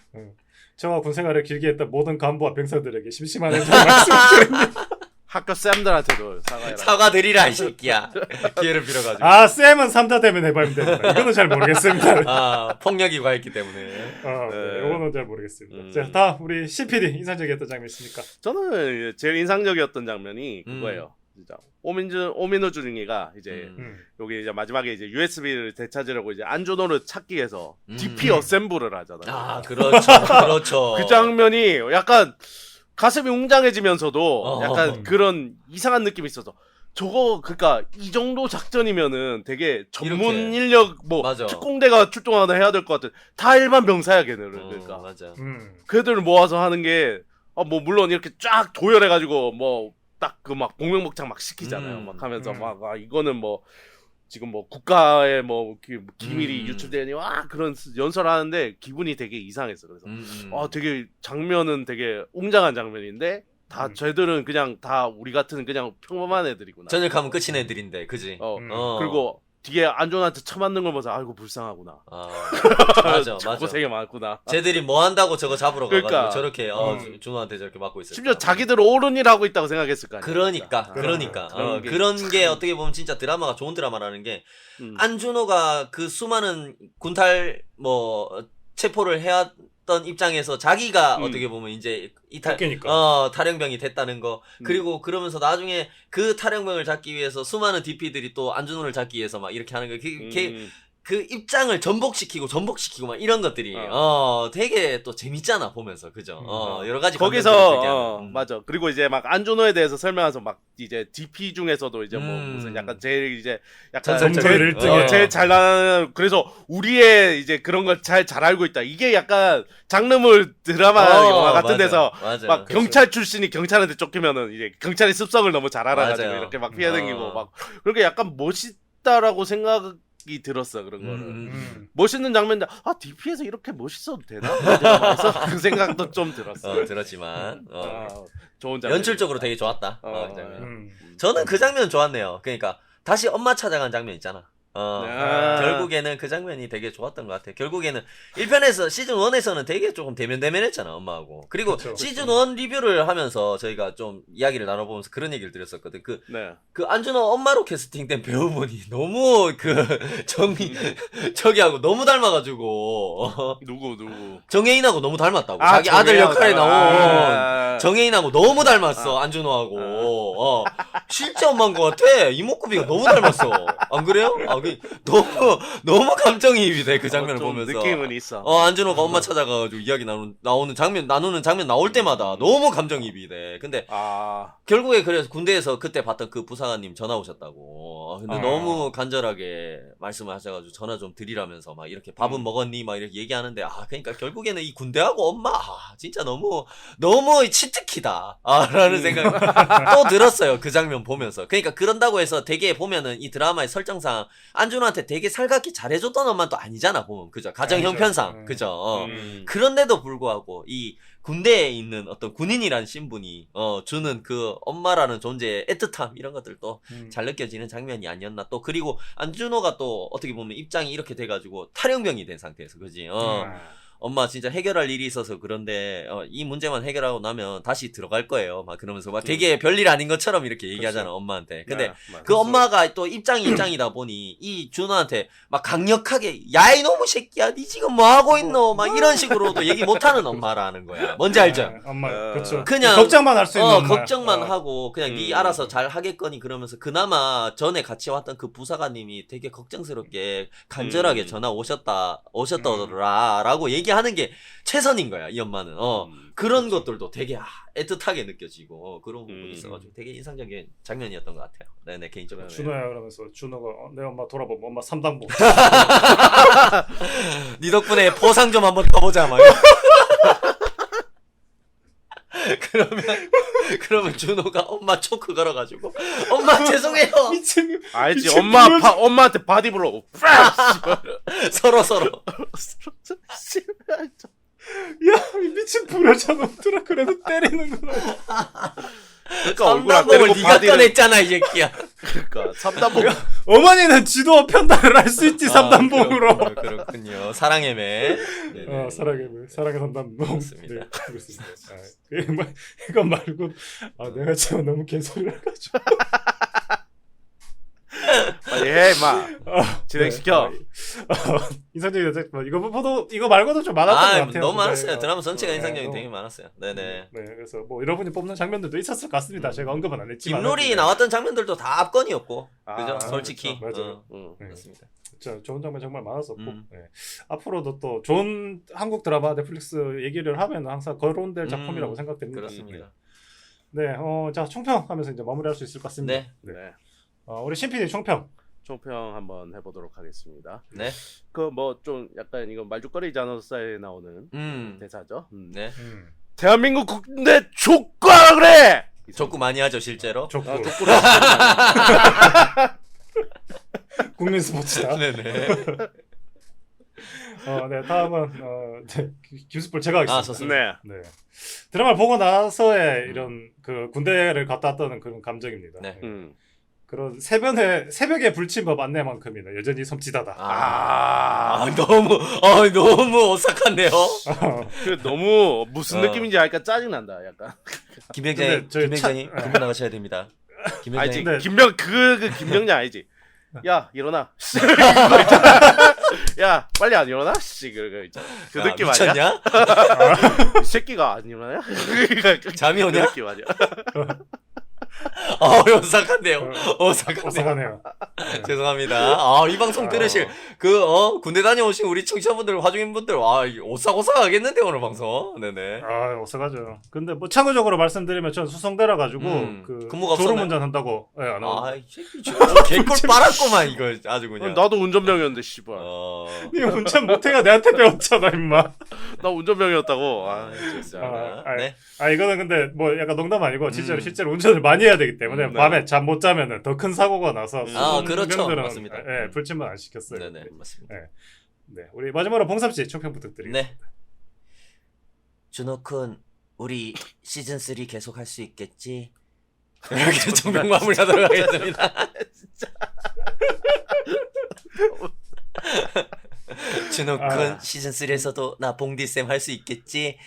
저와 군생활을 길게 했던 모든 간부와 병사들에게 심심한 말씀드립니다. 학교 쌤들한테도 사과해라. 사과드리라 이 새끼야. 기회를 빌어가지고. 아 쌤은 3타 되면 해봐야 됩니다. 이거는 잘 모르겠습니다. 아 폭력이 과했기 때문에. 네, 이거는 잘 모르겠습니다. 자, 음. 다음 우리 CPD 인상적이었던 장면 있습니까? 저는 제일 인상적이었던 장면이 그거예요. 진짜 오민우 주링이가 이제 여기 이제 마지막에 이제 USB를 되찾으려고 이제 안조노를 찾기 위해서 DP 어셈블을 하잖아요. 아 그렇죠, 그렇죠. 그 장면이 약간 가슴이 웅장해지면서도 약간 그런 이상한 느낌이 있어서 저거 그러니까 이 정도 작전이면은 되게 전문 이렇게. 인력 뭐 맞아. 특공대가 출동하나 해야 될 것 같은 다 일반 병사야 걔네를 그러니까 맞아. 걔들을 모아서 하는 게 뭐 물론 이렇게 쫙 도열해가지고 뭐 딱 그 막 복명복창 막 시키잖아요. 막 하면서 막 이거는 뭐 지금 뭐 국가의 뭐 기밀이 유출되니 와 그런 연설하는데 기분이 되게 이상했어. 그래서 되게 장면은 되게 웅장한 장면인데 다 쟤들은 그냥 다 우리 같은 그냥 평범한 애들이구나. 전역하면 끝인 애들인데, 그지? 그리고 뒤에 안전한테 처맞는 걸 보면서 아이고 불쌍하구나. 맞아. 고생이 많구나. 쟤들이 뭐 한다고 저거 잡으러 가가지고 그러니까. 저렇게 준호한테 저렇게 맞고 있었어. 심지어 자기들 옳은 일 하고 있다고 생각했을 거 아니야. 그러니까. 게 그런 게 어떻게 보면 진짜 드라마가 좋은 드라마라는 게 안준호가 그 수많은 군탈 뭐 체포를 해왔던 입장에서 자기가 어떻게 보면 이제 탈영병이 됐다는 거. 그리고 그러면서 나중에 그 탈영병을 잡기 위해서 수많은 DP들이 또 안준호를 잡기 위해서 막 이렇게 하는 거. 그 입장을 전복시키고 막 이런 것들이 되게 또 재밌잖아 보면서. 그죠? 여러 가지 거기서 맞아. 그리고 이제 막 안준호에 대해서 설명하면서 막 이제 DP 중에서도 이제 뭐 무슨 약간 제일 이제 약간 전설 1등에 제일 잘 나가는 그래서 우리의 이제 그런 걸 잘 알고 있다. 이게 약간 장르물 드라마 영화 같은 데서 막 경찰 출신이 경찰한테 쫓기면은 이제 경찰의 습성을 너무 잘 알아가지고 이렇게 막 피해다니고 막 그렇게 약간 멋있다라고 생각이 들었어. 그런 거는 멋있는 장면인데 DP에서 이렇게 멋있어도 되나? 그래서 그 생각도 좀 들었어. 들었지만 좋은 장면. 연출적으로 되게 좋았다. 그 장면. 저는 그 장면 좋았네요. 그러니까 다시 엄마 찾아간 장면 있잖아. 결국에는 그 장면이 되게 좋았던 것 같아. 결국에는 1편에서 시즌 1에서는 되게 조금 대면대면했잖아 엄마하고. 그리고 시즌 1 리뷰를 하면서 저희가 좀 이야기를 나눠보면서 그런 얘기를 드렸었거든. 그 안준호 엄마로 캐스팅된 배우분이 너무 저기하고 너무 닮아가지고. 누구? 정혜인하고 너무 닮았다고. 자기 아들 역할에 나온 정혜인하고 너무 닮았어. 안준호하고. 실제 엄마인 것 같아. 이목구비가 너무 닮았어. 안 그래요? 너무 감정이입이 돼, 그 장면을 보면서. 느낌은 있어. 안준호가 엄마 찾아가가지고 이야기 나누는 장면 나올 때마다 너무 감정이입이 돼. 근데, 결국에 그래서 군대에서 그때 봤던 그 부사관님 전화 오셨다고. 근데 너무 간절하게 말씀을 하셔가지고 전화 좀 드리라면서 막 이렇게 밥은 먹었니? 막 이렇게 얘기하는데, 그러니까 결국에는 이 군대하고 엄마, 진짜 너무 치트키다. 라는 생각이 또 들었어요, 그 장면 보면서. 그러니까 그런다고 해서 되게 보면은 이 드라마의 설정상 안준호한테 되게 살갑게 잘해줬던 엄마는 또 아니잖아, 보면. 그죠? 가정 형편상. 그죠? 그런데도 불구하고, 이 군대에 있는 어떤 군인이라는 신분이, 주는 그 엄마라는 존재의 애틋함, 이런 것들도 잘 느껴지는 장면이 아니었나. 또, 그리고 안준호가 또 어떻게 보면 입장이 이렇게 돼가지고 탈영병이 된 상태에서, 그지? 엄마 진짜 해결할 일이 있어서 그런데 이 문제만 해결하고 나면 다시 들어갈 거예요. 막 그러면서 막 되게 별일 아닌 것처럼 이렇게 얘기하잖아, 엄마한테. 근데 그 엄마가 또 입장이다 보니 이 준호한테 막 강력하게 야 이놈의 새끼야 니 지금 뭐 하고 있노 막 이런 식으로도 얘기 못하는 엄마라는 거야. 뭔지 알죠? 엄마 그렇죠. 그냥 걱정만 할 수 있는 엄마. 걱정만 하고 그냥 니 알아서 잘 하겠거니 그러면서 그나마 전에 같이 왔던 그 부사관님이 되게 걱정스럽게 간절하게 전화 오셨더라라고 얘기하는 게 최선인 거야, 이 엄마는. 그런 것들도 되게 애틋하게 느껴지고 그런 부분이 있어가지고 되게 인상적인 장면이었던 것 같아요. 네, 개인적으로. 준호야 그러면서 준호가 내 엄마 돌아보면 엄마 3당부. 니 덕분에 포상 좀 한번 떠보자 막. 그러면 준호가 엄마 초크 걸어가지고 엄마 죄송해요. 미친. 알지. 엄마한테 바디블로. 서로. 야, 이 미친 불효자 놈들아 그래도 때리는 거야. 그러니까 얼굴 안 삼단봉을 때리고 네가 바디를 꺼냈잖아 이 새끼야. 그러니까 삼단봉 어머니는 지도 편단을 할 수 있지, 삼단봉으로. 그렇군요. 사랑의 매. 네네. 사랑의 3단봉. 그렇습니다. 네, 그렇습니다. 이거 말고, 내가 지금 너무 개소리를 해가지고. 빨리 해 임마. 진행시켜. 인상적인, 이거 말고도 좀 많았던 것 같아요. 너무 근데, 많았어요. 드라마 전체가 네, 인상적인 너무- 되게 많았어요. 네네. 네, 그래서 뭐 여러분이 뽑는 장면들도 있었을 것 같습니다. 제가 언급은 안 했지만. 김놀이 나왔던 장면들도 다 압권이었고, 그죠? 아, 솔직히. 그렇죠. 맞아요. 응. 그렇습니다. 좋은 장면 정말 많았었고, 음. 네. 앞으로도 또 좋은 한국 드라마 넷플릭스 얘기를 하면 항상 거론될 작품이라고 생각됩니다. 그렇습니다. 네, 자 총평하면서 이제 마무리할 수 있을 것 같습니다. 네. 네. 우리 신PD 총평. 총평 한번 해보도록 하겠습니다. 네. 그 뭐 좀 약간 이건 말죽거리지 않았어에 나오는 대사죠. 네. 대한민국 군대 족구하라 그래. 족구 많이 하죠, 실제로. 족구. 족구를 국민 스포츠다. 네네. 네, 다음은 기수볼 제가 하겠습니다. 좋습니다. 네. 네. 드라마를 보고 나서의 이런 그 군대를 갔다 왔다는 그런 감정입니다. 네. 그런 새벽에 불침법 안내만큼이나 여전히 섬찟하다. 너무 오싹한데요. 그 너무 무슨 어. 느낌인지 알까 짜증 난다. 약간. 김병장님, 저희 김병장님, 차- 그분 나가셔야 됩니다. 알지? 김병장님. 네. 김병 그 김병장 알지? 야 일어나. 이거 있잖아. 야 빨리 안 일어나? 씨 그거 있잖아. 그 느낌 아니야? 미쳤냐? 이 새끼가 안 일어나냐? 잠이 그 오냐? 느낌 아니야? 오싹한데요. 오싹한데요. 오싹하네요. 죄송합니다. 이 방송 들으실 군대 다녀오신 우리 청취자분들, 화중인분들, 오싹오싹하겠는데 오늘 방송. 네네. 오싹하죠. 근데 뭐 참고적으로 말씀드리면 전 수성대라 가지고 그 근무가 없었나요? 졸음운전 한다고 안 하고. 이 새끼 개꿀 빨았구만 이거 아주 그냥. 나도 운전병이었는데 씨발. 니 운전 못해가 내한테 배웠잖아 임마. 나 운전병이었다고. 진짜. 네. 이거는 근데 뭐 약간 농담 아니고 실제로 운전을 많이 해야 되기 때문에 네. 밤에 잠 못 자면은 더 큰 사고가 나서 그렇죠. 수성병들은 맞습니다. 불침은 안 시켰어요. 네네 맞습니다. 네, 우리 마지막으로 봉삼 씨 총평 부탁드립니다. 네. 준호쿤 우리 시즌 3 계속 할 수 있겠지? 이렇게 총평 마무리하도록 하겠습니다. 준호쿤 시즌 3에서도 나 봉디쌤 할 수 있겠지?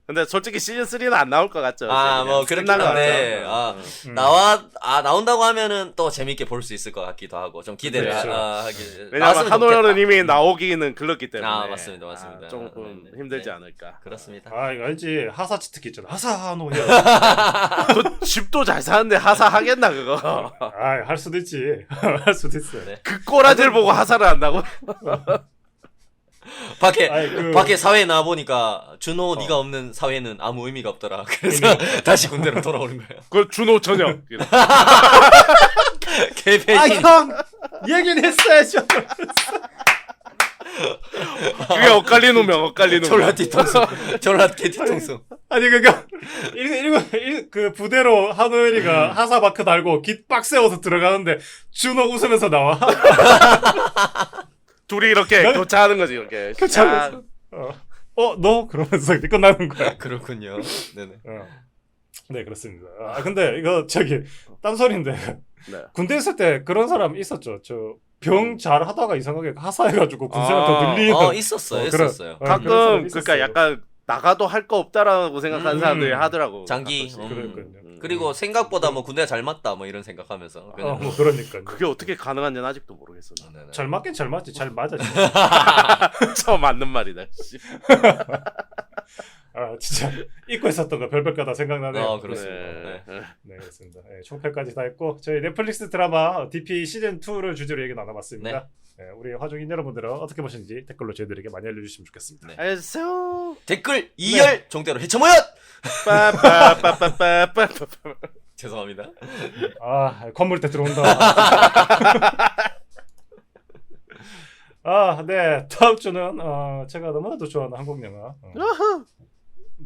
근데 솔직히 시즌 3는 안 나올 것 같죠? 뭐 그렇긴 한데 나온다고 하면은 또 재밌게 볼 수 있을 것 같기도 하고 좀 기대를 그렇죠. 하기. 왜냐면 한올연은 이미 나오기는 글렀기 때문에. 맞습니다. 조금 네. 힘들지 않을까. 그렇습니다. 이거 알지? 하사치 특히 있잖아. 하사노. 그 집도 잘 사는데 하사 하겠나 그거? 할 수도 있지. 할 수도 있어요. 네. 그 꼬라지를 보고 하사를 한다고? 밖에 사회에 나와 보니까 준호 네가 없는 사회는 아무 의미가 없더라. 그래서 다시 군대로 돌아오는 거예요. 그걸 준호 저녁. 개패신. 형 얘기는 했어야죠. 그게 엇갈리는 명, 엇갈리는 명. 졸라 뒤통수. 졸라 개뒤통수. 아니 그니까 그 부대로 한우열이가 하사마크 달고 깃 빡 세워서 들어가는데 준호 웃으면서 나와. 둘이 이렇게 교차하는 거지 이렇게. 교차하면서. 너 그러면서 끝나는 거야. 그렇군요. 네네. 네 그렇습니다. 근데 이거 딴소리인데 네. 군대 있을 때 그런 사람 있었죠. 병 잘 하다가 이상하게 하사해가지고 군생활 더 늘리는. 있었어요. 그런 있었어요. 그런 사람 가끔 있었어요. 그러니까 약간 나가도 할 거 없다라고 생각하는 사람들이 하더라고. 장기. 가끔씩. 그러니까요. 그리고 생각보다 뭐 군대가 잘 맞다 뭐 이런 생각하면서. 그냥 뭐 그러니까요. 그게 어떻게 가능한지는 아직도 모르겠어. 나. 네네. 잘 맞긴 잘 맞지. 잘 맞아. 진짜. 저 맞는 말이다. 씨. 진짜 잊고 있었던 거 별별 거다 생각나네요. 그렇습니다. 네. 네. 네, 그렇습니다. 총평까지 다 했고 저희 넷플릭스 드라마 DP 시즌 2를 주제로 얘기 나눠봤습니다. 네, 우리 화중인 여러분들은 어떻게 보시는지 댓글로 저희들에게 많이 알려주시면 좋겠습니다. 네. 안녕하세요. 댓글 2열 종대로 해쳐모였! 빠빠빠빠빠빠. 죄송합니다. 건물 때 들어온다. 네. 다음 주는 제가 너무나도 좋아하는 한국 영화.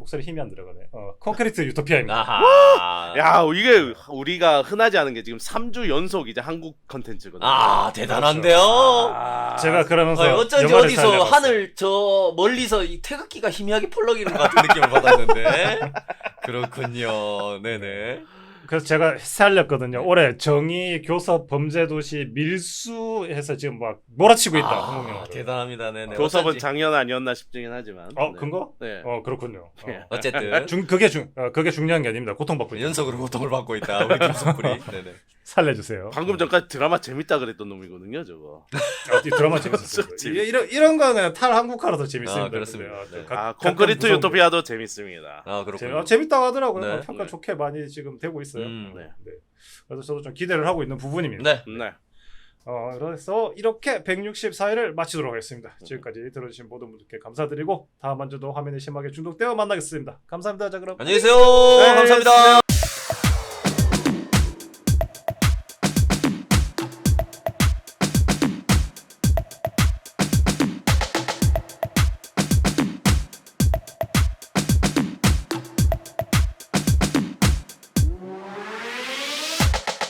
목소리 힘이 안 들어가네. 콘크리트 유토피아입니다. 아하. 야, 이게 우리가 흔하지 않은 게 지금 3주 연속 이제 한국 컨텐츠거든요. 아, 대단한데요. 아, 제가 그러면서 어쩐지 영화를 어디서 잘 내봤어요. 하늘 저 멀리서 이 태극기가 희미하게 펄럭이는 것 같은 느낌을 받았는데. 그렇군요. 네네. 그래서 제가 헷갈렸거든요. 올해 정의, 교섭, 범죄도시, 밀수해서 지금 막 몰아치고 있다. 한국 영화를. 대단합니다. 네네. 교섭은 어쩐지. 작년 아니었나 싶긴 하지만. 네. 근거? 네. 그렇군요. 어쨌든 그게 중요한 게 아닙니다. 고통받고 있다. 연속으로 고통을 받고 있다. 우리 김석불이. 네네. 살려주세요. 방금 전까지 드라마 재밌다 그랬던 놈이거든요, 저거. 이 드라마 재밌었어요. 재밌- 이런 거는 탈한국화라도 재밌습니다. 그렇습니다. 네. 콘크리트 유토피아도 재밌습니다. 그렇군요. 재밌다고 하더라고요. 네. 평가 네. 좋게 많이 지금 되고 있어요. 네. 그래서 저도 좀 기대를 하고 있는 부분입니다. 네. 네. 그래서 이렇게 164회를 마치도록 하겠습니다. 지금까지 들어주신 모든 분들께 감사드리고 다음 한 주도 화면에 심하게 중독되어 만나겠습니다. 감사합니다. 자, 그럼 안녕히 계세요. 네, 감사합니다.